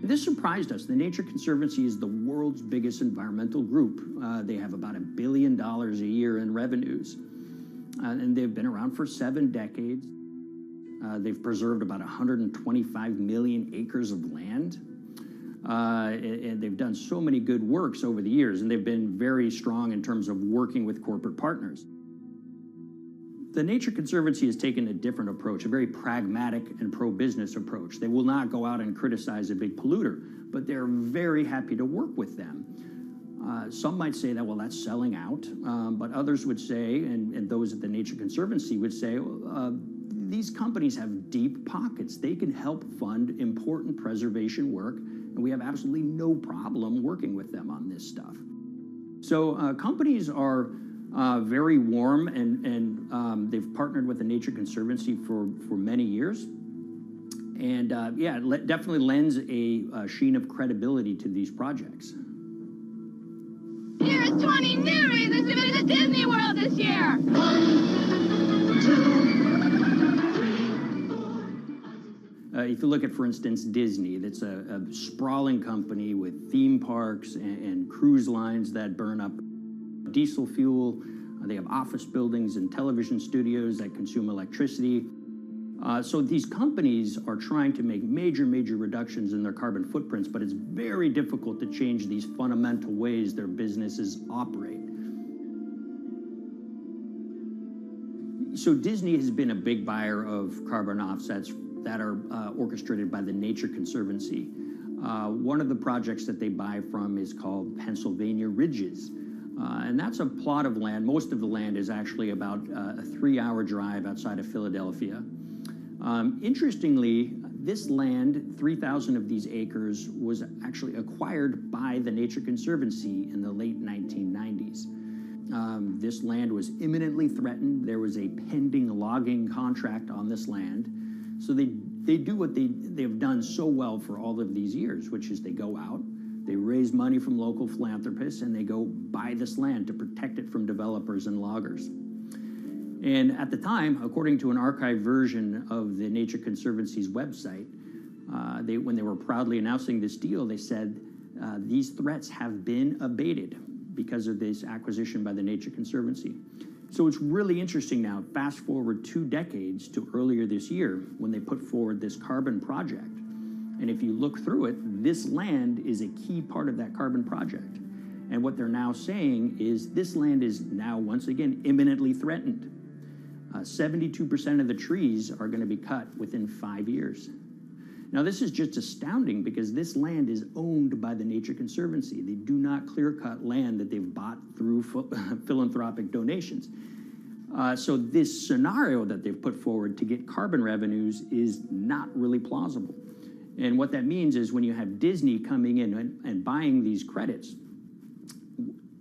This surprised us. The Nature Conservancy is the world's biggest environmental group. They have about $1 billion a year in revenues, and they've been around for 7 decades. They've preserved about 125 million acres of land, and they've done so many good works over the years, and they've been very strong in terms of working with corporate partners. The Nature Conservancy has taken a different approach, a very pragmatic and pro-business approach. They will not go out and criticize a big polluter, but they're very happy to work with them. Some might say that, well, that's selling out, but others would say, and those at the Nature Conservancy would say, these companies have deep pockets. They can help fund important preservation work, and we have absolutely no problem working with them on this stuff. So companies are very warm, and they've partnered with the Nature Conservancy for many years. And yeah, it definitely lends a sheen of credibility to these projects. Here's 20 new reasons to visit Disney World this year. 1, 2, 3. If you look at, for instance, Disney, that's a sprawling company with theme parks and cruise lines that burn up diesel fuel. They have office buildings and television studios that consume electricity. So these companies are trying to make major reductions in their carbon footprints, but it's very difficult to change these fundamental ways their businesses operate. So Disney has been a big buyer of carbon offsets that are orchestrated by the Nature Conservancy. One of the projects that they buy from is called Pennsylvania Ridges. And that's a plot of land. Most of the land is actually about a 3-hour drive outside of Philadelphia. Interestingly, this land, 3,000 of these acres, was actually acquired by the Nature Conservancy in the late 1990s. This land was imminently threatened. There was a pending logging contract on this land. So they do what they've done so well for all of these years, which is they go out, they raise money from local philanthropists, and they go buy this land to protect it from developers and loggers. And at the time, according to an archived version of the Nature Conservancy's website, when they were proudly announcing this deal, they said, these threats have been abated because of this acquisition by the Nature Conservancy. So it's really interesting now, fast forward 2 decades to earlier this year when they put forward this carbon project. And if you look through it, this land is a key part of that carbon project. And what they're now saying is this land is now, once again, imminently threatened. 72% of the trees are going to be cut within 5 years. Now, this is just astounding because this land is owned by the Nature Conservancy. They do not clear-cut land that they've bought through philanthropic donations. So this scenario that they've put forward to get carbon revenues is not really plausible. And what that means is when you have Disney coming in and buying these credits,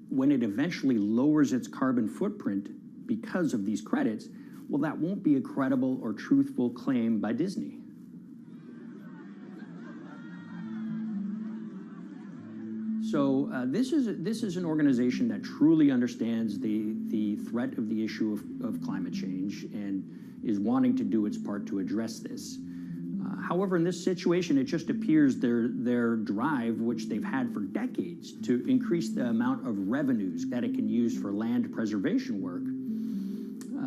when it eventually lowers its carbon footprint because of these credits, well, that won't be a credible or truthful claim by Disney. So this is an organization that truly understands the threat of the issue of climate change and is wanting to do its part to address this. However, in this situation, it just appears their drive, which they've had for decades, to increase the amount of revenues that it can use for land preservation work.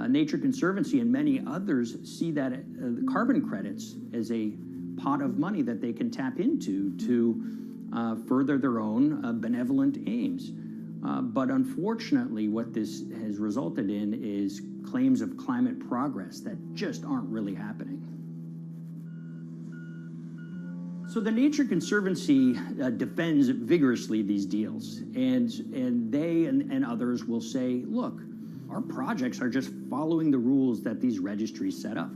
Nature Conservancy and many others see that the carbon credits as a pot of money that they can tap into to further their own benevolent aims. But unfortunately, what this has resulted in is claims of climate progress that just aren't really happening. So the Nature Conservancy defends vigorously these deals, and they and others will say, look, our projects are just following the rules that these registries set up.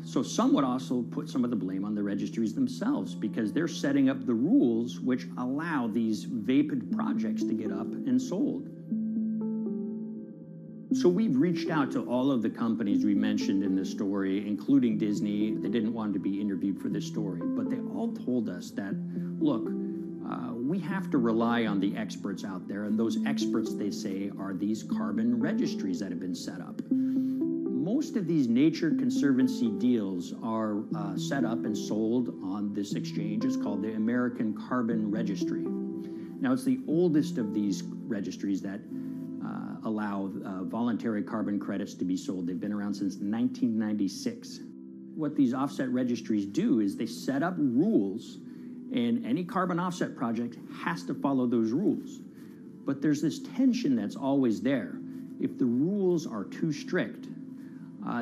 So some would also put some of the blame on the registries themselves because they're setting up the rules which allow these vapid projects to get up and sold. So we've reached out to all of the companies we mentioned in this story, including Disney. They didn't want to be interviewed for this story, but they all told us that, look, we have to rely on the experts out there, and those experts, they say, are these carbon registries that have been set up. Most of these Nature Conservancy deals are set up and sold on this exchange. It's called the American Carbon Registry. Now, it's the oldest of these registries that allow voluntary carbon credits to be sold. They've been around since 1996. What these offset registries do is they set up rules, and any carbon offset project has to follow those rules. But there's this tension that's always there. If the rules are too strict,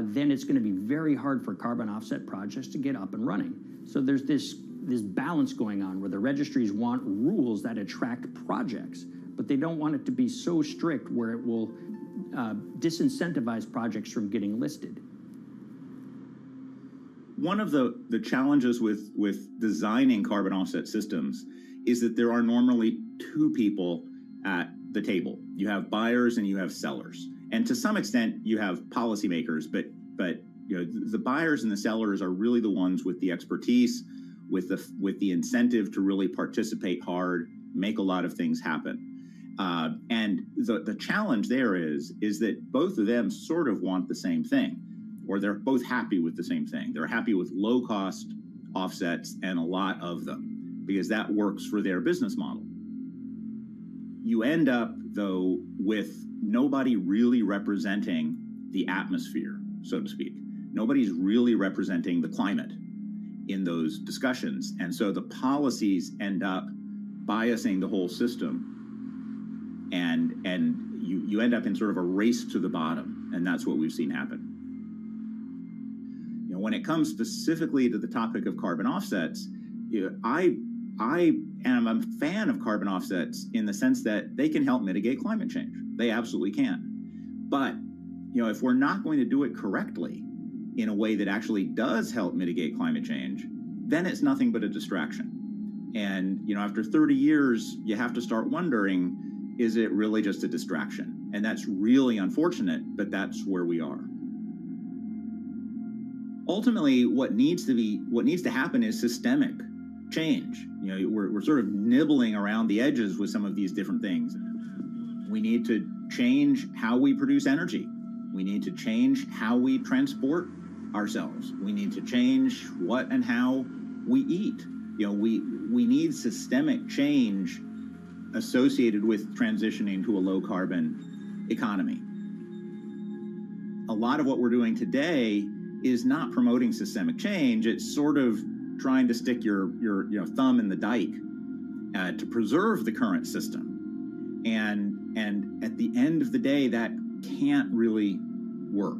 then it's going to be very hard for carbon offset projects to get up and running. So there's this this balance going on where the registries want rules that attract projects, but they don't want it to be so strict where it will disincentivize projects from getting listed. One of the challenges with designing carbon offset systems is that there are normally two people at the table. You have buyers and you have sellers. And to some extent, you have policymakers, but you know, the buyers and the sellers are really the ones with the expertise, with the incentive to really participate hard, make a lot of things happen. And the challenge there is that both of them sort of want the same thing, or they're both happy with the same thing. They're happy with low-cost offsets and a lot of them, because that works for their business model. You end up, though, with nobody really representing the atmosphere, so to speak. Nobody's really representing the climate in those discussions. And so the policies end up biasing the whole system. And you end up in sort of a race to the bottom. And that's what we've seen happen. You know, when it comes specifically to the topic of carbon offsets, you know, I am a fan of carbon offsets in the sense that they can help mitigate climate change. They absolutely can. But, you know, if we're not going to do it correctly in a way that actually does help mitigate climate change, then it's nothing but a distraction. And, you know, after 30 years, you have to start wondering, is it really just a distraction? And that's really unfortunate, but that's where we are. Ultimately, what needs to happen is systemic change. You know, we're sort of nibbling around the edges with some of these different things. We need to change how we produce energy. We need to change how we transport ourselves. We need to change what and how we eat. You know, we need systemic change associated with transitioning to a low carbon economy. A lot of what we're doing today is not promoting systemic change. It's sort of trying to stick your thumb in the dike to preserve the current system. And at the end of the day, that can't really work.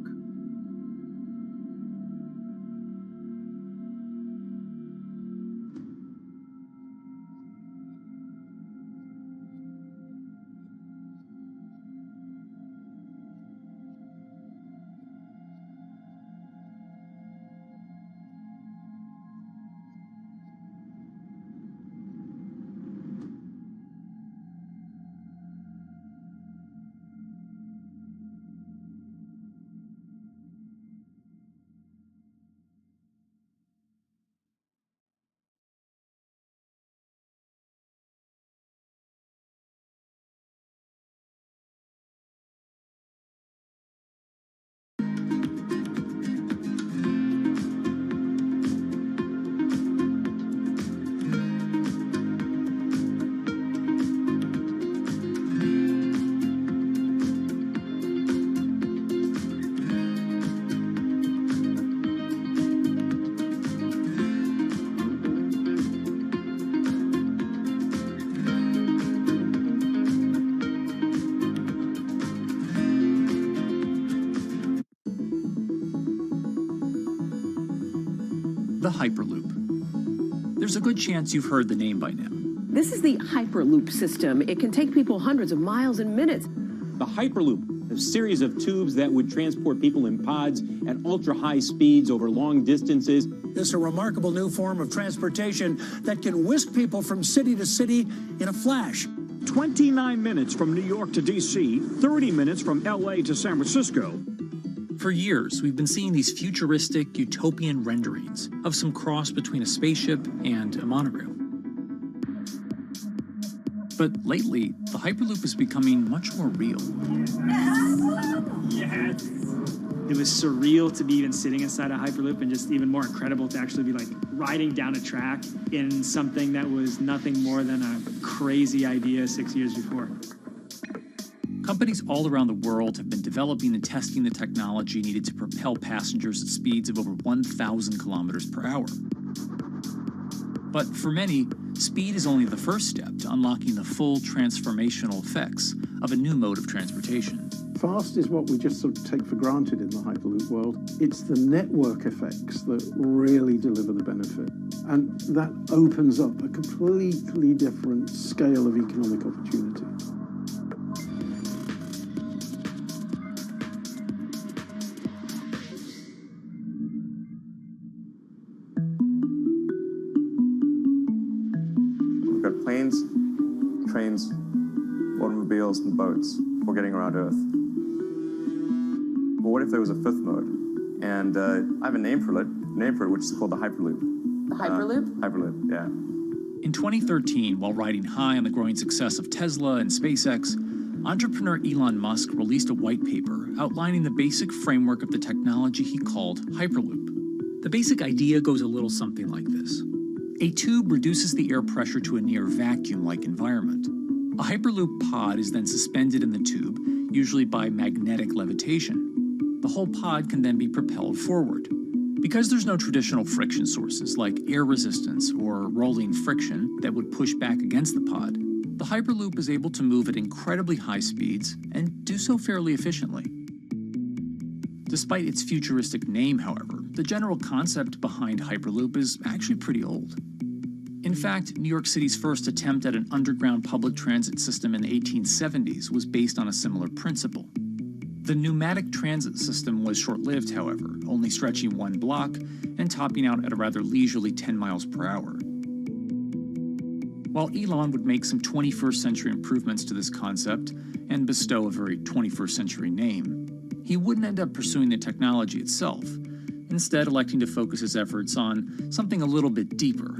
The Hyperloop. There's a good chance you've heard the name by now. This is the Hyperloop system. It can take people hundreds of miles in minutes. The Hyperloop, a series of tubes that would transport people in pods at ultra-high speeds over long distances. It's a remarkable new form of transportation that can whisk people from city to city in a flash. 29 minutes from New York to D.C., 30 minutes from L.A. to San Francisco. For years, we've been seeing these futuristic, utopian renderings of some cross between a spaceship and a monorail. But lately, the Hyperloop is becoming much more real. Yes! It was surreal to be even sitting inside a Hyperloop, and just even more incredible to actually be like riding down a track in something that was nothing more than a crazy idea 6 years before. Companies all around the world have been developing and testing the technology needed to propel passengers at speeds of over 1,000 kilometers per hour. But for many, speed is only the first step to unlocking the full transformational effects of a new mode of transportation. Fast is what we just sort of take for granted in the Hyperloop world. It's the network effects that really deliver the benefit. And that opens up a completely different scale of economic opportunity. We've got planes, trains, automobiles, and boats for getting around Earth. But what if there was a fifth mode? And I have a name for it, which is called the Hyperloop. The Hyperloop? Hyperloop, yeah. In 2013, while riding high on the growing success of Tesla and SpaceX, entrepreneur Elon Musk released a white paper outlining the basic framework of the technology he called Hyperloop. The basic idea goes a little something like this. A tube reduces the air pressure to a near vacuum-like environment. A Hyperloop pod is then suspended in the tube, usually by magnetic levitation. The whole pod can then be propelled forward. Because there's no traditional friction sources like air resistance or rolling friction that would push back against the pod, the Hyperloop is able to move at incredibly high speeds and do so fairly efficiently. Despite its futuristic name, however, the general concept behind Hyperloop is actually pretty old. In fact, New York City's first attempt at an underground public transit system in the 1870s was based on a similar principle. The pneumatic transit system was short-lived, however, only stretching one block and topping out at a rather leisurely 10 miles per hour. While Elon would make some 21st century improvements to this concept and bestow a very 21st century name, he wouldn't end up pursuing the technology itself, instead electing to focus his efforts on something a little bit deeper,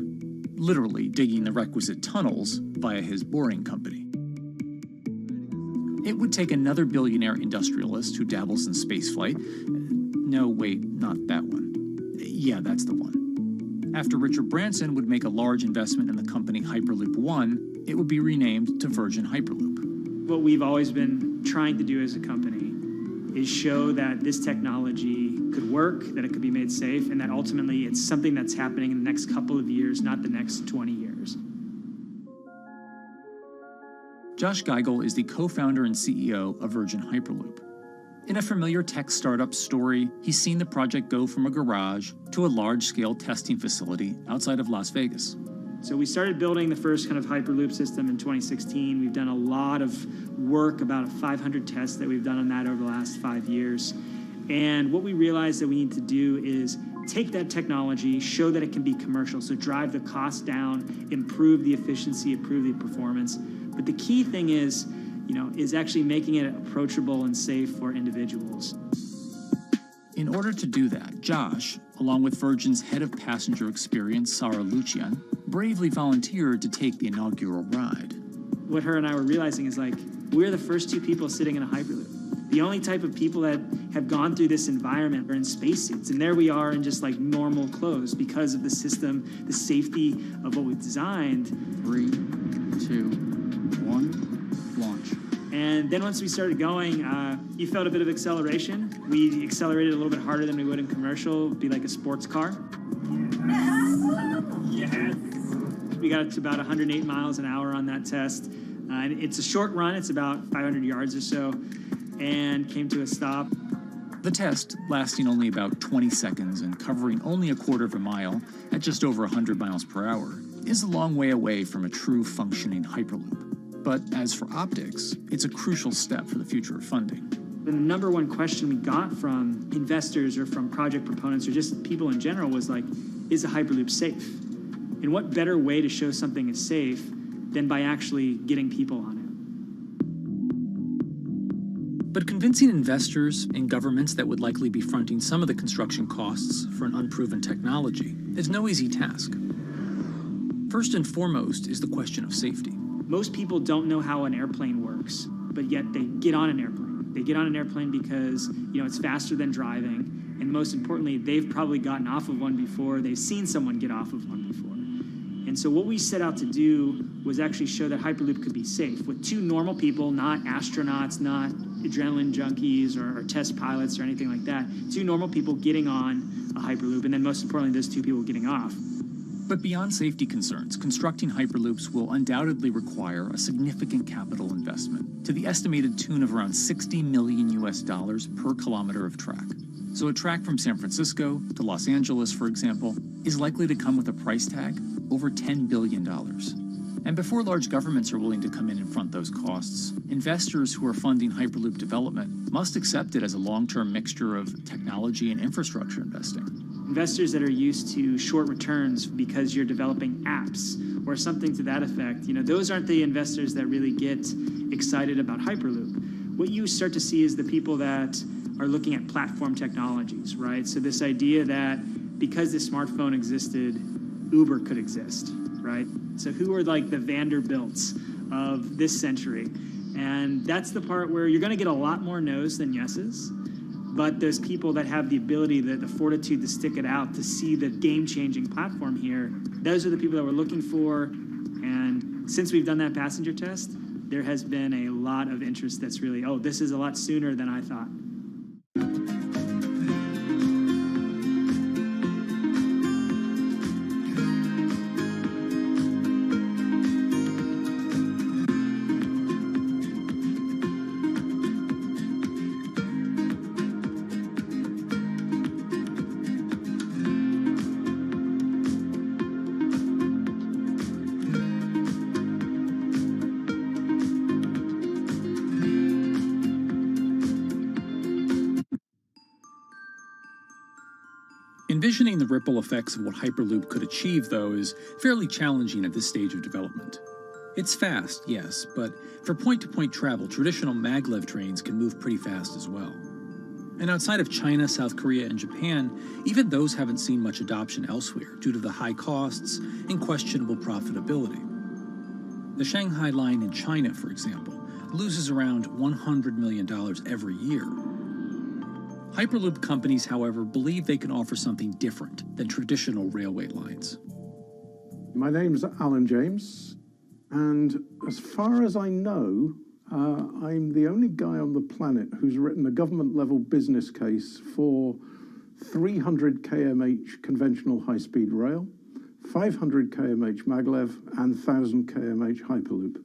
literally digging the requisite tunnels via his boring company. It would take another billionaire industrialist who dabbles in spaceflight. No, wait, not that one. Yeah, that's the one. After Richard Branson would make a large investment in the company Hyperloop One, it would be renamed to Virgin Hyperloop. What we've always been trying to do as a company is show that this technology could work, that it could be made safe, and that ultimately it's something that's happening in the next couple of years, not the next 20 years. Josh Geigel is the co-founder and CEO of Virgin Hyperloop. In a familiar tech startup story, he's seen the project go from a garage to a large-scale testing facility outside of Las Vegas. So we started building the first kind of Hyperloop system in 2016. We've done a lot of work, about 500 tests that we've done on that over the last 5 years. And what we realized that we need to do is take that technology, show that it can be commercial, so drive the cost down, improve the efficiency, improve the performance. But the key thing is, is actually making it approachable and safe for individuals. In order to do that, Josh, along with Virgin's head of passenger experience, Sarah Lucian, bravely volunteered to take the inaugural ride. What her and I were realizing is we're the first two people sitting in a Hyperloop. The only type of people that have gone through this environment are in spacesuits, and there we are in just normal clothes because of the system, the safety of what we've designed. 3, 2, 1, launch. And then once we started going, you felt a bit of acceleration. We accelerated a little bit harder than we would in commercial. It'd be like a sports car. Yes. We got to about 108 miles an hour on that test. And it's a short run. It's about 500 yards or so, and came to a stop. The test, lasting only about 20 seconds and covering only a quarter of a mile at just over 100 miles per hour, is a long way away from a true functioning Hyperloop. But as for optics, it's a crucial step for the future of funding. The number one question we got from investors or from project proponents or just people in general was is a Hyperloop safe? And what better way to show something is safe than by actually getting people on it? But convincing investors and governments that would likely be fronting some of the construction costs for an unproven technology is no easy task. First and foremost is the question of safety. Most people don't know how an airplane works, but yet they get on an airplane. They get on an airplane because, it's faster than driving. And most importantly, they've probably gotten off of one before. They've seen someone get off of one before. And so what we set out to do was actually show that Hyperloop could be safe with two normal people, not astronauts, not adrenaline junkies or test pilots or anything like that. Two normal people getting on a Hyperloop, and then most importantly, those two people getting off. But beyond safety concerns, constructing Hyperloops will undoubtedly require a significant capital investment, to the estimated tune of around $60 million per kilometer of track. So a track from San Francisco to Los Angeles, for example, is likely to come with a price tag over $10 billion. And before large governments are willing to come in and front those costs, investors who are funding Hyperloop development must accept it as a long-term mixture of technology and infrastructure investing. Investors that are used to short returns because you're developing apps or something to that effect, those aren't the investors that really get excited about Hyperloop. What you start to see is the people that are looking at platform technologies, right? So this idea that because the smartphone existed, Uber could exist, right? So who are like the Vanderbilts of this century? And that's the part where you're going to get a lot more no's than yeses. But there's people that have the ability, the fortitude to stick it out, to see the game-changing platform here. Those are the people that we're looking for. And since we've done that passenger test, there has been a lot of interest that's really, oh, this is a lot sooner than I thought. Envisioning the ripple effects of what Hyperloop could achieve, though, is fairly challenging at this stage of development. It's fast, yes, but for point-to-point travel, traditional maglev trains can move pretty fast as well. And outside of China, South Korea, and Japan, even those haven't seen much adoption elsewhere due to the high costs and questionable profitability. The Shanghai line in China, for example, loses around $100 million every year. Hyperloop companies, however, believe they can offer something different than traditional railway lines. My name's Alan James, and as far as I know, I'm the only guy on the planet who's written a government-level business case for 300 kmh conventional high-speed rail, 500 kmh maglev, and 1,000 kmh Hyperloop.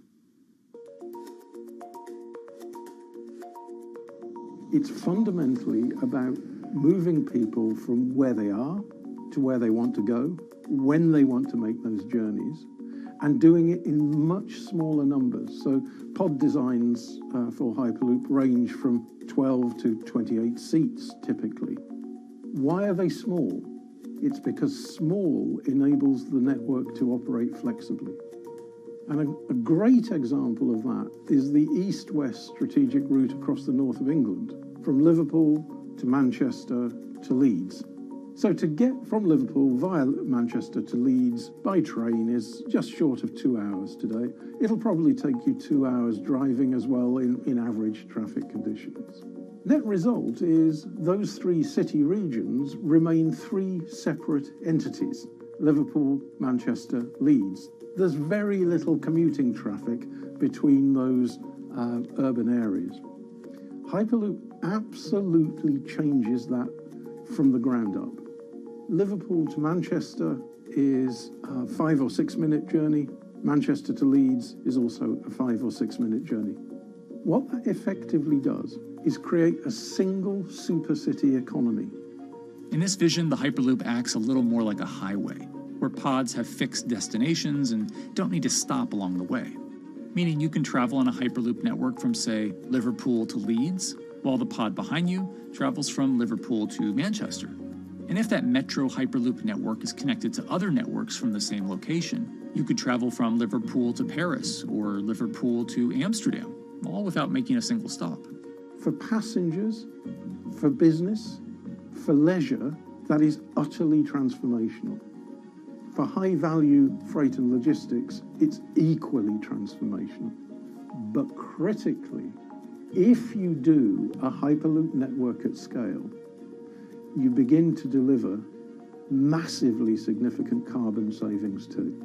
It's fundamentally about moving people from where they are to where they want to go, when they want to make those journeys, and doing it in much smaller numbers. So pod designs for Hyperloop range from 12 to 28 seats, typically. Why are they small? It's because small enables the network to operate flexibly. And a great example of that is the east-west strategic route across the north of England, from Liverpool to Manchester to Leeds. So to get from Liverpool via Manchester to Leeds by train is just short of 2 hours today. It'll probably take you 2 hours driving as well in average traffic conditions. Net result is those three city regions remain three separate entities: Liverpool, Manchester, Leeds. There's very little commuting traffic between those urban areas. Hyperloop absolutely changes that from the ground up. Liverpool to Manchester is a 5 or 6 minute journey. Manchester to Leeds is also a 5 or 6 minute journey. What that effectively does is create a single supercity economy. In this vision, the Hyperloop acts a little more like a highway, where pods have fixed destinations and don't need to stop along the way. Meaning you can travel on a Hyperloop network from, say, Liverpool to Leeds, while the pod behind you travels from Liverpool to Manchester. And if that metro Hyperloop network is connected to other networks from the same location, you could travel from Liverpool to Paris or Liverpool to Amsterdam, all without making a single stop. For passengers, for business, for leisure, that is utterly transformational. For high-value freight and logistics, it's equally transformational. But critically, if you do a Hyperloop network at scale, you begin to deliver massively significant carbon savings too.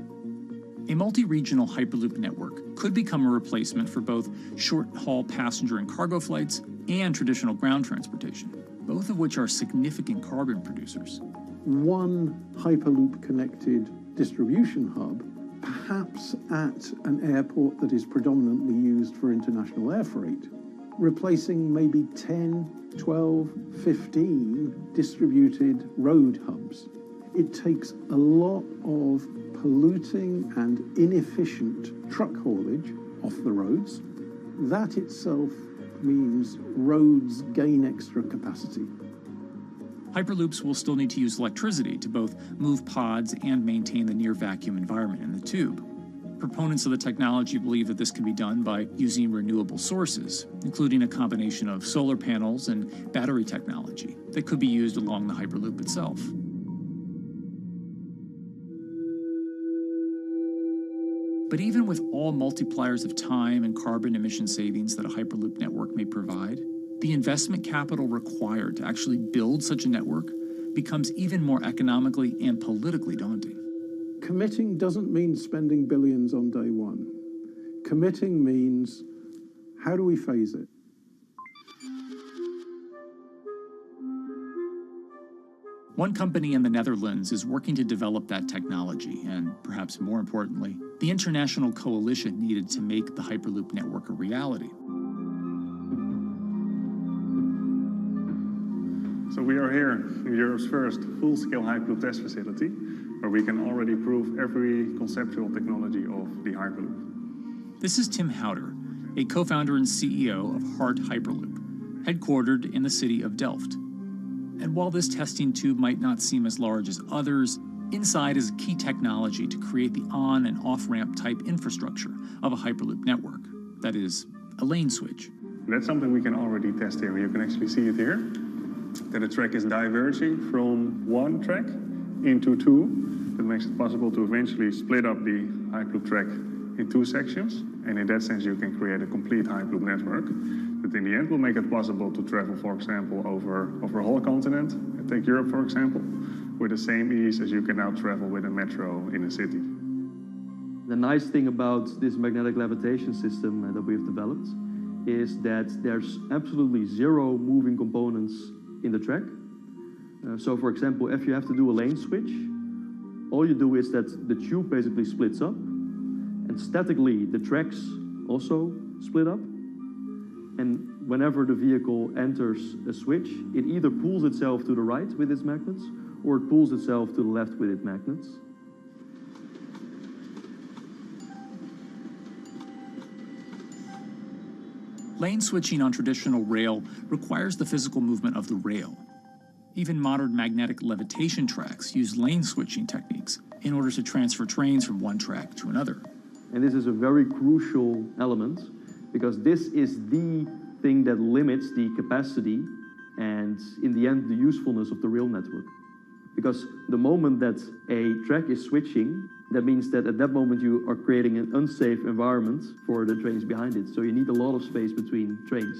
A multi-regional Hyperloop network could become a replacement for both short-haul passenger and cargo flights and traditional ground transportation, both of which are significant carbon producers. one Hyperloop connected distribution hub, perhaps at an airport that is predominantly used for international air freight, replacing maybe 10, 12, 15 distributed road hubs. It takes a lot of polluting and inefficient truck haulage off the roads. That itself means roads gain extra capacity. Hyperloops will still need to use electricity to both move pods and maintain the near vacuum environment in the tube. Proponents of the technology believe that this can be done by using renewable sources, including a combination of solar panels and battery technology that could be used along the Hyperloop itself. But even with all multipliers of time and carbon emission savings that a Hyperloop network may provide, the investment capital required to actually build such a network becomes even more economically and politically daunting. Committing doesn't mean spending billions on day one. Committing means, how do we phase it? One company in the Netherlands is working to develop that technology, and perhaps more importantly, the international coalition needed to make the Hyperloop network a reality. So we are here in Europe's first full-scale Hyperloop test facility, where we can already prove every conceptual technology of the Hyperloop. This is Tim Houter, a co-founder and CEO of Hart Hyperloop, headquartered in the city of Delft. And while this testing tube might not seem as large as others, inside is a key technology to create the on- and off-ramp type infrastructure of a Hyperloop network. That is, a lane switch. That's something we can already test here. You can actually see it here, that the track is diverging from one track into two. That makes it possible to eventually split up the Hyperloop track in two sections. And in that sense, you can create a complete Hyperloop network. That in the end will make it possible to travel, for example, over a whole continent. Take Europe, for example, with the same ease as you can now travel with a metro in a city. The nice thing about this magnetic levitation system that we've developed is that there's absolutely zero moving components in the track. So for example, if you have to do a lane switch, all you do is that the tube basically splits up, and statically the tracks also split up. And whenever the vehicle enters a switch, it either pulls itself to the right with its magnets, or it pulls itself to the left with its magnets. Lane switching on traditional rail requires the physical movement of the rail. Even modern magnetic levitation tracks use lane switching techniques in order to transfer trains from one track to another. And this is a very crucial element, because this is the thing that limits the capacity and, in the end, the usefulness of the rail network. Because the moment that a track is switching, that means that at that moment you are creating an unsafe environment for the trains behind it. So you need a lot of space between trains.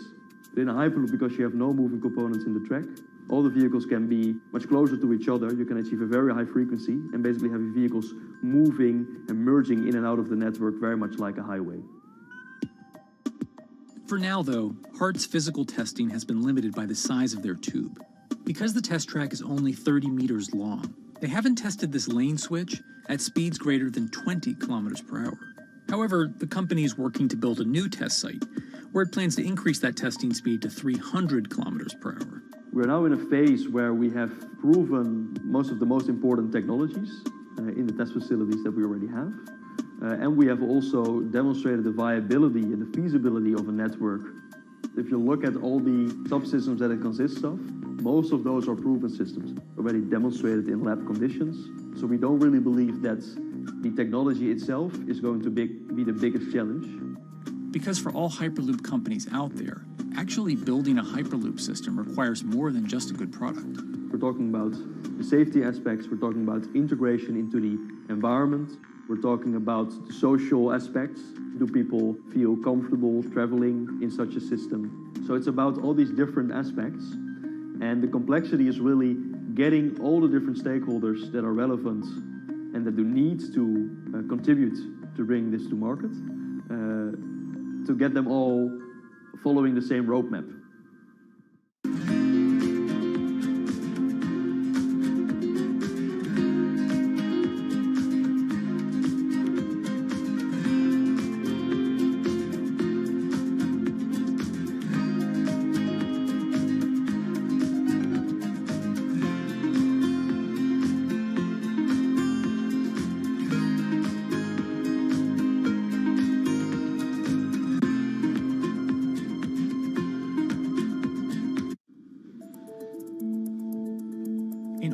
But in a Hyperloop, because you have no moving components in the track, all the vehicles can be much closer to each other. You can achieve a very high frequency and basically have vehicles moving and merging in and out of the network very much like a highway. For now, though, Hart's physical testing has been limited by the size of their tube. Because the test track is only 30 meters long, they haven't tested this lane switch at speeds greater than 20 kilometers per hour. However, the company is working to build a new test site where it plans to increase that testing speed to 300 kilometers per hour. We're now in a phase where we have proven most of the most important technologies in the test facilities that we already have. And we have also demonstrated the viability and the feasibility of a network. If you look at all the subsystems that it consists of, most of those are proven systems, already demonstrated in lab conditions. So we don't really believe that the technology itself is going to be the biggest challenge. Because for all Hyperloop companies out there, actually building a Hyperloop system requires more than just a good product. We're talking about the safety aspects, we're talking about integration into the environment, we're talking about the social aspects. Do people feel comfortable traveling in such a system? So it's about all these different aspects, and the complexity is really getting all the different stakeholders that are relevant and that do need to contribute to bring this to market, to get them all following the same roadmap.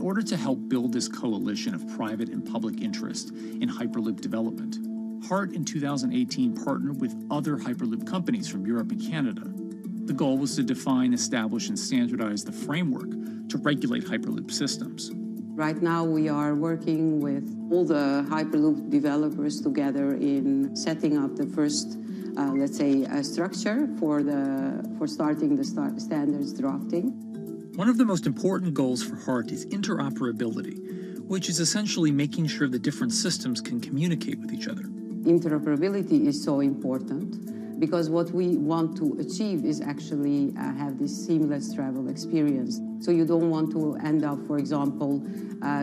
order to help build this coalition of private and public interest in Hyperloop development, HART in 2018 partnered with other Hyperloop companies from Europe and Canada. The goal was to define, establish, and standardize the framework to regulate Hyperloop systems. Right now we are working with all the Hyperloop developers together in setting up the first, let's say, structure for starting the standards drafting. One of the most important goals for HART is interoperability, which is essentially making sure the different systems can communicate with each other. Interoperability is so important because what we want to achieve is actually have this seamless travel experience. So you don't want to end up, for example,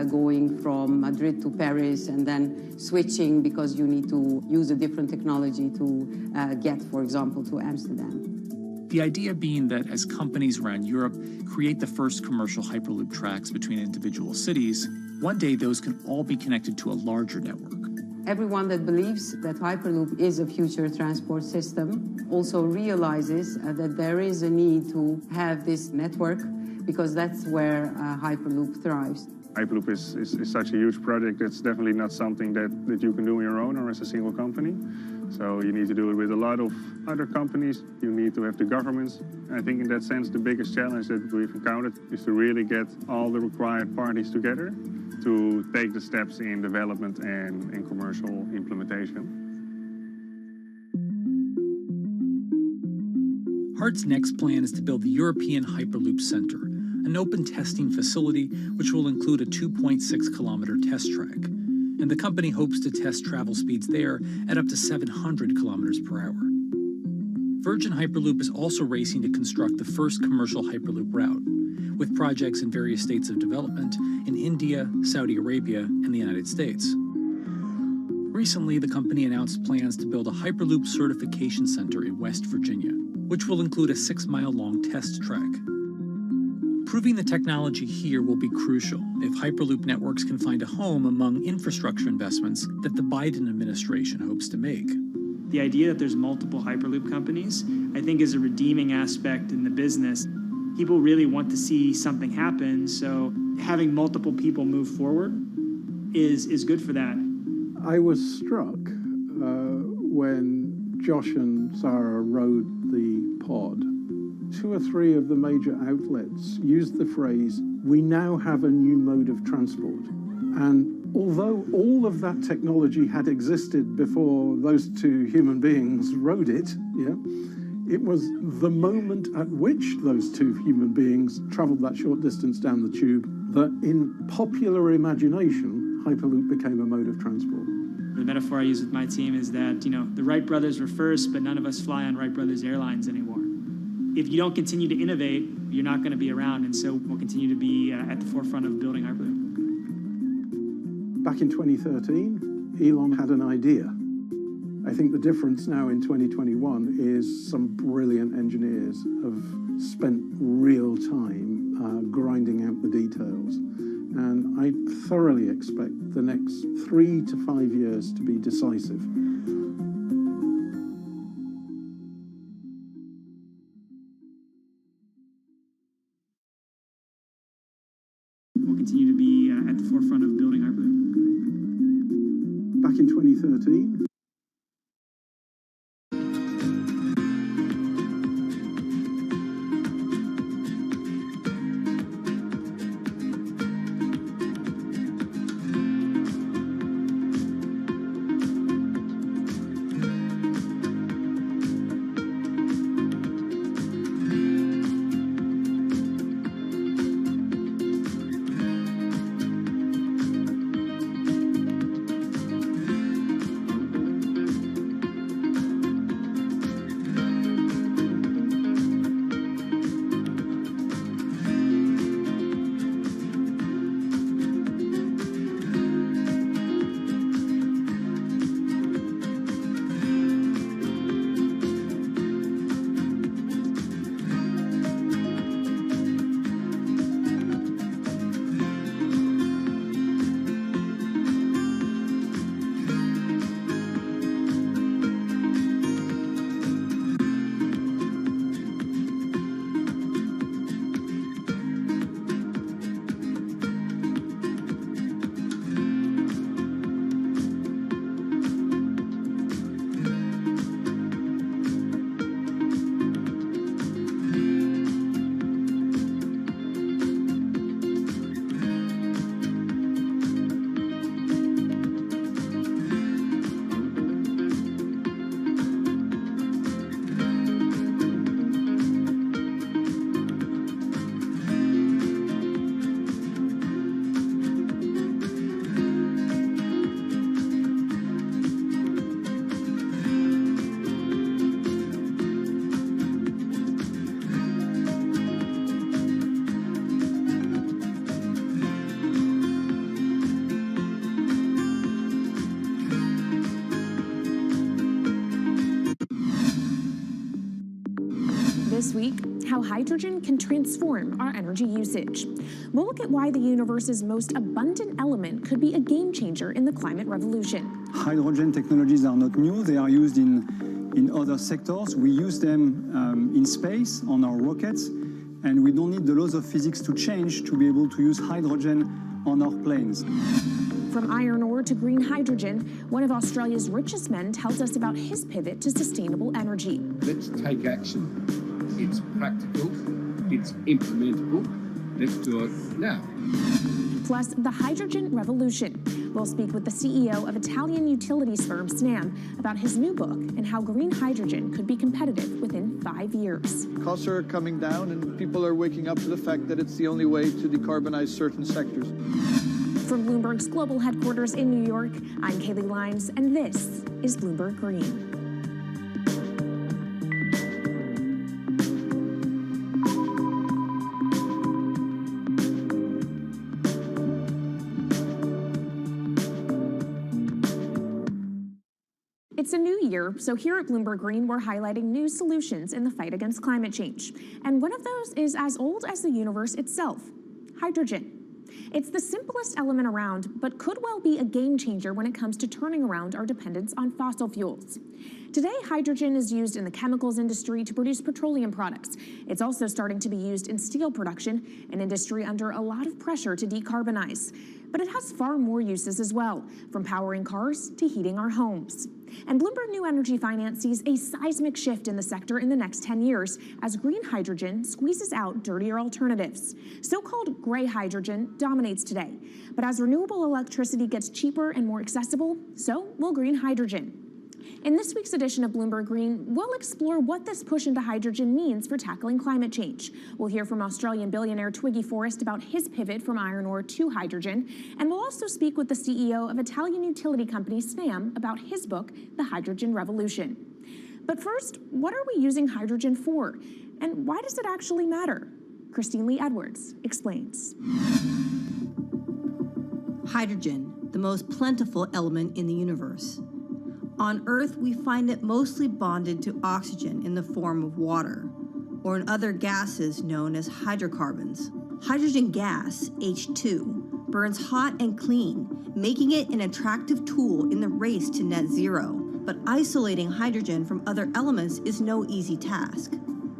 going from Madrid to Paris and then switching because you need to use a different technology to get, for example, to Amsterdam. The idea being that as companies around Europe create the first commercial Hyperloop tracks between individual cities, one day those can all be connected to a larger network. Everyone that believes that Hyperloop is a future transport system also realizes that there is a need to have this network because that's where Hyperloop thrives. Hyperloop is such a huge project. It's definitely not something that you can do on your own or as a single company. So you need to do it with a lot of other companies. You need to have the governments. I think in that sense, the biggest challenge that we've encountered is to really get all the required parties together to take the steps in development and in commercial implementation. HART's next plan is to build the European Hyperloop Center, an open testing facility which will include a 2.6-kilometer test track. And the company hopes to test travel speeds there at up to 700 kilometers per hour. Virgin Hyperloop is also racing to construct the first commercial Hyperloop route, with projects in various states of development in India, Saudi Arabia, and the United States. Recently, the company announced plans to build a Hyperloop certification center in West Virginia, which will include a 6-mile-long test track. Proving the technology here will be crucial if Hyperloop networks can find a home among infrastructure investments that the Biden administration hopes to make. The idea that there's multiple Hyperloop companies, I think, is a redeeming aspect in the business. People really want to see something happen, so having multiple people move forward is good for that. I was struck when Josh and Sarah rode the pod. 2 or 3 of the major outlets used the phrase, "We now have a new mode of transport." And although all of that technology had existed before those 2 human beings rode it, it was the moment at which those 2 human beings traveled that short distance down the tube that in popular imagination, Hyperloop became a mode of transport. The metaphor I use with my team is that, the Wright brothers were first, but none of us fly on Wright brothers airlines anymore. If you don't continue to innovate, you're not going to be around, and so we'll continue to be at the forefront of building Hyperloop. Back in 2013, Elon had an idea. I think the difference now in 2021 is some brilliant engineers have spent real time grinding out the details. And I thoroughly expect the next 3 to 5 years to be decisive. We'll continue to be at the forefront of building Hyperloop. Back in 2013, This week, how hydrogen can transform our energy usage. We'll look at why the universe's most abundant element could be a game changer in the climate revolution. Hydrogen technologies are not new. They are used in other sectors. We use them in space on our rockets, and we don't need the laws of physics to change to be able to use hydrogen on our planes. From iron ore to green hydrogen, one of Australia's richest men tells us about his pivot to sustainable energy. Let's take action. It's practical, it's implementable. Let's do it now. Plus, the hydrogen revolution. We'll speak with the CEO of Italian utilities firm Snam about his new book and how green hydrogen could be competitive within 5 years. Costs are coming down and people are waking up to the fact that it's the only way to decarbonize certain sectors. From Bloomberg's global headquarters in New York, I'm Kaylee Lyons, and this is Bloomberg Green. It's a new year, so here at Bloomberg Green, we're highlighting new solutions in the fight against climate change. And one of those is as old as the universe itself, hydrogen. It's the simplest element around, but could well be a game changer when it comes to turning around our dependence on fossil fuels. Today, hydrogen is used in the chemicals industry to produce petroleum products. It's also starting to be used in steel production, an industry under a lot of pressure to decarbonize. But it has far more uses as well, from powering cars to heating our homes. And Bloomberg New Energy Finance sees a seismic shift in the sector in the next 10 years as green hydrogen squeezes out dirtier alternatives. So-called gray hydrogen dominates today. But as renewable electricity gets cheaper and more accessible, so will green hydrogen. In this week's edition of Bloomberg Green, we'll explore what this push into hydrogen means for tackling climate change. We'll hear from Australian billionaire Twiggy Forrest about his pivot from iron ore to hydrogen, and we'll also speak with the CEO of Italian utility company Snam about his book, The Hydrogen Revolution. But first, what are we using hydrogen for? And why does it actually matter? Christine Lee Edwards explains. Hydrogen, the most plentiful element in the universe. On Earth, we find it mostly bonded to oxygen in the form of water, or in other gases known as hydrocarbons. Hydrogen gas, H2, burns hot and clean, making it an attractive tool in the race to net zero. But isolating hydrogen from other elements is no easy task.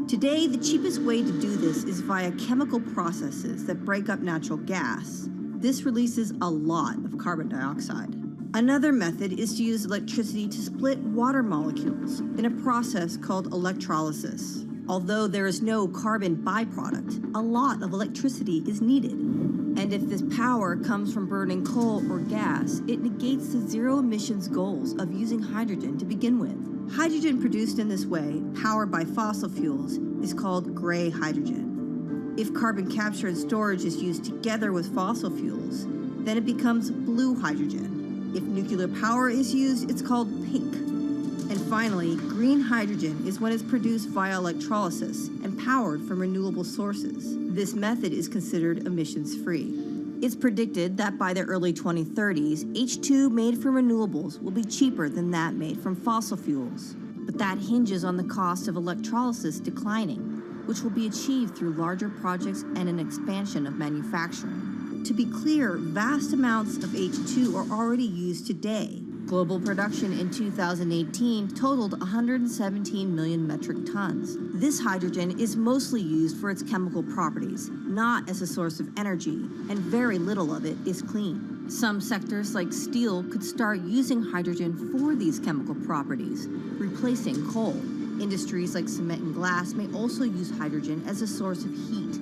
Today, the cheapest way to do this is via chemical processes that break up natural gas. This releases a lot of carbon dioxide. Another method is to use electricity to split water molecules in a process called electrolysis. Although there is no carbon byproduct, a lot of electricity is needed. And if this power comes from burning coal or gas, it negates the zero emissions goals of using hydrogen to begin with. Hydrogen produced in this way, powered by fossil fuels, is called gray hydrogen. If carbon capture and storage is used together with fossil fuels, then it becomes blue hydrogen. If nuclear power is used, it's called pink. And finally, green hydrogen is when it's produced via electrolysis and powered from renewable sources. This method is considered emissions-free. It's predicted that by the early 2030s, H2 made from renewables will be cheaper than that made from fossil fuels. But that hinges on the cost of electrolysis declining, which will be achieved through larger projects and an expansion of manufacturing. To be clear, vast amounts of H2 are already used today. Global production in 2018 totaled 117 million metric tons. This hydrogen is mostly used for its chemical properties, not as a source of energy, and very little of it is clean. Some sectors like steel could start using hydrogen for these chemical properties, replacing coal. Industries like cement and glass may also use hydrogen as a source of heat.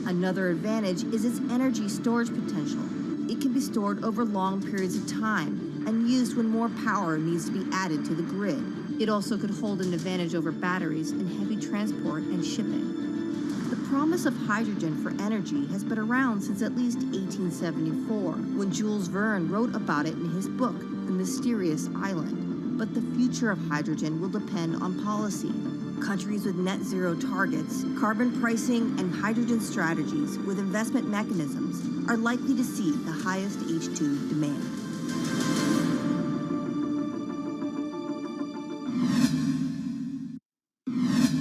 Another advantage is its energy storage potential. It can be stored over long periods of time and used when more power needs to be added to the grid. It also could hold an advantage over batteries in heavy transport and shipping. The promise of hydrogen for energy has been around since at least 1874, when Jules Verne wrote about it in his book, The Mysterious Island. But the future of hydrogen will depend on policy. Countries with net zero targets, carbon pricing, and hydrogen strategies with investment mechanisms are likely to see the highest H2 demand.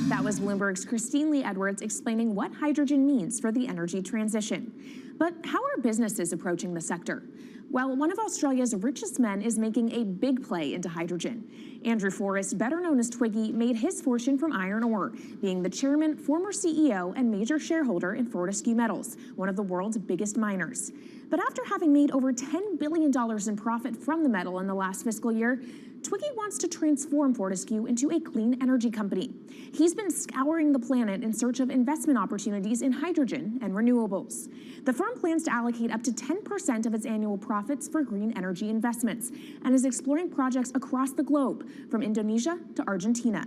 That was Bloomberg's Christine Lee Edwards explaining what hydrogen means for the energy transition. But how are businesses approaching the sector? Well, one of Australia's richest men is making a big play into hydrogen. Andrew Forrest, better known as Twiggy, made his fortune from iron ore, being the chairman, former CEO, and major shareholder in Fortescue Metals, one of the world's biggest miners. But after having made over $10 billion in profit from the metal in the last fiscal year, Twiggy wants to transform Fortescue into a clean energy company. He's been scouring the planet in search of investment opportunities in hydrogen and renewables. The firm plans to allocate up to 10% of its annual profits for green energy investments and is exploring projects across the globe, from Indonesia to Argentina.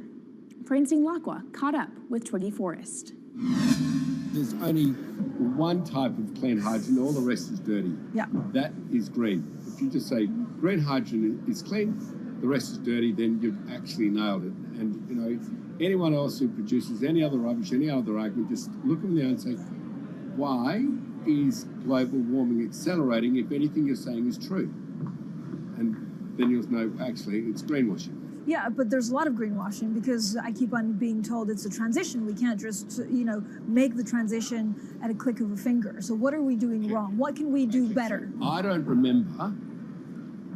Francine Lacqua caught up with Twiggy Forrest. There's only one type of clean hydrogen, all the rest is dirty. Yeah. That is green. If you just say green hydrogen is clean, the rest is dirty, then you've actually nailed it. And, you know, anyone else who produces any other rubbish, any other argument, just look them there and say, why is global warming accelerating if anything you're saying is true? And then you'll know, actually, it's greenwashing. Yeah, but there's a lot of greenwashing because I keep on being told it's a transition. We can't just, make the transition at a click of a finger. So what are we doing wrong? What can we do better? I don't remember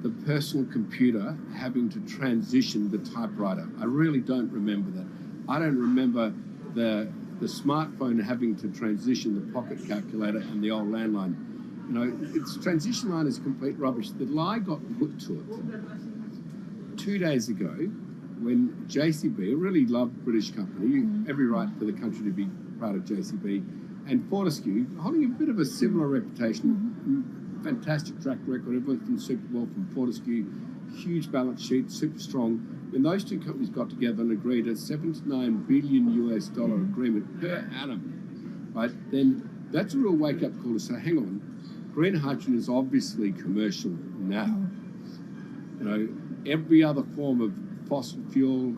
the personal computer having to transition the typewriter. I really don't remember that. I don't remember the smartphone having to transition the pocket calculator and the old landline. You know, its transition line is complete rubbish. The lie got put to it 2 days ago when JCB, a really loved British company, every right for the country to be proud of JCB, and Fortescue, holding a bit of a similar reputation, fantastic track record, everyone from super well from Fortescue, huge balance sheet, super strong. When those two companies got together and agreed a $7 to $9 billion agreement per annum, right, then that's a real wake-up call to say, hang on, green hydrogen is obviously commercial now. You know, every other form of fossil fuel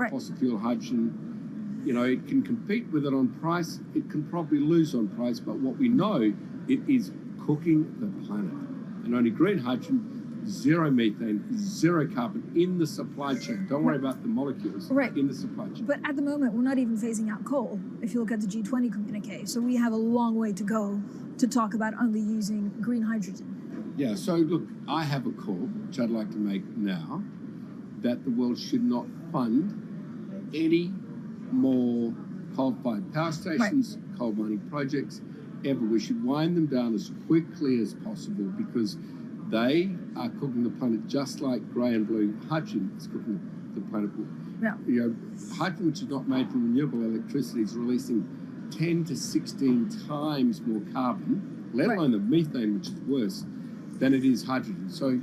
hydrogen, you know, it can compete with it on price, it can probably lose on price, but what we know, it is cooking the planet. And only green hydrogen, zero methane, zero carbon in the supply chain. Don't worry about the molecules in the supply chain. But at the moment, we're not even phasing out coal, if you look at the G20 communique. So we have a long way to go to talk about only using green hydrogen. Yeah, so look, I have a call, which I'd like to make now, that the world should not fund any more coal-fired power stations, coal mining projects, ever. We should wind them down as quickly as possible because they are cooking the planet just like grey and blue hydrogen is cooking the planet. Yeah. You know, hydrogen, which is not made from renewable electricity, is releasing 10 to 16 times more carbon, let alone the methane, which is worse, than it is hydrogen. So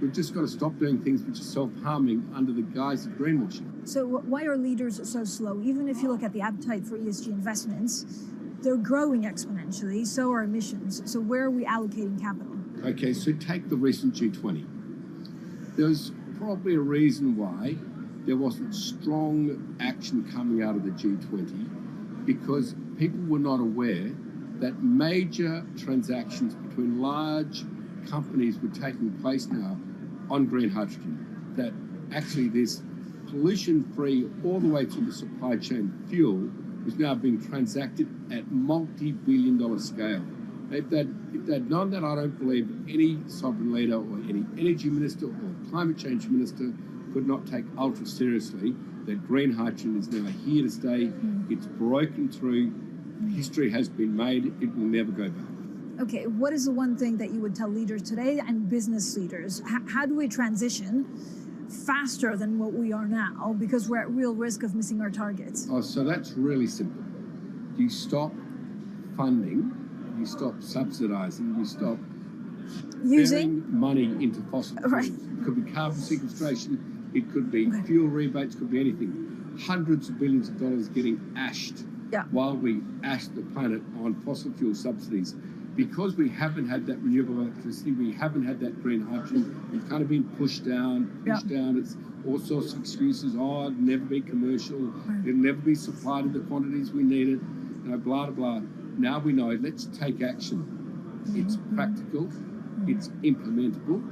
we've just got to stop doing things which are self-harming under the guise of greenwashing. So why are leaders so slow? Even if you look at the appetite for ESG investments, they're growing exponentially, so are emissions. So where are we allocating capital? Okay, so take the recent G20. There's probably a reason why there wasn't strong action coming out of the G20 because people were not aware that major transactions between large companies were taking place now on green hydrogen, that actually this pollution-free all the way through the supply chain fuel was now being transacted at multi-billion-dollar scale. If they'd known that, I don't believe any sovereign leader or any energy minister or climate change minister could not take ultra seriously that green hydrogen is now here to stay. It's broken through. History has been made. It will never go back. Okay, what is the one thing that you would tell leaders today and business leaders? How do we transition faster than what we are now because we're at real risk of missing our targets? Oh, so that's really simple. You stop funding, you stop subsidizing, you stop using money into fossil fuels. It could be carbon sequestration, it could be fuel rebates, could be anything. Hundreds of billions of dollars getting ashed while we ash the planet on fossil fuel subsidies. Because we haven't had that renewable electricity, we haven't had that green hydrogen, we've kind of been pushed down. It's all sorts of excuses. Oh, it'll never be commercial. It'll never be supplied in the quantities we need it. You know, blah, blah, blah. Now we know, let's take action. It's practical. It's implementable.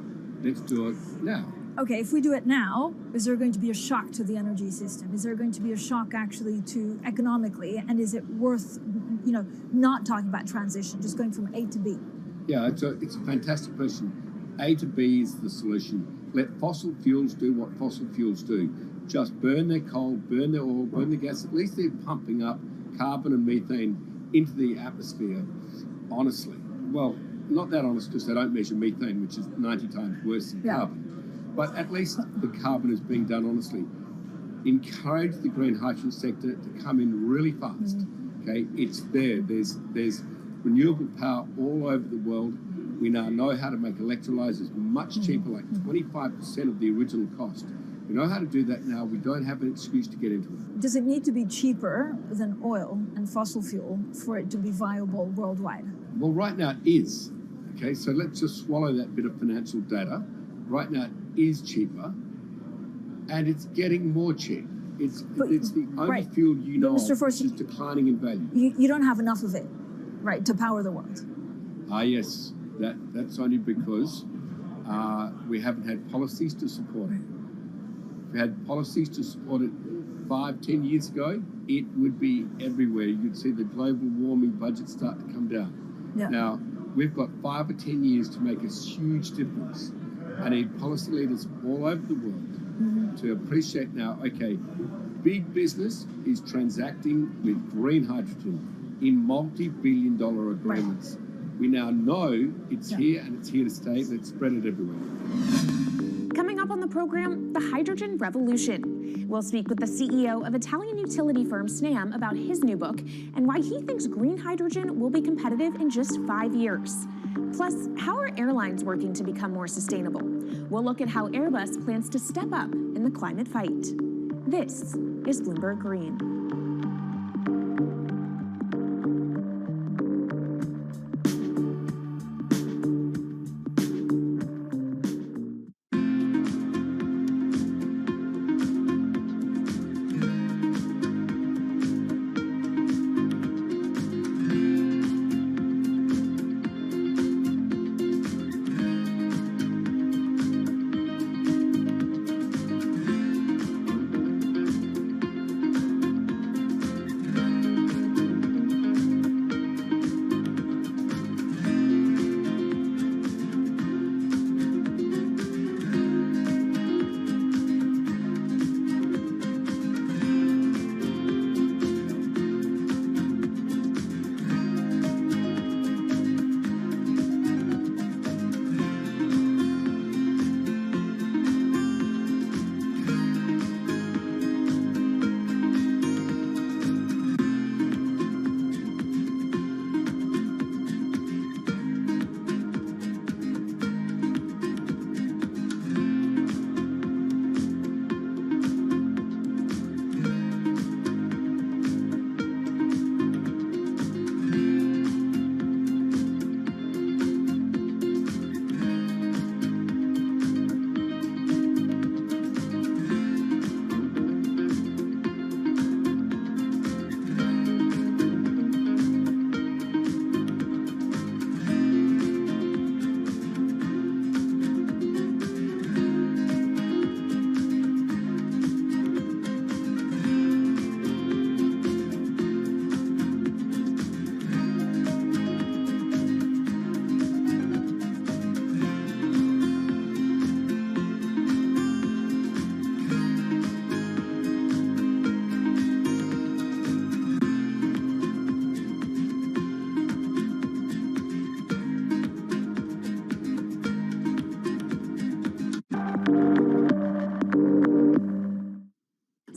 Let's do it now. okay, if we do it now, is there going to be a shock to the energy system? Is there going to be a shock actually to economically? And is it worth, not talking about transition, just going from A to B? Yeah, it's a fantastic question. A to B is the solution. Let fossil fuels do what fossil fuels do. Just burn their coal, burn their oil, burn the gas. At least they're pumping up carbon and methane into the atmosphere, honestly. Well, not that honest, because they don't measure methane, which is 90 times worse than carbon. But at least the carbon is being done honestly. Encourage the green hydrogen sector to come in really fast. Okay, it's there. There's renewable power all over the world. We now know how to make electrolyzers much cheaper, like 25% of the original cost. We know how to do that now. We don't have an excuse to get into it. Does it need to be cheaper than oil and fossil fuel for it to be viable worldwide? Well, right now it is. Okay, so let's just swallow that bit of financial data. Right now it is cheaper, and it's getting more cheap. It's the only fuel you know of which is declining in value. You don't have enough of it, right, to power the world. Yes. That's only because we haven't had policies to support it. If we had policies to support it 5-10 years ago, it would be everywhere. You'd see the global warming budget start to come down. Yeah. Now, we've got 5 or 10 years to make a huge difference. I need policy leaders all over the world to appreciate now, okay, big business is transacting with green hydrogen in multi-billion-dollar agreements. Right. We now know it's here and it's here to stay. Let's spread it everywhere. Coming up on the program, the hydrogen revolution. We'll speak with the CEO of Italian utility firm Snam about his new book and why he thinks green hydrogen will be competitive in just 5 years. Plus, how are airlines working to become more sustainable? We'll look at how Airbus plans to step up in the climate fight. This is Bloomberg Green.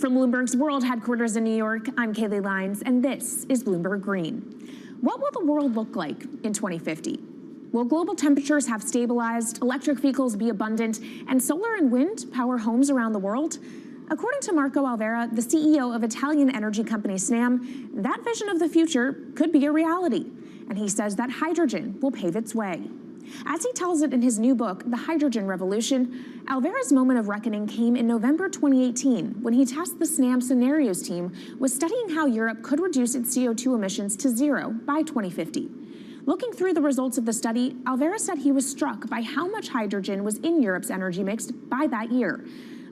From Bloomberg's World Headquarters in New York, I'm Kaylee Lines, and this is Bloomberg Green. What will the world look like in 2050? Will global temperatures have stabilized, electric vehicles be abundant, and solar and wind power homes around the world? According to Marco Alvera, the CEO of Italian energy company Snam, that vision of the future could be a reality, and he says that hydrogen will pave its way. As he tells it in his new book, The Hydrogen Revolution, Alvera's moment of reckoning came in November 2018 when he tasked the Snam Scenarios team with studying how Europe could reduce its CO2 emissions to zero by 2050. Looking through the results of the study, Alvera said he was struck by how much hydrogen was in Europe's energy mix by that year.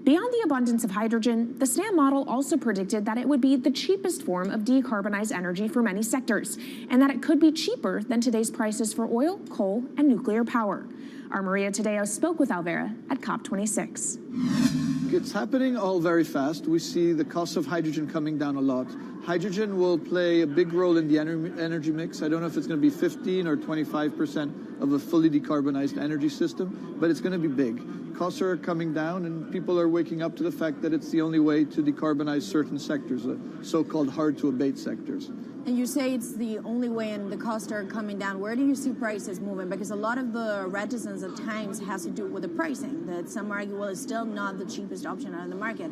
Beyond the abundance of hydrogen, the SNAM model also predicted that it would be the cheapest form of decarbonized energy for many sectors, and that it could be cheaper than today's prices for oil, coal, and nuclear power. Our Maria Tadeo spoke with Alvera at COP26. It's happening all very fast. We see the cost of hydrogen coming down a lot. Hydrogen will play a big role in the energy mix. I don't know if it's going to be 15 or 25% of a fully decarbonized energy system, but it's going to be big. Costs are coming down, and people are waking up to the fact that it's the only way to decarbonize certain sectors, the so-called hard-to-abate sectors. And you say it's the only way and the costs are coming down. Where do you see prices moving? Because a lot of the reticence at times has to do with the pricing, that some argue, well, it's still not the cheapest option on the market.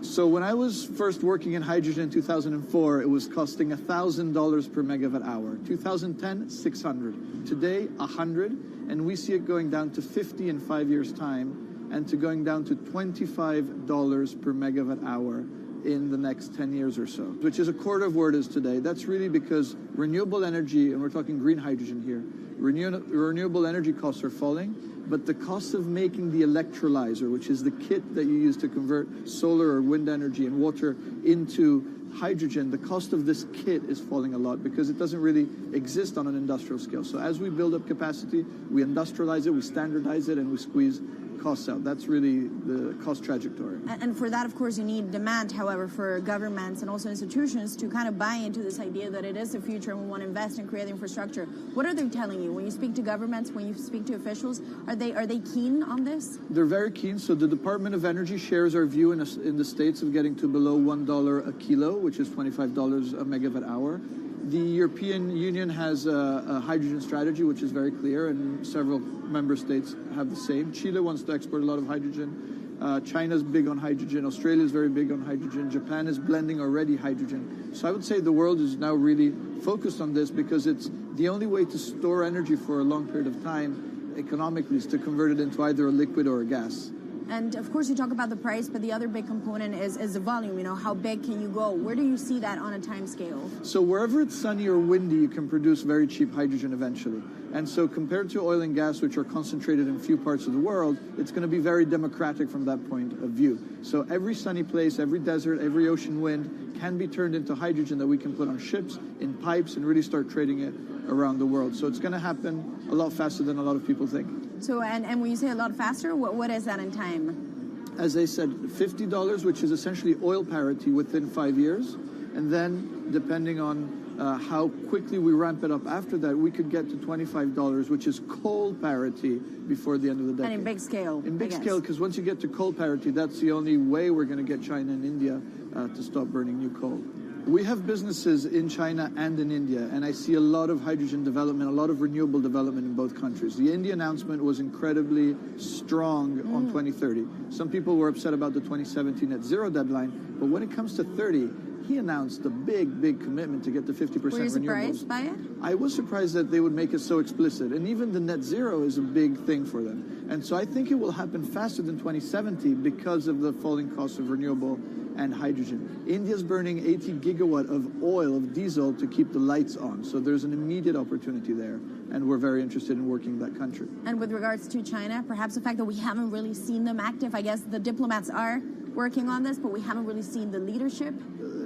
So when I was first working in hydrogen in 2004, it was costing $1,000 per megawatt hour. 2010, $600. Today, $100, and we see it going down to $50 in 5 years' time, and to going down to $25 per megawatt hour in the next 10 years or so, which is a quarter of where it is today. That's really because renewable energy, and we're talking green hydrogen here, renewable energy costs are falling, but the cost of making the electrolyzer, which is the kit that you use to convert solar or wind energy and water into hydrogen, the cost of this kit is falling a lot because it doesn't really exist on an industrial scale. So as we build up capacity, we industrialize it, we standardize it, and we squeeze costs out. That's really the cost trajectory. And for that, of course, you need demand, however, for governments and also institutions to kind of buy into this idea that it is the future and we want to invest and create infrastructure. What are they telling you? When you speak to governments, when you speak to officials, are they keen on this? They're very keen. So the Department of Energy shares our view in the States of getting to below $1 a kilo, which is $25 a megawatt hour. The European Union has a hydrogen strategy, which is very clear, and several member states have the same. Chile wants to export a lot of hydrogen. China's big on hydrogen. Australia is very big on hydrogen. Japan is blending already hydrogen. So I would say the world is now really focused on this because it's the only way to store energy for a long period of time economically is to convert it into either a liquid or a gas. And of course, you talk about the price, but the other big component is the volume. You know, how big can you go? Where do you see that on a time scale? So wherever it's sunny or windy, you can produce very cheap hydrogen eventually. And so compared to oil and gas, which are concentrated in few parts of the world, it's going to be very democratic from that point of view. So every sunny place, every desert, every ocean wind can be turned into hydrogen that we can put on ships, in pipes, and really start trading it around the world. So it's going to happen a lot faster than a lot of people think. So, and when you say a lot faster, what is that in time? As I said, $50, which is essentially oil parity within 5 years. And then, depending on how quickly we ramp it up after that, we could get to $25, which is coal parity before the end of the decade. And in big scale. In big scale, because once you get to coal parity, that's the only way we're going to get China and India to stop burning new coal. We have businesses in China and in India, and I see a lot of hydrogen development, a lot of renewable development in both countries. The India announcement was incredibly strong on 2030. Some people were upset about the 2017 net zero deadline, but when it comes to 30, he announced a big, big commitment to get to 50% renewables. Were you surprised by it? I was surprised that they would make it so explicit, and even the net zero is a big thing for them. And so I think it will happen faster than 2070 because of the falling cost of renewable and hydrogen. India's burning 80 gigawatt of oil, of diesel, to keep the lights on. So there's an immediate opportunity there, and we're very interested in working that country. And with regards to China, perhaps the fact that we haven't really seen them active, I guess the diplomats are working on this, but we haven't really seen the leadership.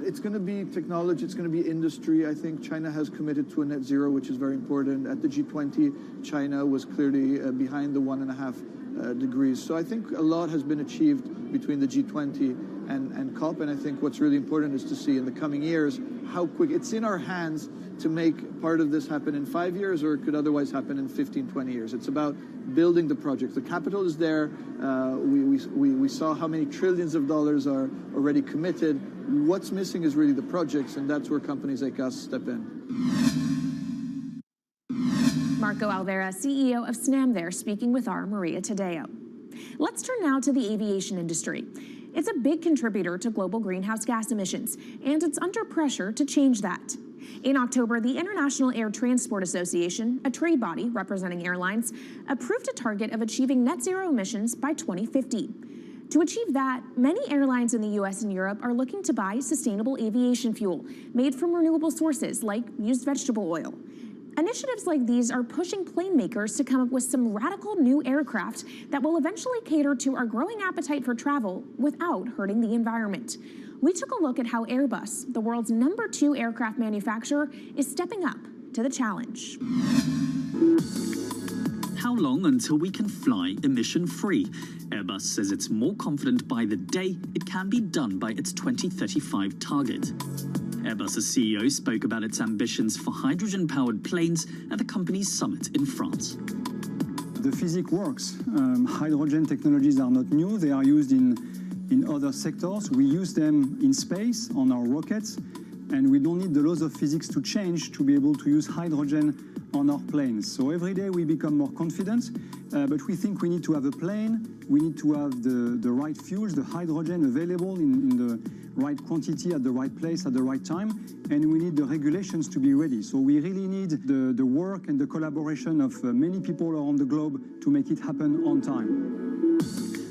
It's going to be technology, it's going to be industry. I think China has committed to a net zero, which is very important. At the G20, China was clearly behind the 1.5 degrees. So I think a lot has been achieved between the G20 and COP, and I think what's really important is to see in the coming years how quick. It's in our hands to make part of this happen in 5 years, or it could otherwise happen in 15, 20 years. It's about building the projects. The capital is there. We saw how many trillions of dollars are already committed. What's missing is really the projects, and that's where companies like us step in. Marco Alvera, CEO of SNAM there, speaking with our Maria Tadeo. Let's turn now to the aviation industry. It's a big contributor to global greenhouse gas emissions, and it's under pressure to change that. In October, the International Air Transport Association, a trade body representing airlines, approved a target of achieving net zero emissions by 2050. To achieve that, many airlines in the US and Europe are looking to buy sustainable aviation fuel made from renewable sources like used vegetable oil. Initiatives like these are pushing plane makers to come up with some radical new aircraft that will eventually cater to our growing appetite for travel without hurting the environment. We took a look at how Airbus, the world's #2 aircraft manufacturer, is stepping up to the challenge. How long until we can fly emission-free? Airbus says it's more confident by the day it can be done by its 2035 target. Airbus's CEO spoke about its ambitions for hydrogen-powered planes at the company's summit in France. The physics works. Hydrogen technologies are not new. They are used in other sectors. We use them in space on our rockets, and we don't need the laws of physics to change to be able to use hydrogen on our planes. So every day we become more confident, but we think we need to have a plane, we need to have the right fuels, the hydrogen available in the right quantity at the right place at the right time, and we need the regulations to be ready. So we really need the work and the collaboration of many people around the globe to make it happen on time.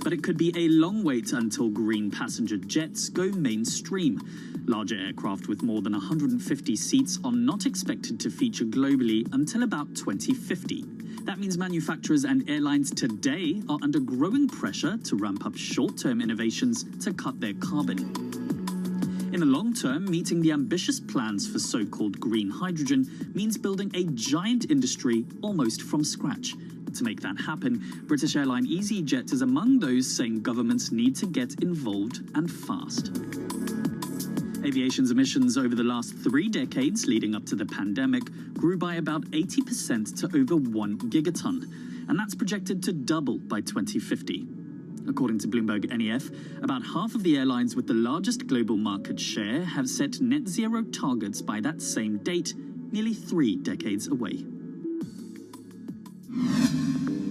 But it could be a long wait until green passenger jets go mainstream. Larger aircraft with more than 150 seats are not expected to feature globally until about 2050. That means manufacturers and airlines today are under growing pressure to ramp up short-term innovations to cut their carbon. In the long term, meeting the ambitious plans for so-called green hydrogen means building a giant industry almost from scratch. To make that happen, British airline EasyJet is among those saying governments need to get involved and fast. Aviation's emissions over the last 3 decades leading up to the pandemic grew by about 80% to over 1 gigaton, and that's projected to double by 2050. According to Bloomberg NEF, about half of the airlines with the largest global market share have set net zero targets by that same date, nearly 3 decades away.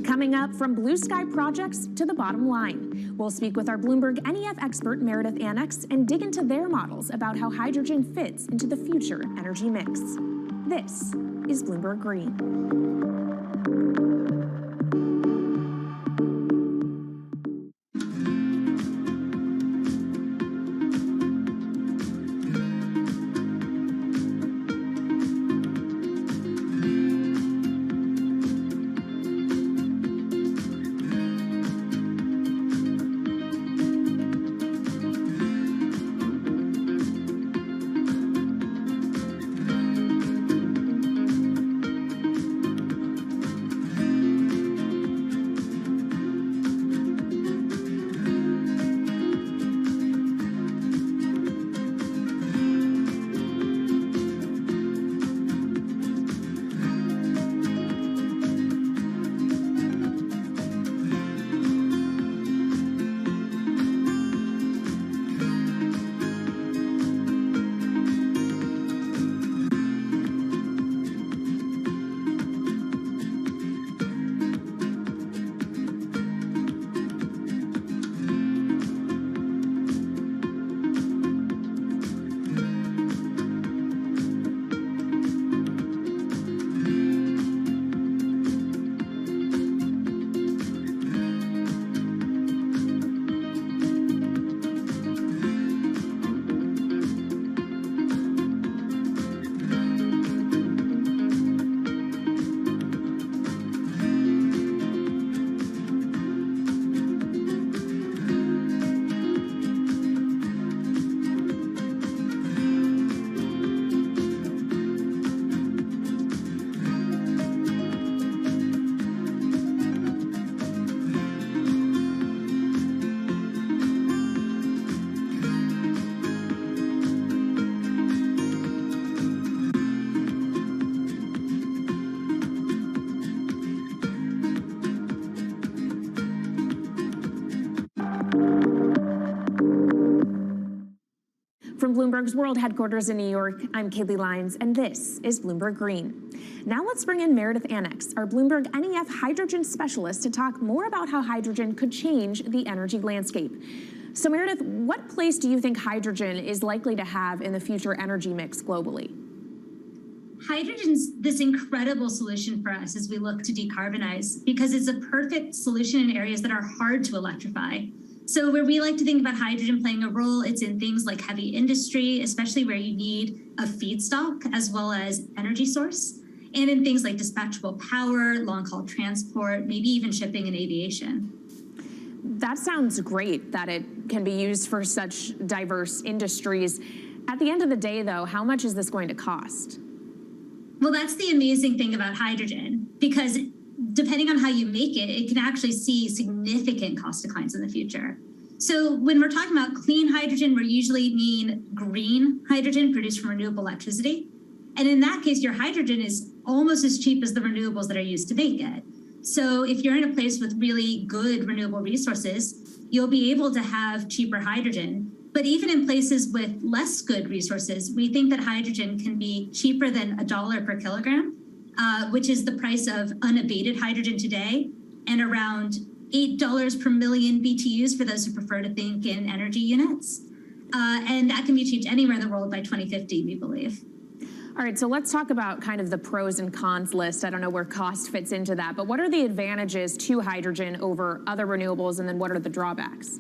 Coming up, from blue sky projects to the bottom line. We'll speak with our Bloomberg NEF expert, Meredith Annex, and dig into their models about how hydrogen fits into the future energy mix. This is Bloomberg Green. From Bloomberg's World Headquarters in New York, I'm Kaylee Lyons, and this is Bloomberg Green. Now let's bring in Meredith Annex, our Bloomberg NEF hydrogen specialist, to talk more about how hydrogen could change the energy landscape. So Meredith, what place do you think hydrogen is likely to have in the future energy mix globally? Hydrogen's this incredible solution for us as we look to decarbonize because it's a perfect solution in areas that are hard to electrify. So where we like to think about hydrogen playing a role, it's in things like heavy industry, especially where you need a feedstock as well as energy source. and in things like dispatchable power, long-haul transport, maybe even shipping and aviation. That sounds great that it can be used for such diverse industries. At the end of the day, though, how much is this going to cost? Well, that's the amazing thing about hydrogen, because depending on how you make it, it can actually see significant cost declines in the future. So when we're talking about clean hydrogen, we usually mean green hydrogen produced from renewable electricity. And in that case, your hydrogen is almost as cheap as the renewables that are used to make it. So if you're in a place with really good renewable resources, you'll be able to have cheaper hydrogen. But even in places with less good resources, we think that hydrogen can be cheaper than $1 per kilogram, which is the price of unabated hydrogen today, and around $8 per million BTUs for those who prefer to think in energy units. And that can be achieved anywhere in the world by 2050, we believe. All right, so let's talk about kind of the pros and cons list. I don't know where cost fits into that, but what are the advantages to hydrogen over other renewables, and then what are the drawbacks?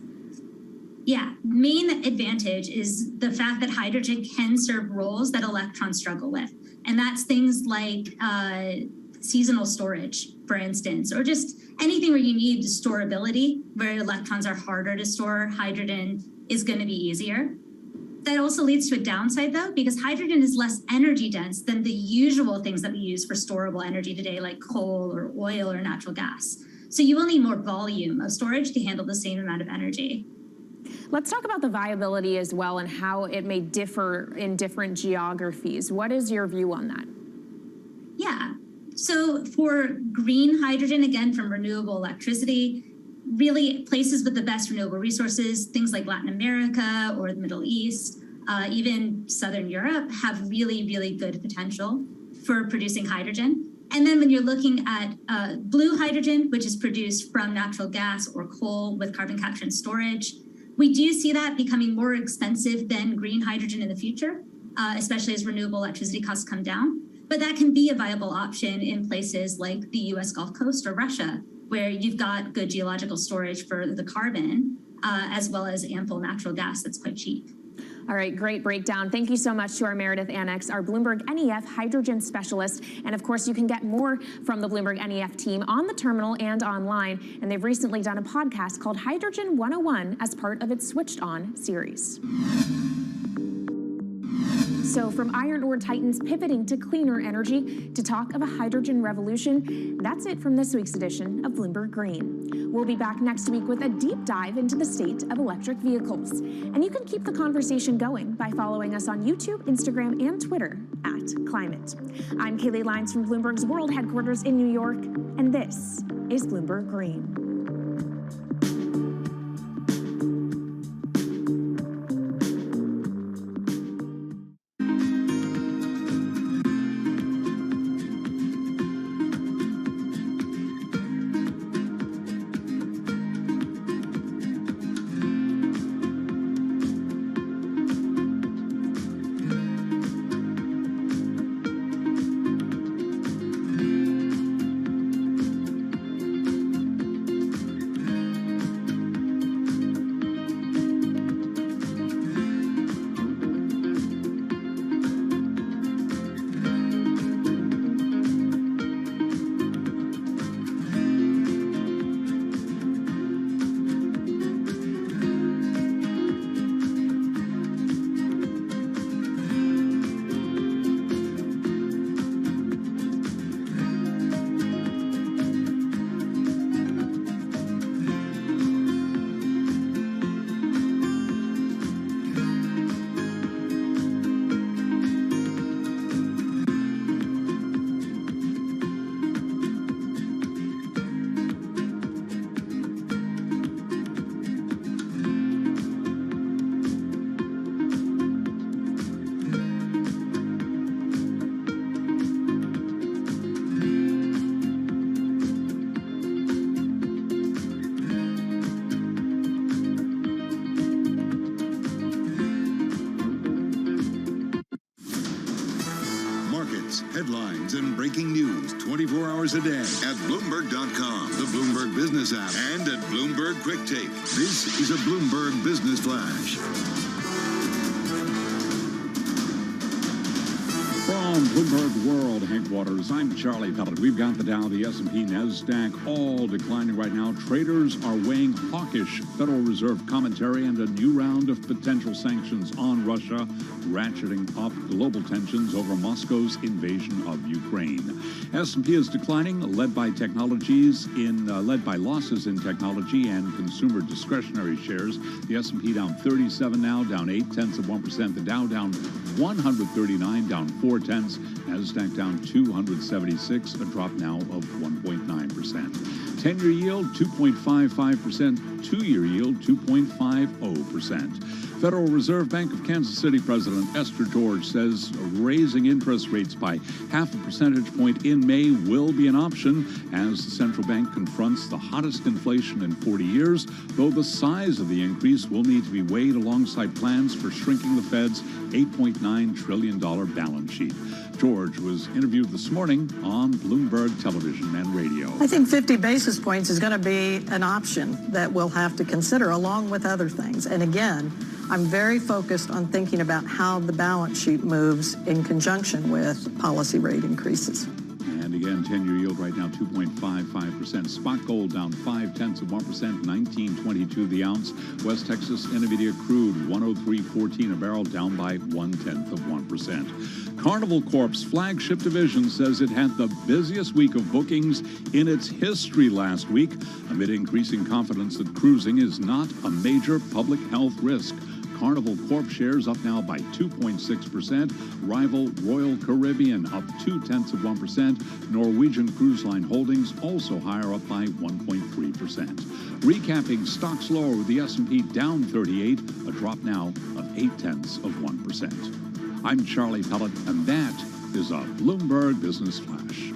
Yeah, main advantage is the fact that hydrogen can serve roles that electrons struggle with. And that's things like seasonal storage, for instance, or just anything where you need storability, where electrons are harder to store, hydrogen is going to be easier. That also leads to a downside, though, because hydrogen is less energy dense than the usual things that we use for storable energy today, like coal or oil or natural gas. So you will need more volume of storage to handle the same amount of energy. Let's talk about the viability as well and how it may differ in different geographies. What is your view on that? Yeah, so for green hydrogen, again, from renewable electricity, really places with the best renewable resources, things like Latin America or the Middle East, even Southern Europe, have really, really good potential for producing hydrogen. And then when you're looking at blue hydrogen, which is produced from natural gas or coal with carbon capture and storage, we do see that becoming more expensive than green hydrogen in the future, especially as renewable electricity costs come down. But that can be a viable option in places like the US Gulf Coast or Russia, where you've got good geological storage for the carbon, as well as ample natural gas that's quite cheap. All right, great breakdown. Thank you so much to our Meredith Annex, our Bloomberg NEF hydrogen specialist. And of course, you can get more from the Bloomberg NEF team on the terminal and online. And they've recently done a podcast called Hydrogen 101 as part of its Switched On series. So from iron ore titans pivoting to cleaner energy to talk of a hydrogen revolution, that's it from this week's edition of Bloomberg Green. We'll be back next week with a deep dive into the state of electric vehicles. And you can keep the conversation going by following us on YouTube, Instagram, and Twitter @Climate. I'm Kaylee Lyons from Bloomberg's world headquarters in New York, and this is Bloomberg Green. Headlines and breaking news 24 hours a day at Bloomberg.com, the Bloomberg Business app, and at Bloomberg Quick Take. This is a Bloomberg Business Flash. From From Bloomberg World Headquarters, I'm Charlie Pellet. We've got the Dow, the S&P, NASDAQ, all declining right now. Traders are weighing hawkish Federal Reserve commentary and a new round of potential sanctions on Russia, ratcheting up global tensions over Moscow's invasion of Ukraine. S&P is declining, led by losses in technology and consumer discretionary shares. The S&P down 37 now, down 0.8%. The Dow down 139, down 0.4. NASDAQ down 276, a drop now of 1.9%. 10-year yield 2.55%, 2-year yield 2.50%. Federal Reserve Bank of Kansas City President Esther George says raising interest rates by 0.5 percentage point in May will be an option as the central bank confronts the hottest inflation in 40 years, though the size of the increase will need to be weighed alongside plans for shrinking the Fed's $8.9 trillion balance sheet. George was interviewed this morning on Bloomberg Television and Radio. I think 50 basis points is going to be an option that we'll have to consider along with other things. And again, I'm very focused on thinking about how the balance sheet moves in conjunction with policy rate increases. And again, 10-year yield right now 2.55%. Spot gold down 0.5%, 19.22 the ounce. West Texas Intermediate crude 103.14 a barrel, down by 0.1%. Carnival Corp's flagship division says it had the busiest week of bookings in its history last week, amid increasing confidence that cruising is not a major public health risk. Carnival Corp shares up now by 2.6%. Rival Royal Caribbean up 0.2%. Norwegian Cruise Line Holdings also higher up by 1.3%. Recapping stocks lower with the S&P down 38, a drop now of 0.8%. I'm Charlie Pellet, and that is a Bloomberg Business Flash.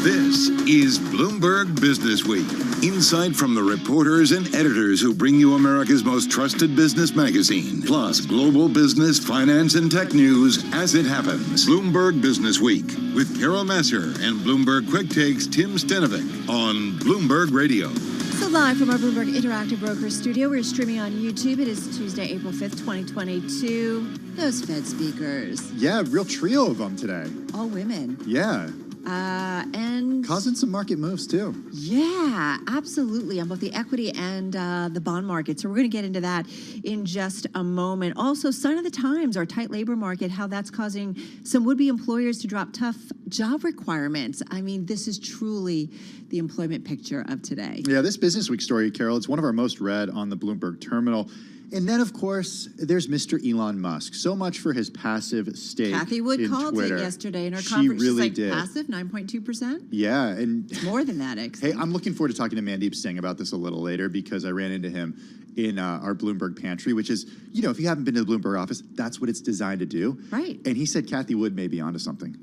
This is Bloomberg Business Week. Insight from the reporters and editors who bring you America's most trusted business magazine. Plus, global business, finance, and tech news as it happens. Bloomberg Business Week with Carol Masser and Bloomberg Quick Takes Tim Stenovic on Bloomberg Radio. So live from our Bloomberg Interactive Brokers studio, we're streaming on YouTube. It is Tuesday, April 5th, 2022. Those Fed speakers. Yeah, real trio of them today. All women. Yeah. And causing some market moves too. Yeah, absolutely, on both the equity and the bond market. So we're going to get into that in just a moment. Also, sign of the times, our tight labor market, how that's causing some would-be employers to drop tough job requirements. I mean, this is truly the employment picture of today. Yeah, this Business Week story, Carol, it's one of our most read on the Bloomberg terminal. And then, of course, there's Mr. Elon Musk. So much for his passive stake Kathy Wood in called Twitter. it yesterday in her She conference. really She's like, did. passive, 9.2%? Yeah. And it's more than that, Hey, I'm looking forward to talking to Mandeep Singh about this a little later because I ran into him in our Bloomberg pantry, which is, you know, if you haven't been to the Bloomberg office, that's what it's designed to do. Right. And he said Kathy Wood may be onto something.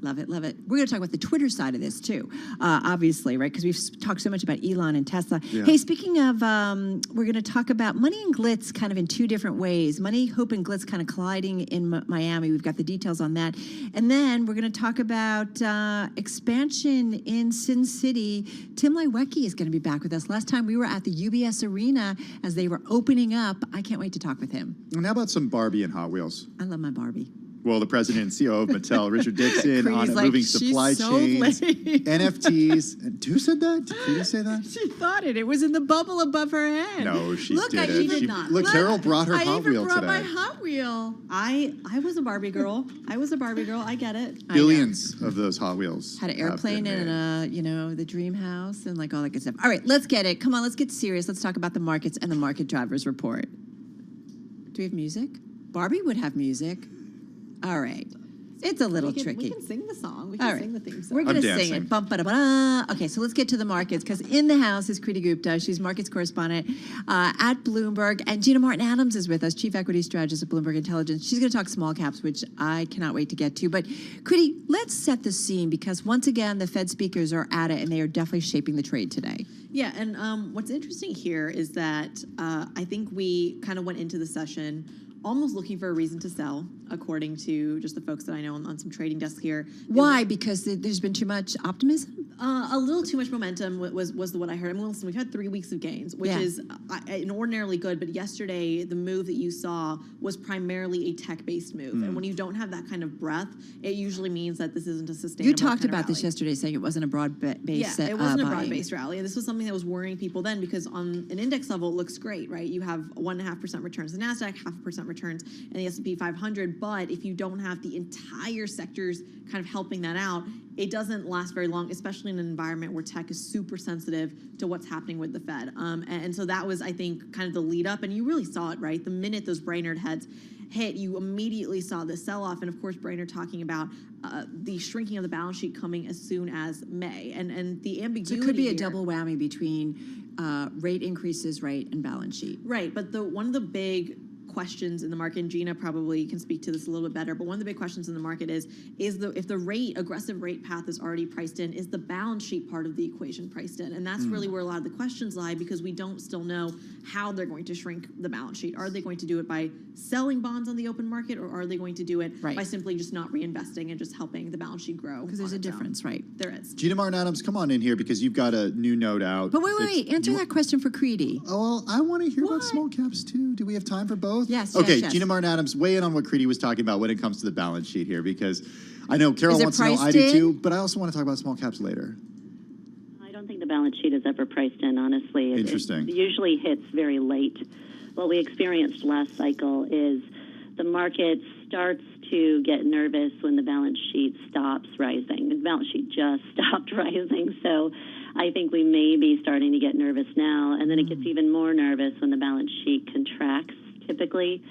Love it, love it. We're going to talk about the Twitter side of this, too, obviously, right? Because we've talked so much about Elon and Tesla. Yeah. Hey, speaking of, we're going to talk about money and glitz kind of in two different ways. Money, hope, and glitz kind of colliding in Miami. We've got the details on that. And then we're going to talk about expansion in Sin City. Tim Leiweke is going to be back with us. Last time we were at the UBS Arena as they were opening up. I can't wait to talk with him. And how about some Barbie and Hot Wheels? I love my Barbie. Well, the president and CEO of Mattel, Richard Dixon, on moving supply chains, NFTs. And who said that? Did Katie say that? She thought it. It was in the bubble above her head. No, she Look, didn't. I even not. Look, Carol brought her Hot Wheel I even brought today. my Hot Wheel. I was a Barbie girl. I was a Barbie girl. I get it. Billions of those Hot Wheels. Had an airplane and the dream house and like all that good stuff. All right, let's get it. Come on, let's get serious. Let's talk about the markets and the market drivers report. Do we have music? Barbie would have music. All right. It's a little tricky. We can sing the song. We All can right. sing the theme song. We're going to sing it. Bum-ba-da-ba-da. Okay, so let's get to the markets because in the house is Kriti Gupta. She's markets correspondent at Bloomberg. And Gina Martin-Adams is with us, chief equity strategist at Bloomberg Intelligence. She's going to talk small caps, which I cannot wait to get to. But Kriti, let's set the scene because once again, the Fed speakers are at it and they are definitely shaping the trade today. Yeah, and what's interesting here is that I think we kind of went into the session almost looking for a reason to sell, according to just the folks that I know on some trading desks here. Why? Because there's been too much optimism? A little too much momentum was what I heard. I mean, listen, we've had 3 weeks of gains, which is ordinarily good. But yesterday, the move that you saw was primarily a tech-based move. And when you don't have that kind of breadth, it usually means that this isn't a sustainable. You talked kind of about this yesterday, saying it wasn't a broad-based. Yeah, it wasn't a broad-based rally. And this was something that was worrying people then, because on an index level, it looks great, right? You have 1.5% returns in the NASDAQ, 0.5% returns in the S&P 500. But if you don't have the entire sectors kind of helping that out, it doesn't last very long, especially in an environment where tech is super sensitive to what's happening with the Fed. And so that was, I think, kind of the lead up. And you really saw it, right? The minute those Brainerd heads hit, you immediately saw the sell-off. And of course, Brainerd talking about the shrinking of the balance sheet coming as soon as May. And the ambiguity. So it could be a here, double whammy between rate increases, rate, and balance sheet. Right. But one of the big questions in the market, and Gina probably can speak to this a little bit better, but one of the big questions in the market is if the aggressive rate path is already priced in, is the balance sheet part of the equation priced in? And that's really where a lot of the questions lie, because we don't still know how they're going to shrink the balance sheet. Are they going to do it by selling bonds on the open market, or are they going to do it by simply just not reinvesting and just helping the balance sheet grow? Because there's a difference, right? There is. Gina Martin-Adams, come on in here, because you've got a new note out. But wait. Answer that question for Creedy. Oh, well, I want to hear about small caps, too. Do we have time for both? Yes, Okay, yes. Gina Martin-Adams, weigh in on what Creedy was talking about when it comes to the balance sheet here, because I know Carol Is it wants to know, I priced do in? too, but I also want to talk about small caps later. I don't think the balance sheet is ever priced in, honestly. Interesting. It usually hits very late. What we experienced last cycle is the market starts to get nervous when the balance sheet stops rising. The balance sheet just stopped rising, so I think we may be starting to get nervous now, and then it gets even more nervous when the balance sheet contracts, typically.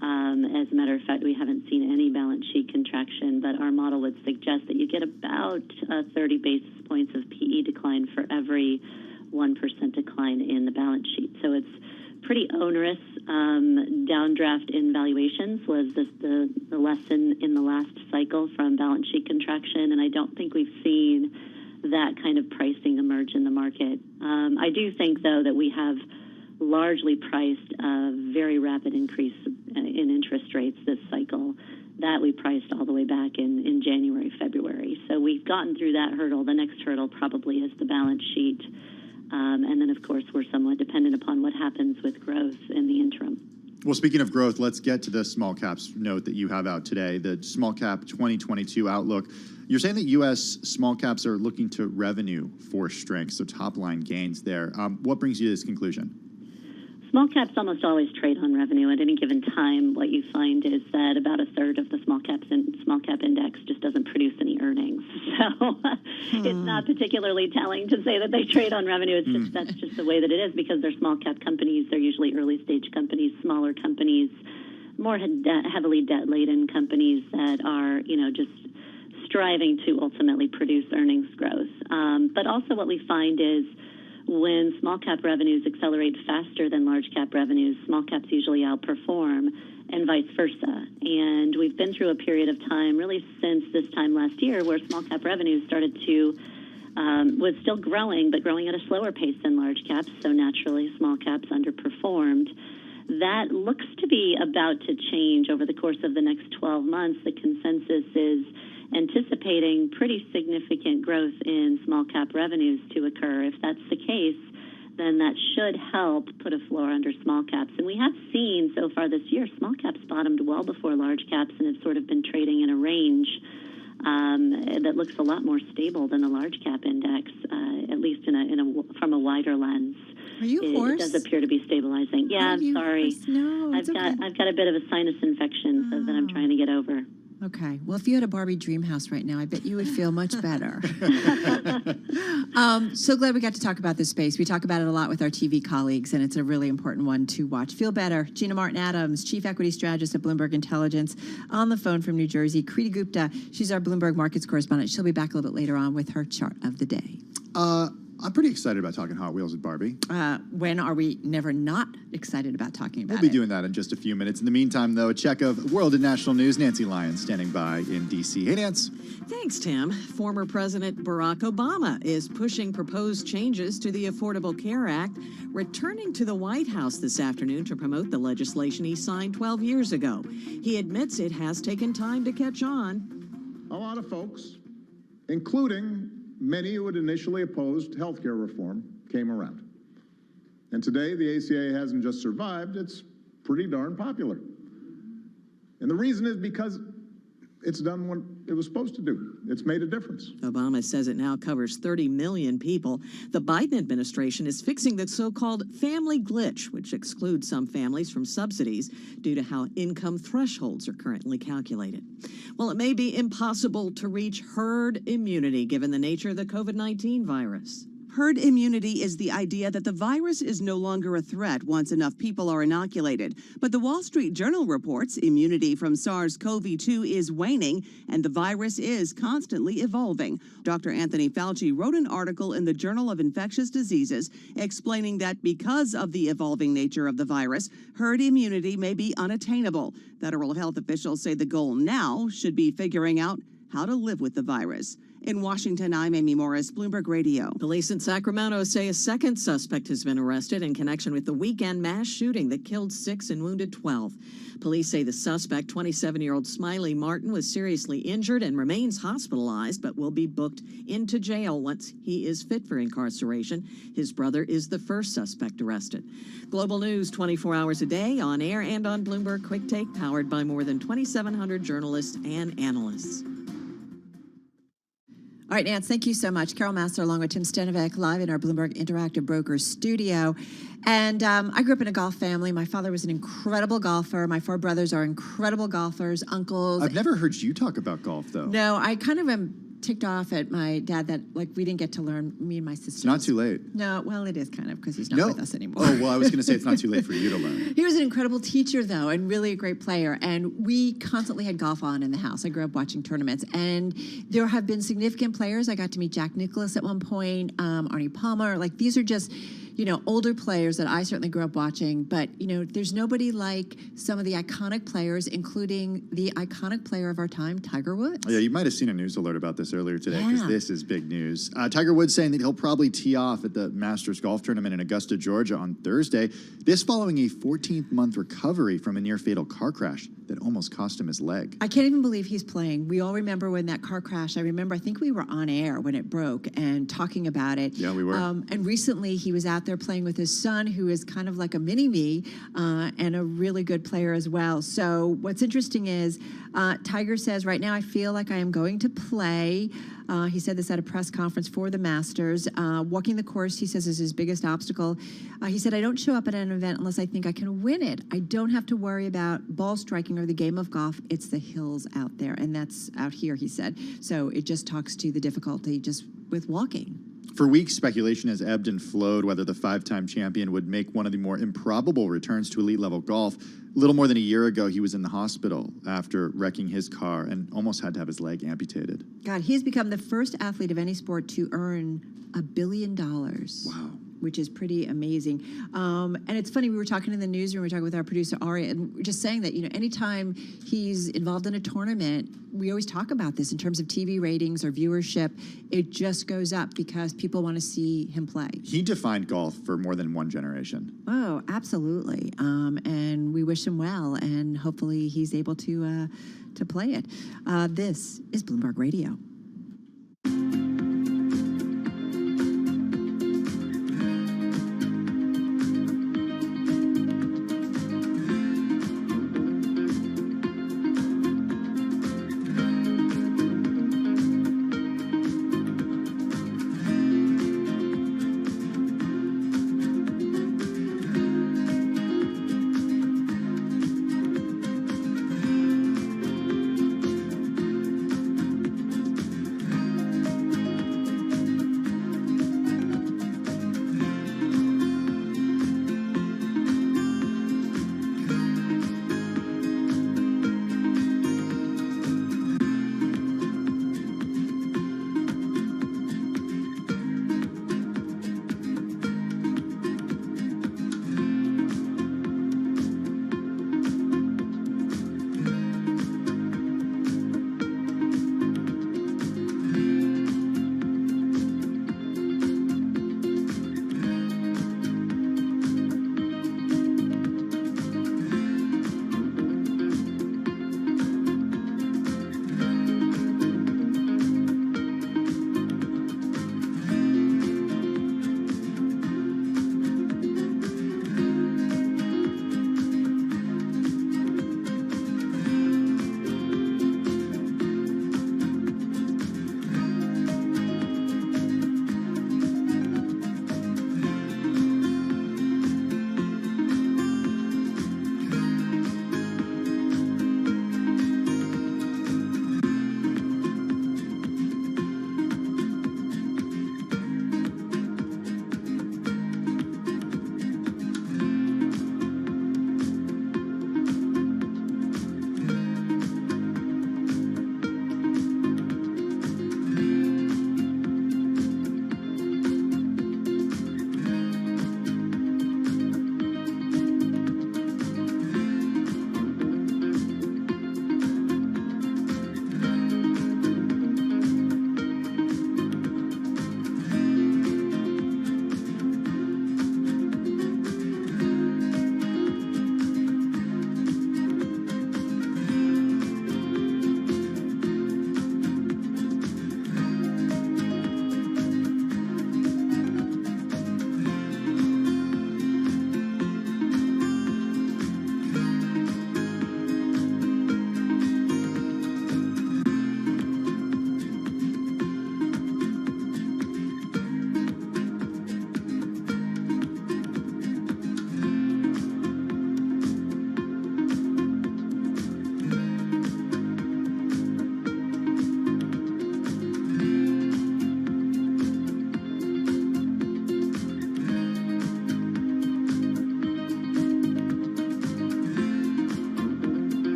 As a matter of fact, we haven't seen any balance sheet contraction, but our model would suggest that you get about 30 basis points of PE decline for every 1% decline in the balance sheet. So it's pretty onerous. Downdraft in valuations was the lesson in the last cycle from balance sheet contraction, and I don't think we've seen that kind of pricing emerge in the market. I do think, though, that we have largely priced a very rapid increase in interest rates this cycle. That we priced all the way back in January, February. So we've gotten through that hurdle. The next hurdle probably is the balance sheet. And then, of course, we're somewhat dependent upon what happens with growth in the interim. Well, speaking of growth, let's get to the small caps note that you have out today, the small cap 2022 outlook. You're saying that U.S. small caps are looking to revenue for strength, so top-line gains there. What brings you to this conclusion? Small caps almost always trade on revenue. At any given time, what you find is that about a third of the small cap index just doesn't produce any earnings. So it's not particularly telling to say that they trade on revenue. It's just, that's just the way that it is, because they're small cap companies. They're usually early stage companies, smaller companies, more heavily debt laden companies that are, just striving to ultimately produce earnings growth. But also what we find is, when small cap revenues accelerate faster than large cap revenues, small caps usually outperform, and vice versa. And we've been through a period of time, really since this time last year, where small cap revenues started to, was still growing, but growing at a slower pace than large caps, so naturally small caps underperformed. That looks to be about to change over the course of the next 12 months. The consensus is anticipating pretty significant growth in small cap revenues to occur. If that's the case, then that should help put a floor under small caps. And we have seen so far this year, small caps bottomed well before large caps and have sort of been trading in a range that looks a lot more stable than the large cap index, at least from a wider lens. Are you hoarse? It does appear to be stabilizing. Yeah, I'm sorry. No, I've got a bit of a sinus infection that I'm trying to get over. Okay. Well, if you had a Barbie dream house right now, I bet you would feel much better. So glad we got to talk about this space. We talk about it a lot with our TV colleagues, and it's a really important one to watch. Feel better. Gina Martin-Adams, Chief Equity Strategist at Bloomberg Intelligence, on the phone from New Jersey. Creedy Gupta, she's our Bloomberg Markets correspondent. She'll be back a little bit later on with her chart of the day. I'm pretty excited about talking Hot Wheels with Barbie. When are we never not excited about talking about it? We'll be doing that in just a few minutes. In the meantime, though, a check of world and national news. Nancy Lyons standing by in D.C. Hey, Nance. Thanks, Tim. Former President Barack Obama is pushing proposed changes to the Affordable Care Act, returning to the White House this afternoon to promote the legislation he signed 12 years ago. He admits it has taken time to catch on. A lot of folks, including many who had initially opposed healthcare reform came around. And today, the ACA hasn't just survived, it's pretty darn popular. And the reason is because it's done what it was supposed to do. It's made a difference. Obama says it now covers 30 million people. The Biden administration is fixing the so-called family glitch, which excludes some families from subsidies due to how income thresholds are currently calculated. Well, it may be impossible to reach herd immunity given the nature of the COVID-19 virus. Herd immunity is the idea that the virus is no longer a threat once enough people are inoculated. But the Wall Street Journal reports immunity from SARS-CoV-2 is waning and the virus is constantly evolving. Dr. Anthony Fauci wrote an article in the Journal of Infectious Diseases explaining that because of the evolving nature of the virus, herd immunity may be unattainable. Federal health officials say the goal now should be figuring out how to live with the virus. In Washington, I'm Amy Morris, Bloomberg Radio. Police in Sacramento say a second suspect has been arrested in connection with the weekend mass shooting that killed 6 and wounded 12. Police say the suspect, 27-year-old Smiley Martin, was seriously injured and remains hospitalized, but will be booked into jail once he is fit for incarceration. His brother is the first suspect arrested. Global news 24 hours a day, on air and on Bloomberg Quick Take, powered by more than 2,700 journalists and analysts. All right, Nance, thank you so much. Carol Massler along with Tim Stenovic live in our Bloomberg Interactive Brokers studio. And I grew up in a golf family. My father was an incredible golfer. My 4 brothers are incredible golfers, uncles. I've never heard you talk about golf, though. No, I kind of am ticked off at my dad that, like, we didn't get to learn, me and my sisters. It's not too late. No, well, it is kind of, because he's not with us anymore. Oh, well, I was going to say it's not too late for you to learn. He was an incredible teacher, though, and really a great player. And we constantly had golf on in the house. I grew up watching tournaments. And there have been significant players. I got to meet Jack Nicklaus at one point, Arnie Palmer. Like, these are just, you know, older players that I certainly grew up watching. But, you know, there's nobody like some of the iconic players, including the iconic player of our time, Tiger Woods. Yeah, you might have seen a news alert about this earlier today, because this is big news. Tiger Woods saying that he'll probably tee off at the Masters Golf Tournament in Augusta, Georgia on Thursday. This following a 14th-month recovery from a near-fatal car crash that almost cost him his leg. I can't even believe he's playing. We all remember when that car crashed. I think we were on air when it broke and talking about it. Yeah, we were. And recently he was out there playing with his son, who is kind of like a mini-me and a really good player as well. So what's interesting is Tiger says, right now I feel like I am going to play. He said this at a press conference for the Masters. Walking the course, he says, is his biggest obstacle. He said, I don't show up at an event unless I think I can win it. I don't have to worry about ball striking or the game of golf. It's the hills out there, and that's out here, he said. So it just talks to the difficulty just with walking. For weeks, speculation has ebbed and flowed whether the 5-time champion would make one of the more improbable returns to elite-level golf. A little more than a year ago, he was in the hospital after wrecking his car and almost had to have his leg amputated. God, he's become the first athlete of any sport to earn $1 billion. Wow. Which is pretty amazing. And it's funny, we were talking in the newsroom, we were talking with our producer, Ari, and we're just saying that, you know, anytime he's involved in a tournament, we always talk about this in terms of TV ratings or viewership. It just goes up because people want to see him play. He defined golf for more than one generation. Oh, absolutely. And we wish him well, and hopefully he's able to play it. This is Bloomberg Radio.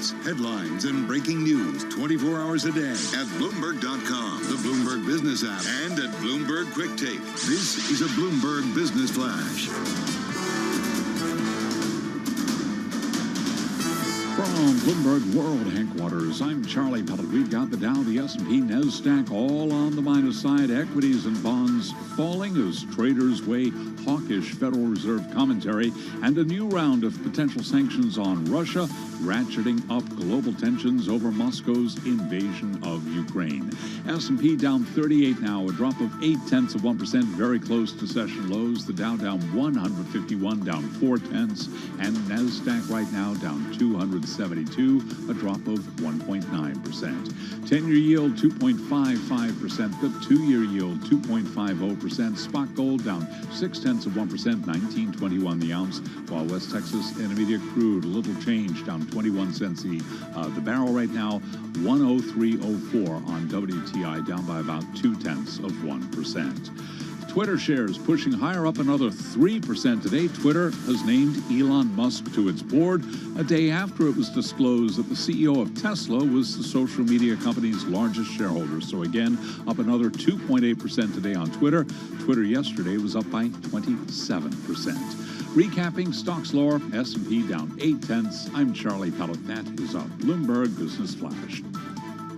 updates, headlines, and breaking news 24 hours a day at Bloomberg.com, the Bloomberg Business app, and at Bloomberg Quick Take. This is a Bloomberg Business Flash. From Bloomberg World Headquarters, I'm Charlie Pellet. We've got the Dow, the S&P, NASDAQ all on the minus side. Equities and bonds falling as traders weigh hawkish Federal Reserve commentary and a new round of potential sanctions on Russia, ratcheting up global tensions over Moscow's invasion of Ukraine. S&P down 38 now, a drop of 0.8%, very close to session lows. The Dow down 151, down 0.4, and NASDAQ right now down 272, a drop of 1.9%. 10-year yield 2.55%, the 2-year yield 2.50%. Spot gold down 0.6%, $19.21 the ounce, while West Texas Intermediate crude a little change, down 21 cents the barrel right now, 103.04 on WTI, down by about 0.2%. Twitter shares pushing higher up another 3% today. Twitter has named Elon Musk to its board a day after it was disclosed that the CEO of Tesla was the social media company's largest shareholder. So again, up another 2.8% today on Twitter. Twitter yesterday was up by 27%. Recapping, stocks lower, S&P down 0.8. I'm Charlie Pellet. That is our Bloomberg Business Flash.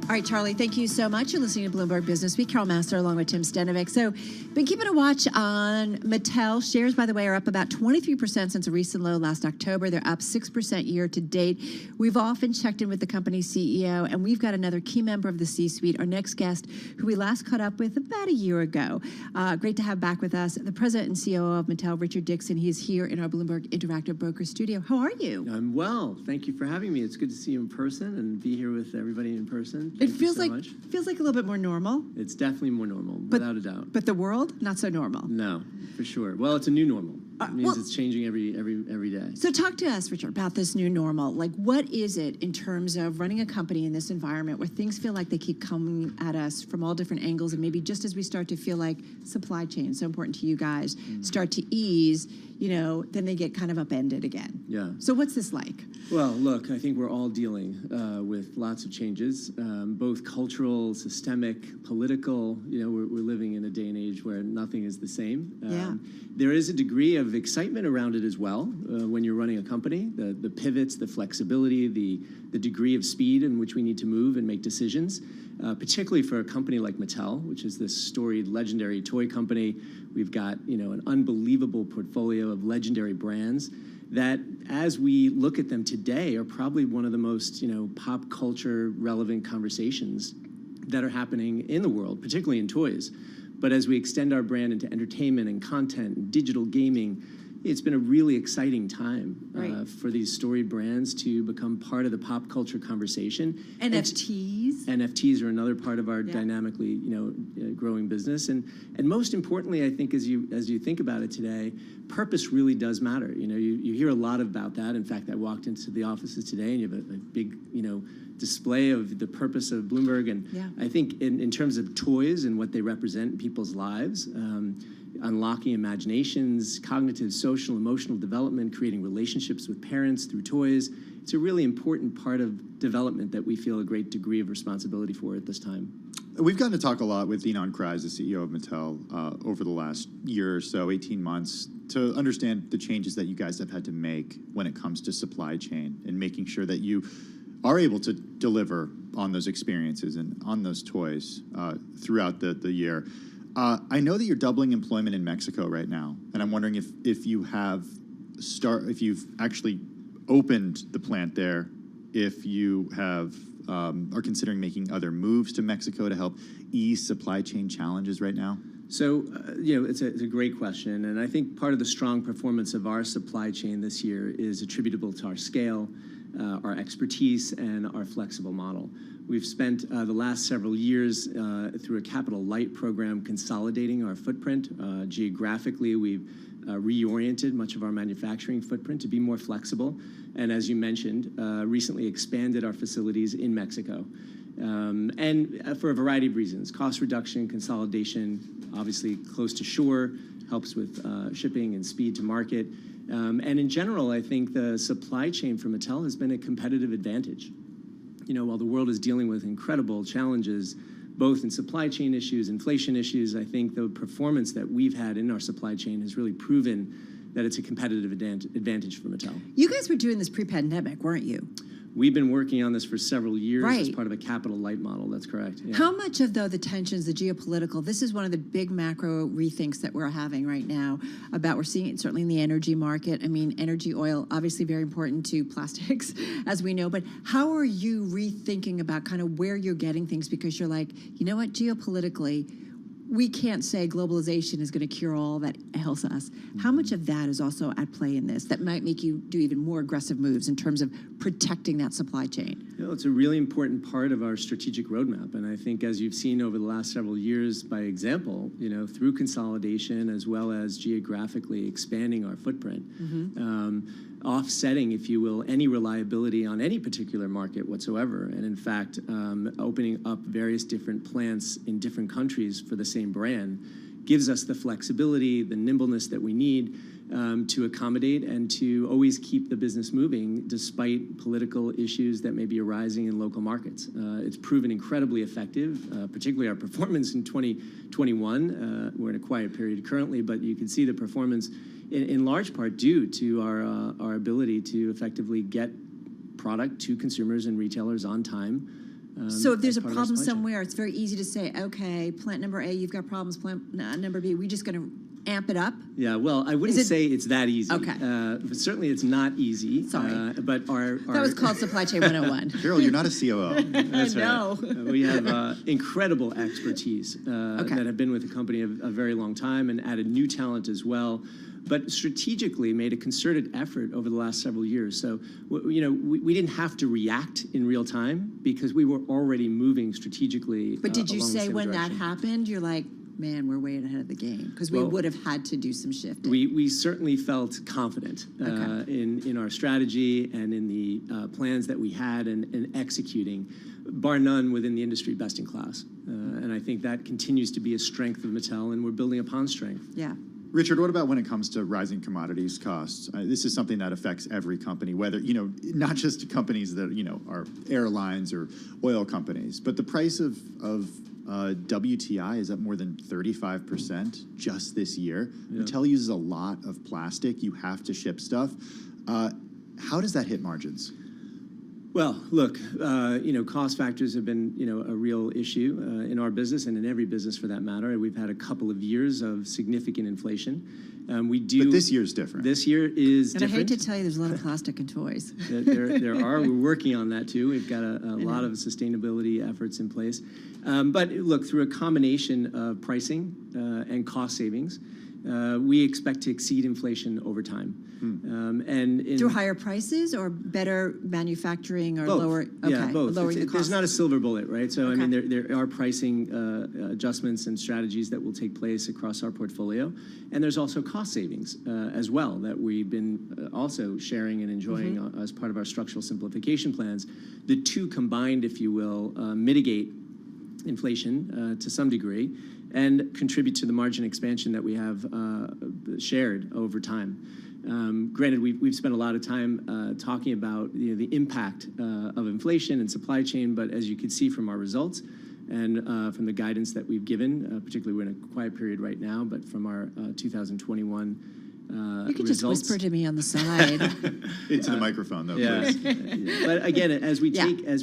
All right, Charlie, thank you so much. You're listening to Bloomberg Business Week. Carol Master along with Tim Stenovic. So been keeping a watch on Mattel. Shares, by the way, are up about 23% since a recent low last October. They're up 6% year to date. We've often checked in with the company's CEO, and we've got another key member of the C-suite, our next guest, who we last caught up with about a year ago. Great to have back with us the president and COO of Mattel, Richard Dixon. He is here in our Bloomberg Interactive Broker studio. How are you? I'm well. Thank you for having me. It's good to see you in person and be here with everybody in person. It feels like a little bit more normal. It's definitely more normal, without a doubt. But the world, not so normal. No, for sure. Well, it's a new normal. It means it's changing every day. So talk to us, Richard, about this new normal. Like, what is it in terms of running a company in this environment where things feel like they keep coming at us from all different angles, and maybe just as we start to feel like supply chain, so important to you guys, start to ease, then they get kind of upended again. Yeah. So what's this like? Well, look, I think we're all dealing with lots of changes, both cultural, systemic, political. We're living in a day and age where nothing is the same. There is a degree of excitement around it as well when you're running a company. The pivots, the flexibility, the degree of speed in which we need to move and make decisions, particularly for a company like Mattel, which is this storied, legendary toy company. We've got an unbelievable portfolio of legendary brands that, as we look at them today, are probably one of the most pop culture relevant conversations that are happening in the world, particularly in toys. But as we extend our brand into entertainment and content and digital gaming, it's been a really exciting time for these storied brands to become part of the pop culture conversation. NFTs are another part of our dynamically growing business. And most importantly, I think as you think about it today, purpose really does matter. You hear a lot about that. In fact, I walked into the offices today and you have a big display of the purpose of Bloomberg. And I think in terms of toys and what they represent in people's lives, unlocking imaginations, cognitive, social, emotional development, creating relationships with parents through toys. It's a really important part of development that we feel a great degree of responsibility for at this time. We've gotten to talk a lot with Ynon Kreiz, the CEO of Mattel, over the last year or so, 18 months, to understand the changes that you guys have had to make when it comes to supply chain and making sure that you are able to deliver on those experiences and on those toys throughout the year. I know that you're doubling employment in Mexico right now, and I'm wondering if you've actually opened the plant there, if you are considering making other moves to Mexico to help ease supply chain challenges right now. So, it's a great question, and I think part of the strong performance of our supply chain this year is attributable to our scale, our expertise, and our flexible model. We've spent the last several years through a capital light program consolidating our footprint. Geographically, we've reoriented much of our manufacturing footprint to be more flexible, and as you mentioned, recently expanded our facilities in Mexico. and for a variety of reasons. Cost reduction, consolidation, obviously close to shore, helps with shipping and speed to market. And in general, I think the supply chain for Mattel has been a competitive advantage. You know, while the world is dealing with incredible challenges, both in supply chain issues, inflation issues, I think the performance that we've had in our supply chain has really proven that it's a competitive advantage for Mattel. You guys were doing this pre-pandemic, weren't you? We've been working on this for several years as Right. part of a capital light model. That's correct. Yeah. How much of, though, the tensions, the geopolitical, this is one of the big macro rethinks that we're having right now about, we're seeing it certainly in the energy market. I mean, energy, oil, obviously very important to plastics, as we know, but how are you rethinking about kind of where you're getting things? Because you're like, you know what, geopolitically, we can't say globalization is going to cure all that ails us. How much of that is also at play in this that might make you do even more aggressive moves in terms of protecting that supply chain? You know, it's a really important part of our strategic roadmap. And I think as you've seen over the last several years, by example, you know, through consolidation as well as geographically expanding our footprint, offsetting, if you will, any reliability on any particular market whatsoever. And in fact, opening up various different plants in different countries for the same brand gives us the flexibility, the nimbleness that we need to accommodate and to always keep the business moving despite political issues that may be arising in local markets. It's proven incredibly effective, particularly our performance in 2021. We're in a quiet period currently, but you can see the performance in large part due to our ability to effectively get product to consumers and retailers on time. So if there's a problem somewhere, it's very easy to say, okay, plant number A, you've got problems, plant number B, we're just going to amp it up? Yeah, well, I wouldn't say it's that easy. Okay. But certainly it's not easy. Sorry. But our That was called Supply Chain 101. Cheryl, you're not a COO. That's No. right. We have incredible expertise that have been with the company a very long time and added new talent as well, but strategically made a concerted effort over the last several years. So, you know, we didn't have to react in real time because we were already moving strategically. But did you along the say same when direction. that happened, you're like, man, we're way ahead of the game? Because we would have had to do some shifting. We certainly felt confident in our strategy and in the plans that we had and executing, bar none within the industry, best in class. And I think that continues to be a strength of Mattel, and we're building upon strength. Yeah. Richard, what about when it comes to rising commodities costs? This is something that affects every company, whether, you know, not just companies that, you know, are airlines or oil companies, but the price of WTI is up more than 35% just this year. Yeah. Mattel uses a lot of plastic. You have to ship stuff. How does that hit margins? Well, look, you know, cost factors have been, you know, a real issue in our business and in every business for that matter. We've had a couple of years of significant inflation. But this year's different. This year is different. And I hate to tell you, there's a lot of plastic in toys. There are. We're working on that too. We've got a lot of sustainability efforts in place. But look, through a combination of pricing and cost savings, we expect to exceed inflation over time. Through higher prices or better manufacturing or both. lower? Okay, Yeah, both. lowering the cost. There's not a silver bullet, right? So, I mean, there are pricing adjustments and strategies that will take place across our portfolio. And there's also cost savings as well that we've been also sharing and enjoying as part of our structural simplification plans. The two combined, if you will, mitigate inflation to some degree and contribute to the margin expansion that we have shared over time. Granted, we've spent a lot of time talking about the impact of inflation and supply chain, but as you can see from our results and from the guidance that we've given, particularly we're in a quiet period right now, but from our 2021 you can results. just whisper to me on the side. Into the microphone, though, yeah. please. But again, as we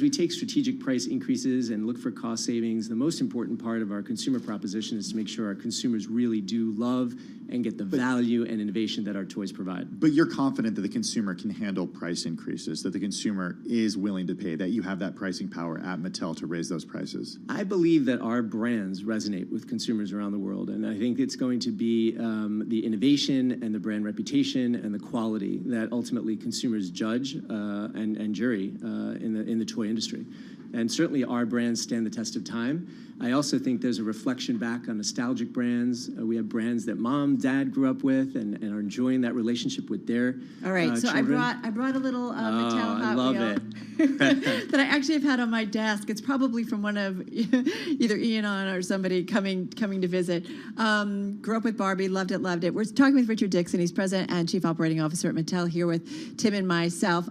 take strategic price increases and look for cost savings, the most important part of our consumer proposition is to make sure our consumers really do love and get the value and innovation that our toys provide. But you're confident that the consumer can handle price increases, that the consumer is willing to pay, that you have that pricing power at Mattel to raise those prices? I believe that our brands resonate with consumers around the world, and I think it's going to be the innovation and the brand reputation and the quality that ultimately consumers judge and jury in the toy industry. And certainly our brands stand the test of time. I also think there's a reflection back on nostalgic brands. We have brands that mom, dad grew up with and are enjoying that relationship with their All right, so children. I brought a little Mattel Hot I love Wheel it. that I actually have had on my desk. It's probably from one of either Ian or somebody coming to visit. Grew up with Barbie, loved it. We're talking with Richard Dixon. He's president and chief operating officer at Mattel, here with Tim and myself.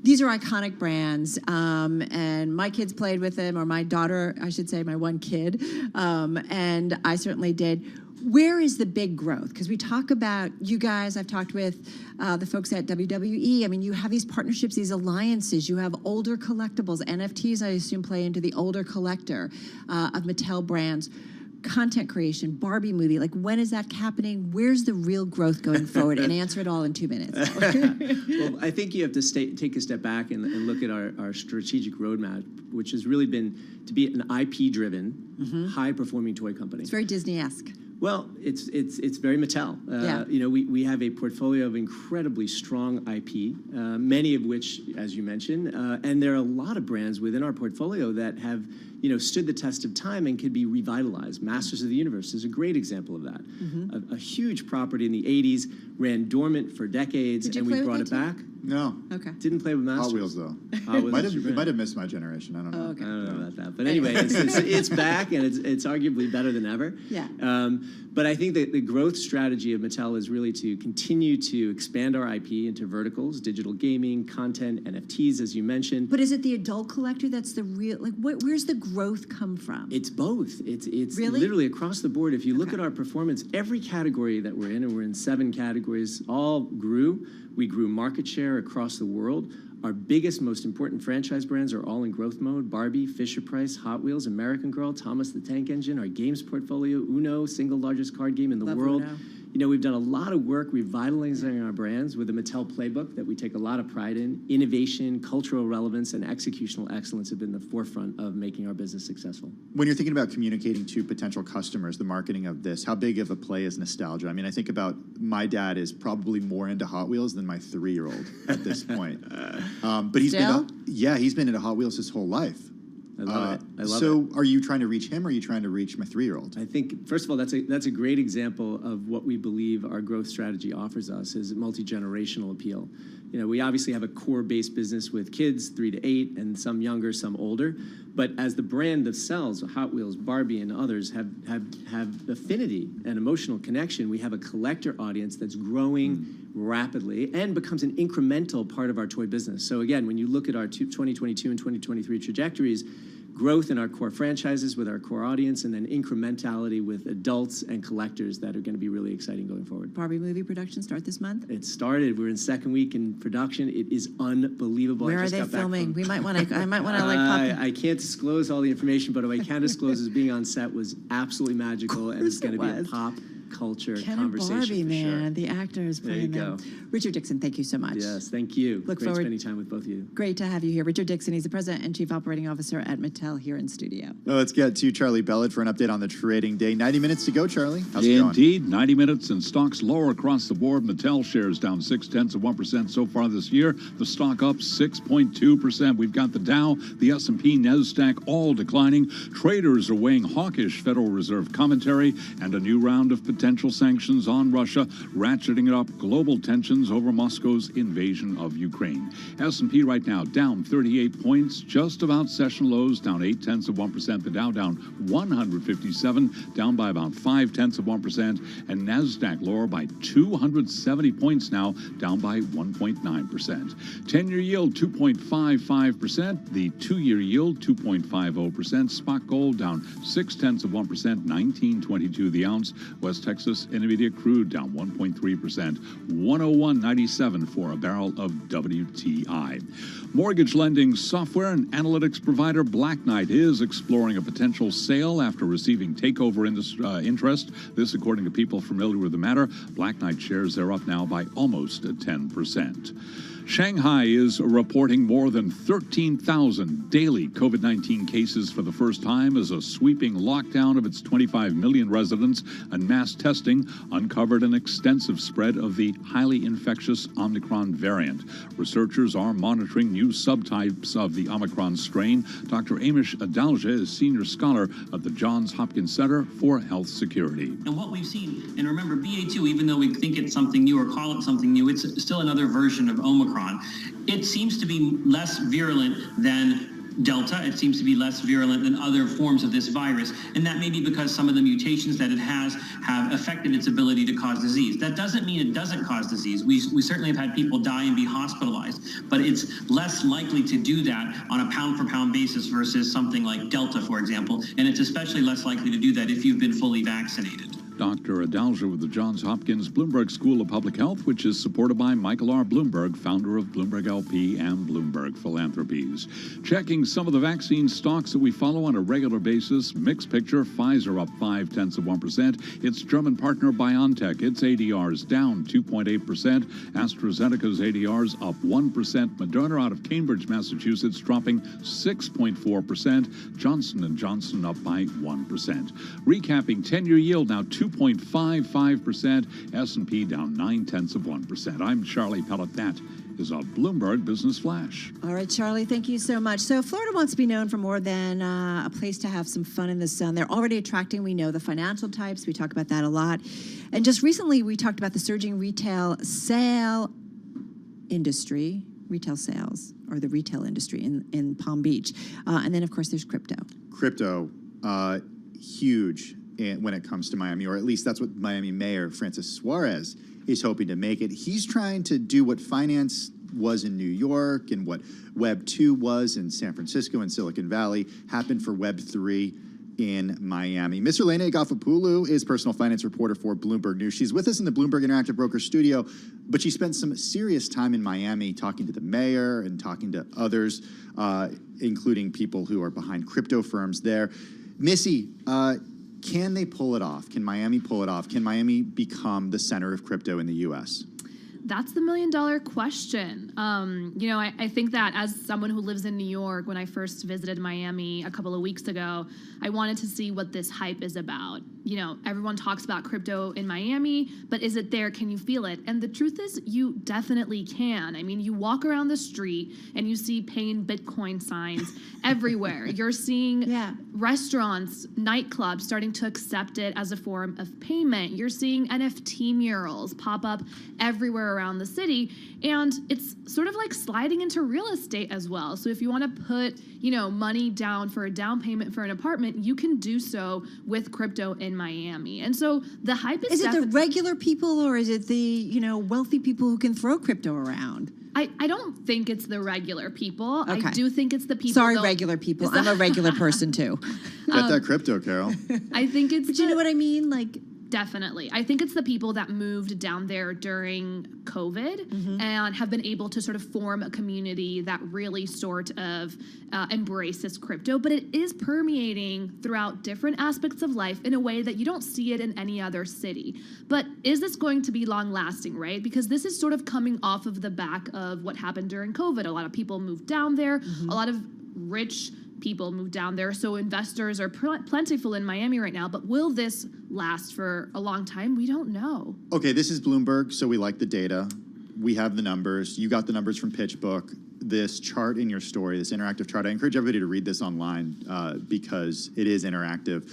These are iconic brands, and my kids played with them, or my daughter, I should say, my one kid, and I certainly did. Where is the big growth? Because we talk about you guys, I've talked with the folks at WWE. I mean, you have these partnerships, these alliances. You have older collectibles. NFTs, I assume, play into the older collector of Mattel brands. Content creation, Barbie movie, like when is that happening? Where's the real growth going forward? And answer it all in 2 minutes. Well, I think you have to take a step back and look at our strategic roadmap, which has really been to be an IP-driven, high-performing toy company. It's very Disney-esque. Well, it's very Mattel. Yeah. You know, we have a portfolio of incredibly strong IP, many of which, as you mentioned, and there are a lot of brands within our portfolio that have, you know, stood the test of time and could be revitalized. Masters of the Universe is a great example of that. A huge property in the 80s, ran dormant for decades, and we brought it back. No. Okay. Didn't play with Masters. Hot Wheels, though. Hot Wheels might have missed my generation. I don't know. Oh, okay. I don't know about that. But anyway, it's back, and it's arguably better than ever. Yeah. But I think that the growth strategy of Mattel is really to continue to expand our IP into verticals, digital gaming, content, NFTs, as you mentioned. But is it the adult collector that's the real, like, where's the growth come from? It's both. It's really? Literally across the board. If you look at our performance, every category that we're in, and we're in 7 categories, all grew. We grew market share across the world. Our biggest, most important franchise brands are all in growth mode. Barbie, Fisher-Price, Hot Wheels, American Girl, Thomas the Tank Engine, our games portfolio, Uno, single largest card game in the world. Uno. You know, we've done a lot of work revitalizing our brands with the Mattel Playbook that we take a lot of pride in. Innovation, cultural relevance, and executional excellence have been the forefront of making our business successful. When you're thinking about communicating to potential customers, the marketing of this, how big of a play is nostalgia? I mean, I think about my dad is probably more into Hot Wheels than my 3-year-old at this point. But he's been into Hot Wheels his whole life. I love it. I love it. So are you trying to reach him, or are you trying to reach my 3-year-old? I think, first of all, that's a great example of what we believe our growth strategy offers us, is a multi-generational appeal. You know, we obviously have a core-based business with kids 3 to 8, and some younger, some older. But as the brand themselves, Hot Wheels, Barbie, and others have affinity and emotional connection, we have a collector audience that's growing rapidly and becomes an incremental part of our toy business. So again, when you look at our 2022 and 2023 trajectories, growth in our core franchises with our core audience, and then incrementality with adults and collectors that are going to be really exciting going forward. Barbie movie production start this month? It started. We're in 2nd week in production. It is unbelievable. Where are they filming? I might want to like pop. I can't disclose all the information, but what I can disclose is being on set was absolutely magical, and it's going to be a pop culture Ken conversation. And Barbie, for man, sure. the actor is playing There you them. go. Richard Dixon, thank you so much. Yes, thank you. Look Great forward- spending time with both of you. Great to have you here. Richard Dixon, he's the president and chief operating officer at Mattel here in studio. Well, let's get to Charlie Bellett for an update on the trading day. 90 minutes to go, Charlie. How's it going? Indeed, 90 minutes and stocks lower across the board. Mattel shares down 0.6% so far this year. The stock up 6.2%. We've got the Dow, the S&P, NASDAQ all declining. Traders are weighing hawkish Federal Reserve commentary and a new round of potential sanctions on Russia, ratcheting up global tensions over Moscow's invasion of Ukraine. S&P right now down 38 points, just about session lows, down 0.8%. The Dow down 157, down by about 0.5%, and NASDAQ lower by 270 points now, down by 1.9%. 10-year yield 2.55%, the 2-year yield 2.50%. Spot gold down 0.6%, $19.22 the ounce. West Texas Intermediate crude down 1.3%, 101.97 for a barrel of WTI. Mortgage lending software and analytics provider Black Knight is exploring a potential sale after receiving takeover interest. This, according to people familiar with the matter. Black Knight shares are up now by almost 10%. Shanghai is reporting more than 13,000 daily COVID-19 cases for the first time as a sweeping lockdown of its 25 million residents and mass testing uncovered an extensive spread of the highly infectious Omicron variant. Researchers are monitoring new subtypes of the Omicron strain. Dr. Amish Adalja is senior scholar at the Johns Hopkins Center for Health Security. And what we've seen, and remember, BA2, even though we think it's something new or call it something new, it's still another version of Omicron. It seems to be less virulent than Delta. It seems to be less virulent than other forms of this virus. And that may be because some of the mutations that it has have affected its ability to cause disease. That doesn't mean it doesn't cause disease. We certainly have had people die and be hospitalized, but it's less likely to do that on a pound-for-pound basis versus something like Delta, for example. And it's especially less likely to do that if you've been fully vaccinated. Dr. Adalja with the Johns Hopkins Bloomberg School of Public Health, which is supported by Michael R. Bloomberg, founder of Bloomberg LP and Bloomberg Philanthropies. Checking some of the vaccine stocks that we follow on a regular basis. Mixed picture, Pfizer up 0.5%. Its German partner BioNTech, its ADRs down 2.8%. AstraZeneca's ADRs up 1%. Moderna out of Cambridge, Massachusetts, dropping 6.4%. Johnson & Johnson up by 1%. Recapping 10-year yield now 2.55%, S&P down 0.9%. I'm Charlie Pellet. That is a Bloomberg Business Flash. All right, Charlie, thank you so much. So Florida wants to be known for more than a place to have some fun in the sun. They're already attracting, we know, the financial types. We talk about that a lot. And just recently, we talked about the surging retail sales industry in Palm Beach. And then, of course, there's crypto. Crypto, huge when it comes to Miami, or at least that's what Miami Mayor Francis Suarez is hoping to make it. He's trying to do what finance was in New York and what Web 2 was in San Francisco and Silicon Valley happened for Web 3 in Miami. Ms. Elena Gafopoulou is personal finance reporter for Bloomberg News. She's with us in the Bloomberg Interactive Broker studio, but she spent some serious time in Miami talking to the mayor and talking to others, including people who are behind crypto firms there. Missy, can they pull it off? Can Miami pull it off? Can Miami become the center of crypto in the U.S.? That's the million-dollar question. I think that as someone who lives in New York, when I first visited Miami a couple of weeks ago, I wanted to see what this hype is about. Everyone talks about crypto in Miami, but is it there? Can you feel it? And the truth is, you definitely can. I mean, you walk around the street and you see pay in Bitcoin signs everywhere. You're seeing restaurants, nightclubs starting to accept it as a form of payment. You're seeing NFT murals pop up everywhere around the city, and it's sort of like sliding into real estate as well. So if you want to put, money down for a down payment for an apartment, you can do so with crypto in Miami. And so the hype is it the regular people, or is it the, wealthy people who can throw crypto around? I don't think it's the regular people. Okay. I do think it's the people. Sorry, regular people. I'm a regular person too. Get that crypto, Carol. I think it's. But you know what I mean? Like, definitely. I think it's the people that moved down there during COVID and have been able to sort of form a community that really sort of embraces crypto. But it is permeating throughout different aspects of life in a way that you don't see it in any other city. But is this going to be long lasting, right? Because this is sort of coming off of the back of what happened during COVID. A lot of people moved down there. A lot of rich people moved down there, so investors are plentiful in Miami right now. But will this last for a long time? We don't know. Okay, this is Bloomberg, so we like the data. We have the numbers. You got the numbers from PitchBook. This chart in your story, this interactive chart, I encourage everybody to read this online because it is interactive.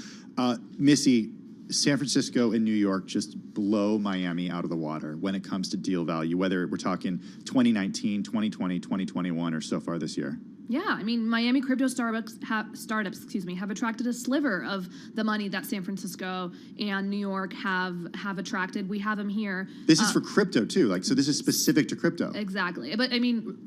Missy, San Francisco and New York just blow Miami out of the water when it comes to deal value, whether we're talking 2019, 2020, 2021, or so far this year. Yeah, I mean, Miami crypto startups have attracted a sliver of the money that San Francisco and New York have attracted. We have them here. This is for crypto too, so this is specific to crypto. Exactly, but I mean,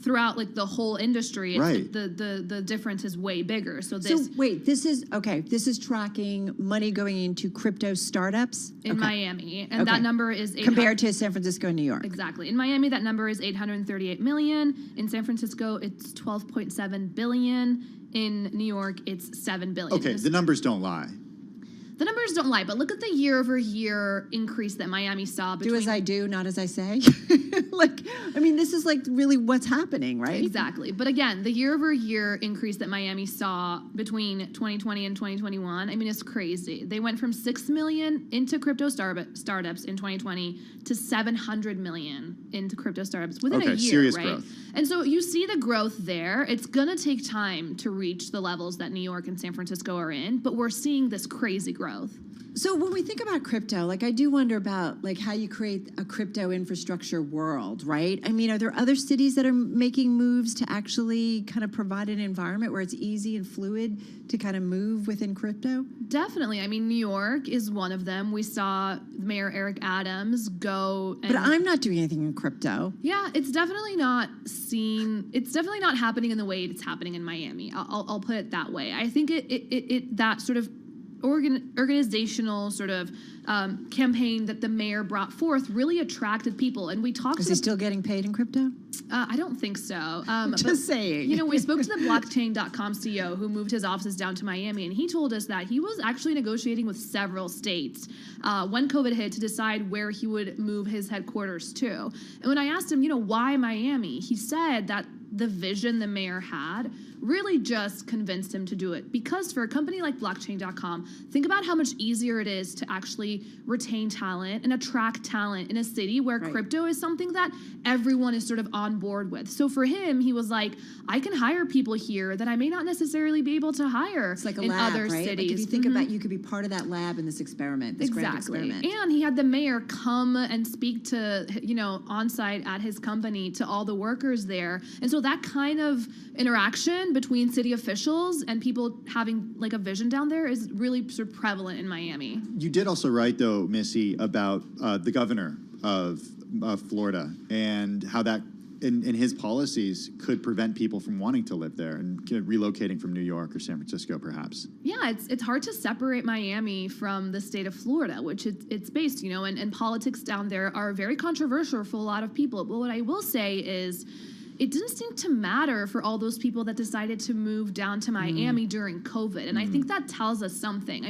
throughout the whole industry, right. the difference is way bigger. So wait, this is tracking money going into crypto startups in Miami, and that number is compared to San Francisco and New York. Exactly, in Miami that number is 838 million. In San Francisco, it's 12.7 billion. In New York, it's 7 billion. Okay, the numbers don't lie. The numbers don't lie, but look at the year-over-year increase that Miami saw. Do as I do, not as I say. This is like really what's happening, right? Exactly. But again, the year-over-year increase that Miami saw between 2020 and 2021, it's crazy. They went from 6 million into crypto startups in 2020 to 700 million into crypto startups within a year, serious right? growth. And so you see the growth there. It's going to take time to reach the levels that New York and San Francisco are in, but we're seeing this crazy growth. So when we think about crypto, I do wonder about how you create a crypto infrastructure world, right? Are there other cities that are making moves to actually kind of provide an environment where it's easy and fluid to kind of move within crypto? Definitely. New York is one of them. We saw Mayor Eric Adams go. But I'm not doing anything in crypto. Yeah, it's definitely not happening in the way it's happening in Miami. I'll put it that way. I think that sort of organizational sort of campaign that the mayor brought forth really attracted people. And we talked. Is he still getting paid in crypto? I don't think so. Just saying. We spoke to the blockchain.com CEO who moved his offices down to Miami, and he told us that he was actually negotiating with several states when COVID hit to decide where he would move his headquarters to. And when I asked him, why Miami, he said that the vision the mayor had really just convinced him to do it. Because for a company like blockchain.com, think about how much easier it is to actually retain talent and attract talent in a city where crypto is something that everyone is sort of on board with. So for him, he was like, I can hire people here that I may not necessarally be able to hire it's like a in lab, other right? cities. If you think about, you could be part of that lab in this experiment, this grand Exactly. experiment. And he had the mayor come and speak to, on site at his company to all the workers there. And so that kind of interaction between city officials and people having a vision down there is really sort of prevalent in Miami. You did also write, though, Missy, about the governor of Florida and how that in his policies could prevent people from wanting to live there and relocating from New York or San Francisco, perhaps. Yeah, it's hard to separate Miami from the state of Florida, which it's based, and politics down there are very controversial for a lot of people. But what I will say is, it didn't seem to matter for all those people that decided to move down to Miami during COVID. And I think that tells us something.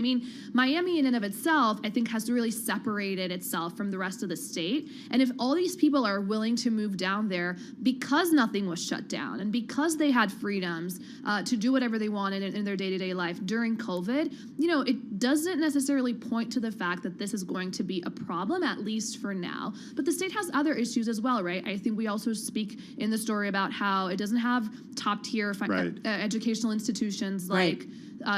Miami in and of itself, I think, has really separated itself from the rest of the state. And if all these people are willing to move down there because nothing was shut down and because they had freedoms to do whatever they wanted in their day-to-day life during COVID, it doesn't necessarily point to the fact that this is going to be a problem, at least for now. But the state has other issues as well, right? I think we also speak in the story about how it doesn't have top-tier educational institutions like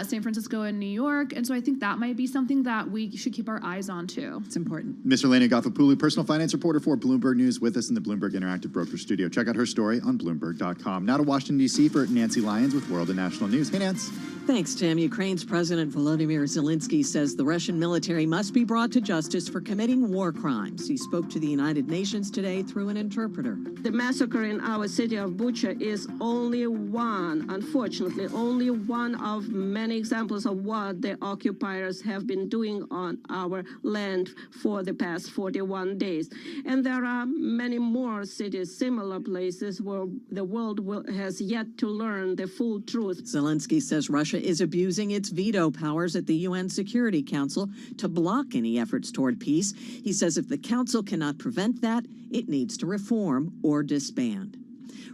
San Francisco and New York. And so I think that might be something that we should keep our eyes on, too. It's important. Ms. Elena Gaffopoulou, personal finance reporter for Bloomberg News, with us in the Bloomberg Interactive Broker Studio. Check out her story on Bloomberg.com. Now to Washington, D.C. for Nancy Lyons with World and National News. Hey, Nance. Thanks, Tim. Ukraine's President Volodymyr Zelensky says the Russian military must be brought to justice for committing war crimes. He spoke to the United Nations today through an interpreter. The massacre in our city of Bucha is only one, unfortunately, only one of many examples of what the occupiers have been doing on our land for the past 41 days. And there are many more cities, similar places where the world has yet to learn the full truth. Zelensky says Russia is abusing its veto powers at the UN Security Council to block any efforts toward peace. He says if the Council cannot prevent that, it needs to reform or disband.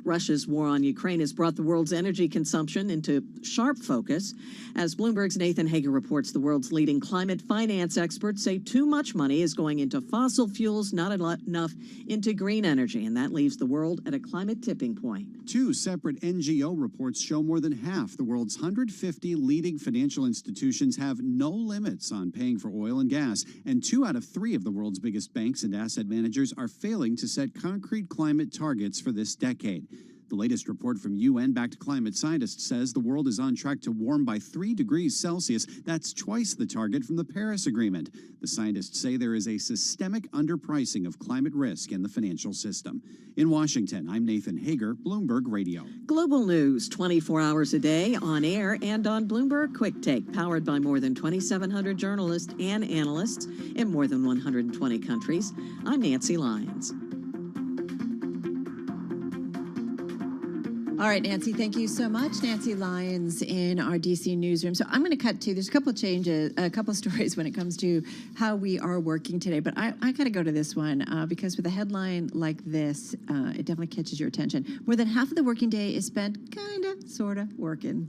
Russia's war on Ukraine has brought the world's energy consumption into sharp focus. As Bloomberg's Nathan Hager reports, the world's leading climate finance experts say too much money is going into fossil fuels, not enough into green energy, and that leaves the world at a climate tipping point. Two separate NGO reports show more than half the world's 150 leading financial institutions have no limits on paying for oil and gas, and 2 out of 3 of the world's biggest banks and asset managers are failing to set concrete climate targets for this decade. The latest report from UN-backed climate scientists says the world is on track to warm by 3 degrees Celsius. That's twice the target from the Paris Agreement. The scientists say there is a systemic underpricing of climate risk in the financial system. In Washington, I'm Nathan Hager, Bloomberg Radio. Global news 24 hours a day, on air and on Bloomberg Quick Take, powered by more than 2,700 journalists and analysts in more than 120 countries. I'm Nancy Lyons. All right, Nancy, thank you so much. Nancy Lyons in our DC newsroom. So I'm going to cut to, there's a couple of changes, a couple of stories when it comes to how we are working today. But I got to go to this one because with a headline like this, it definitely catches your attention. More than half of the working day is spent kind of, sort of working.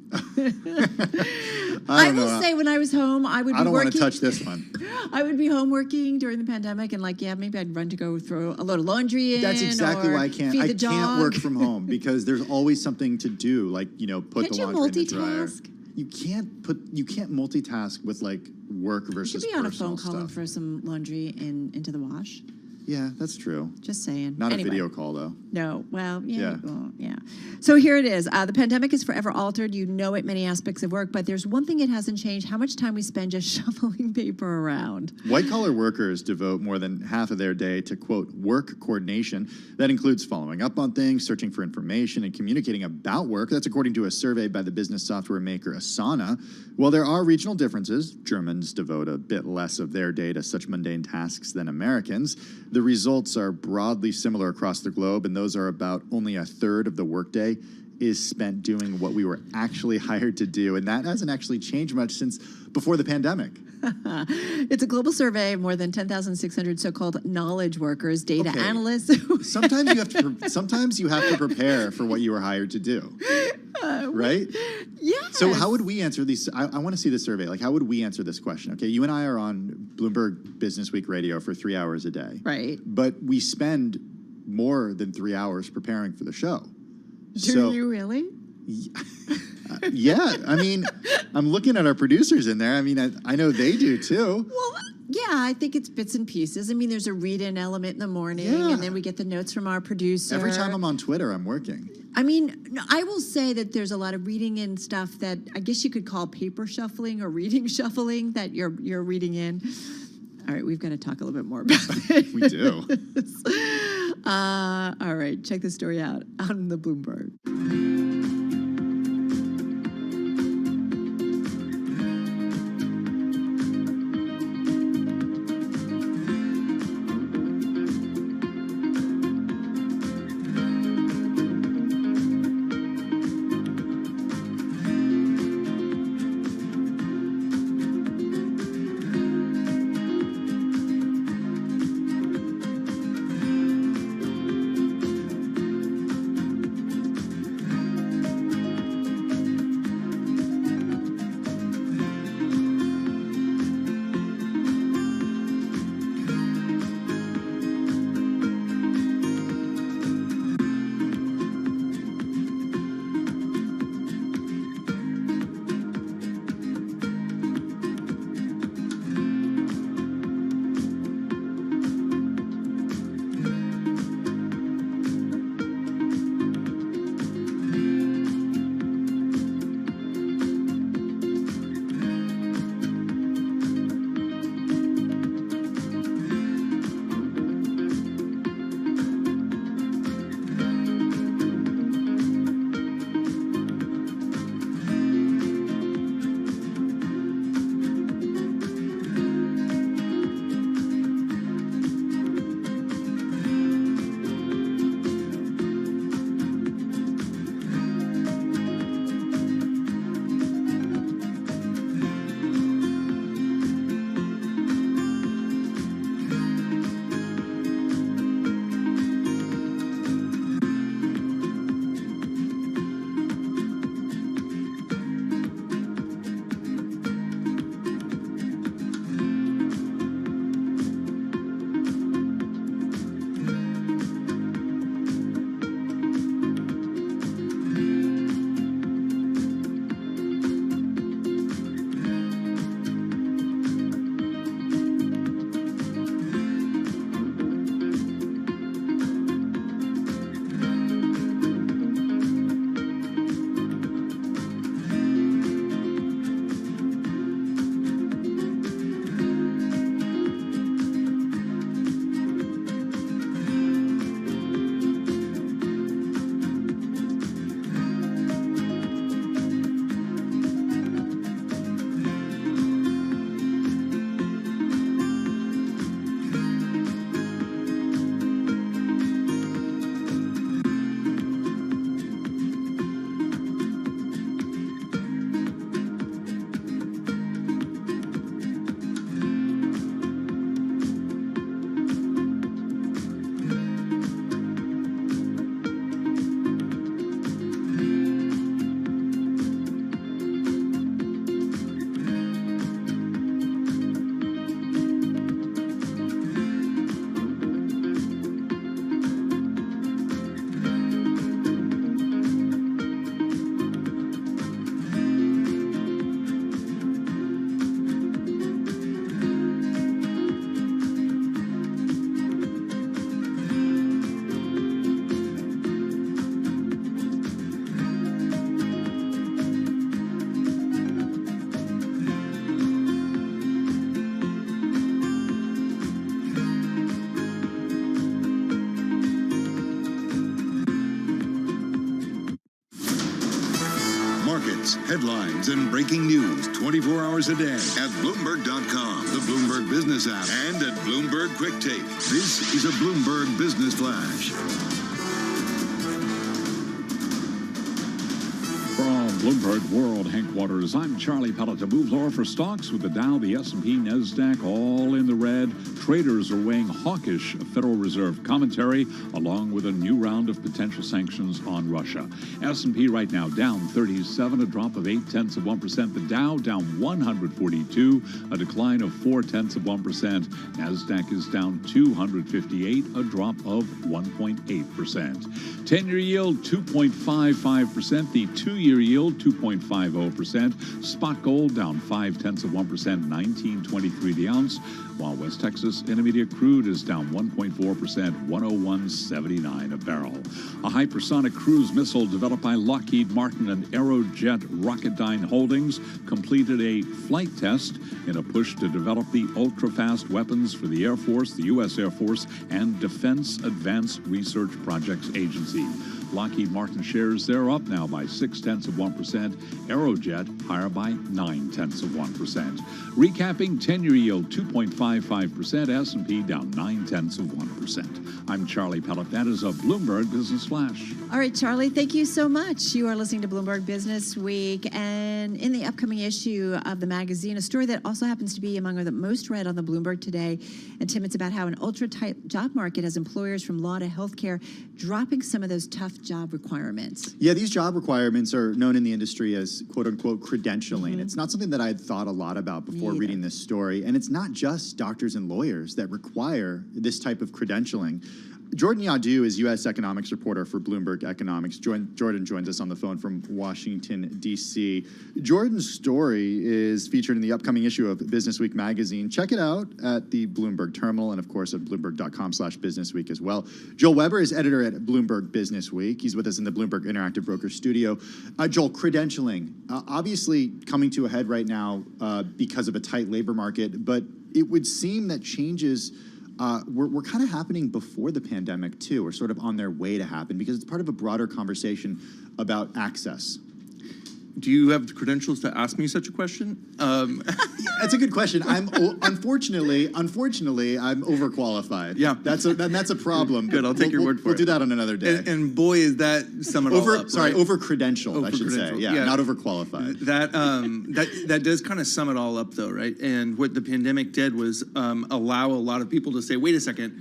I will say when I was home, I would be working. I don't want to touch this one. I would be home working during the pandemic and maybe I'd run to go throw a load of laundry in. That's exactly why I can't. Feed the I dog. can't work from home because there's always something to do, like put the laundry in the dryer. You can't multitask with work versus you should be on a personal phone calling stuff. for some laundry into the wash. Yeah, that's true. Just saying. Not anyway. A video call, though. No. Well, yeah. Well, yeah. So here it is. The pandemic is forever altered. You know it, many aspects of work, but there's one thing it hasn't changed: how much time we spend just shuffling paper around. White-collar workers devote more than half of their day to, quote, work coordination. That includes following up on things, searching for information, and communicating about work. That's according to a survey by the business software maker Asana. While there are regional differences, Germans devote a bit less of their day to such mundane tasks than Americans. The results are broadly similar across the globe, and those are about only a third of the workday is spent doing what we were actually hired to do. And that hasn't actually changed much since before the pandemic. It's a global survey of more than 10,600 so-called knowledge workers, data analysts. Sometimes you have to prepare for what you were hired to do, right? Yeah. So how would we answer these? I want to see the survey. How would we answer this question? Okay, you and I are on Bloomberg Business Week radio for 3 hours a day. Right. But we spend more than 3 hours preparing for the show. Do you really? Yeah, I mean, I'm looking at our producers in there. I mean, I know they do too. Well, yeah, I think it's bits and pieces. I mean, there's a read-in element in the morning, and then we get the notes from our producer. Every time I'm on Twitter, I'm working. I mean, I will say that there's a lot of reading in stuff that I guess you could call paper shuffling or reading shuffling that you're reading in. All right, we've got to talk a little bit more about it. We do. All right, check this story out on the Bloomberg. updates, headlines, and breaking news 24 hours a day at Bloomberg.com, the Bloomberg Business app, and at Bloomberg Quick Take. This is a Bloomberg Business Flash. From Bloomberg World Headquarters, I'm Charlie Pellet. To move lower for stocks with the Dow, the S&P, NASDAQ all in the red. Traders are weighing hawkish Federal Reserve commentary along with a new round of potential sanctions on Russia. S&P right now down 37, a drop of 0.8%. The Dow down 142, a decline of 0.4%. NASDAQ is down 258, a drop of 1.8%. 10-year yield 2.55%. The 2-year yield 2.50%. Spot gold down 0.5%, $19.23 the ounce, while West Texas Intermediate crude is down 1.4%, $101.79 a barrel. A hypersonic cruise missile developed by Lockheed Martin and Aerojet Rocketdyne Holdings completed a flight test in a push to develop the ultra-fast weapons for the Air Force, the U.S. Air Force, and Defense Advanced Research Projects Agency. Lockheed Martin shares, they're up now by 0.6%. Aerojet higher by 0.9%. Recapping 10-year yield 2.55%. S&P down 0.9%. I'm Charlie Pellet. That is a Bloomberg Business Flash. All right, Charlie, thank you so much. You are listening to Bloomberg Business Week, and in the upcoming issue of the magazine, a story that also happens to be among the most read on the Bloomberg today. And Tim, it's about how an ultra-tight job market has employers from law to healthcare dropping some of those tough job requirements. Yeah, these job requirements are known in the industry as quote-unquote credentialing. Mm-hmm. It's not something that I had thought a lot about before reading this story. And it's not just doctors and lawyers that require this type of credentialing. Jordan Yadu is U.S. economics reporter for Bloomberg Economics. Jordan joins us on the phone from Washington, D.C. Jordan's story is featured in the upcoming issue of Business Week magazine. Check it out at the Bloomberg terminal and, of course, at Bloomberg.com/businessweek as well. Joel Weber is editor at Bloomberg Business Week. He's with us in the Bloomberg Interactive Broker studio. Joel, credentialing, obviously coming to a head right now because of a tight labor market, but it would seem that changes were kind of happening before the pandemic, too, or sort of on their way to happen, because it's part of a broader conversation about access. Do you have the credentials to ask me such a question? That's a good question. Unfortunately, I'm overqualified. Yeah. That's a problem. Good, I'll take your word for it. We'll do that on another day. And boy, is that sum it all up. Sorry, right? over-credentialed, I should say. Yeah, not overqualified. That does kind of sum it all up, though, right? And what the pandemic did was allow a lot of people to say, wait a second,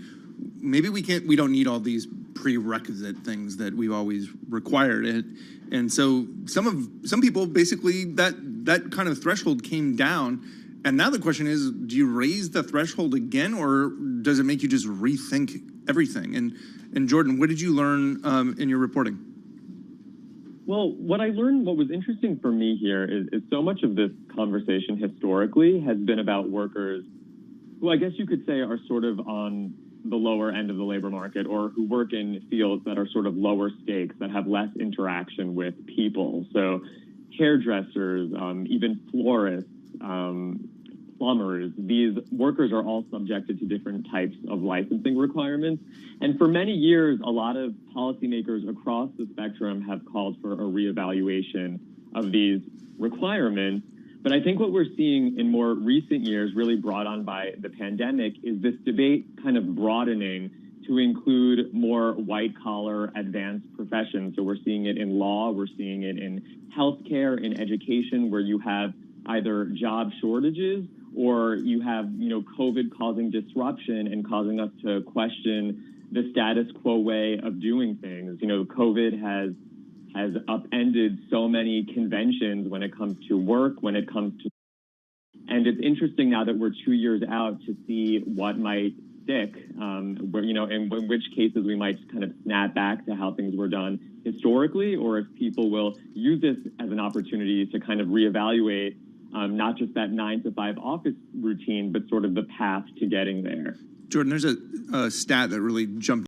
maybe we don't need all these prerequisite things that we've always required. And so some people basically that kind of threshold came down. And now the question is, do you raise the threshold again, or does it make you just rethink everything? And Jordan, what did you learn in your reporting? Well, what I learned, what was interesting for me here is so much of this conversation historically has been about workers who I guess you could say are sort of on the lower end of the labor market, or who work in fields that are sort of lower stakes, that have less interaction with people. So hairdressers, even florists, plumbers, these workers are all subjected to different types of licensing requirements. And for many years, a lot of policymakers across the spectrum have called for a reevaluation of these requirements. But I think what we're seeing in more recent years, really brought on by the pandemic, is this debate kind of broadening to include more white-collar advanced professions. So we're seeing it in law, we're seeing it in healthcare, in education, where you have either job shortages or you have, COVID causing disruption and causing us to question the status quo way of doing things. COVID has upended so many conventions when it comes to work, when it comes to... And it's interesting now that we're 2 years out to see what might stick, where, in which cases we might kind of snap back to how things were done historically, or if people will use this as an opportunity to kind of reevaluate not just that 9-to-5 office routine, but sort of the path to getting there. Jordan, there's a stat that really jumped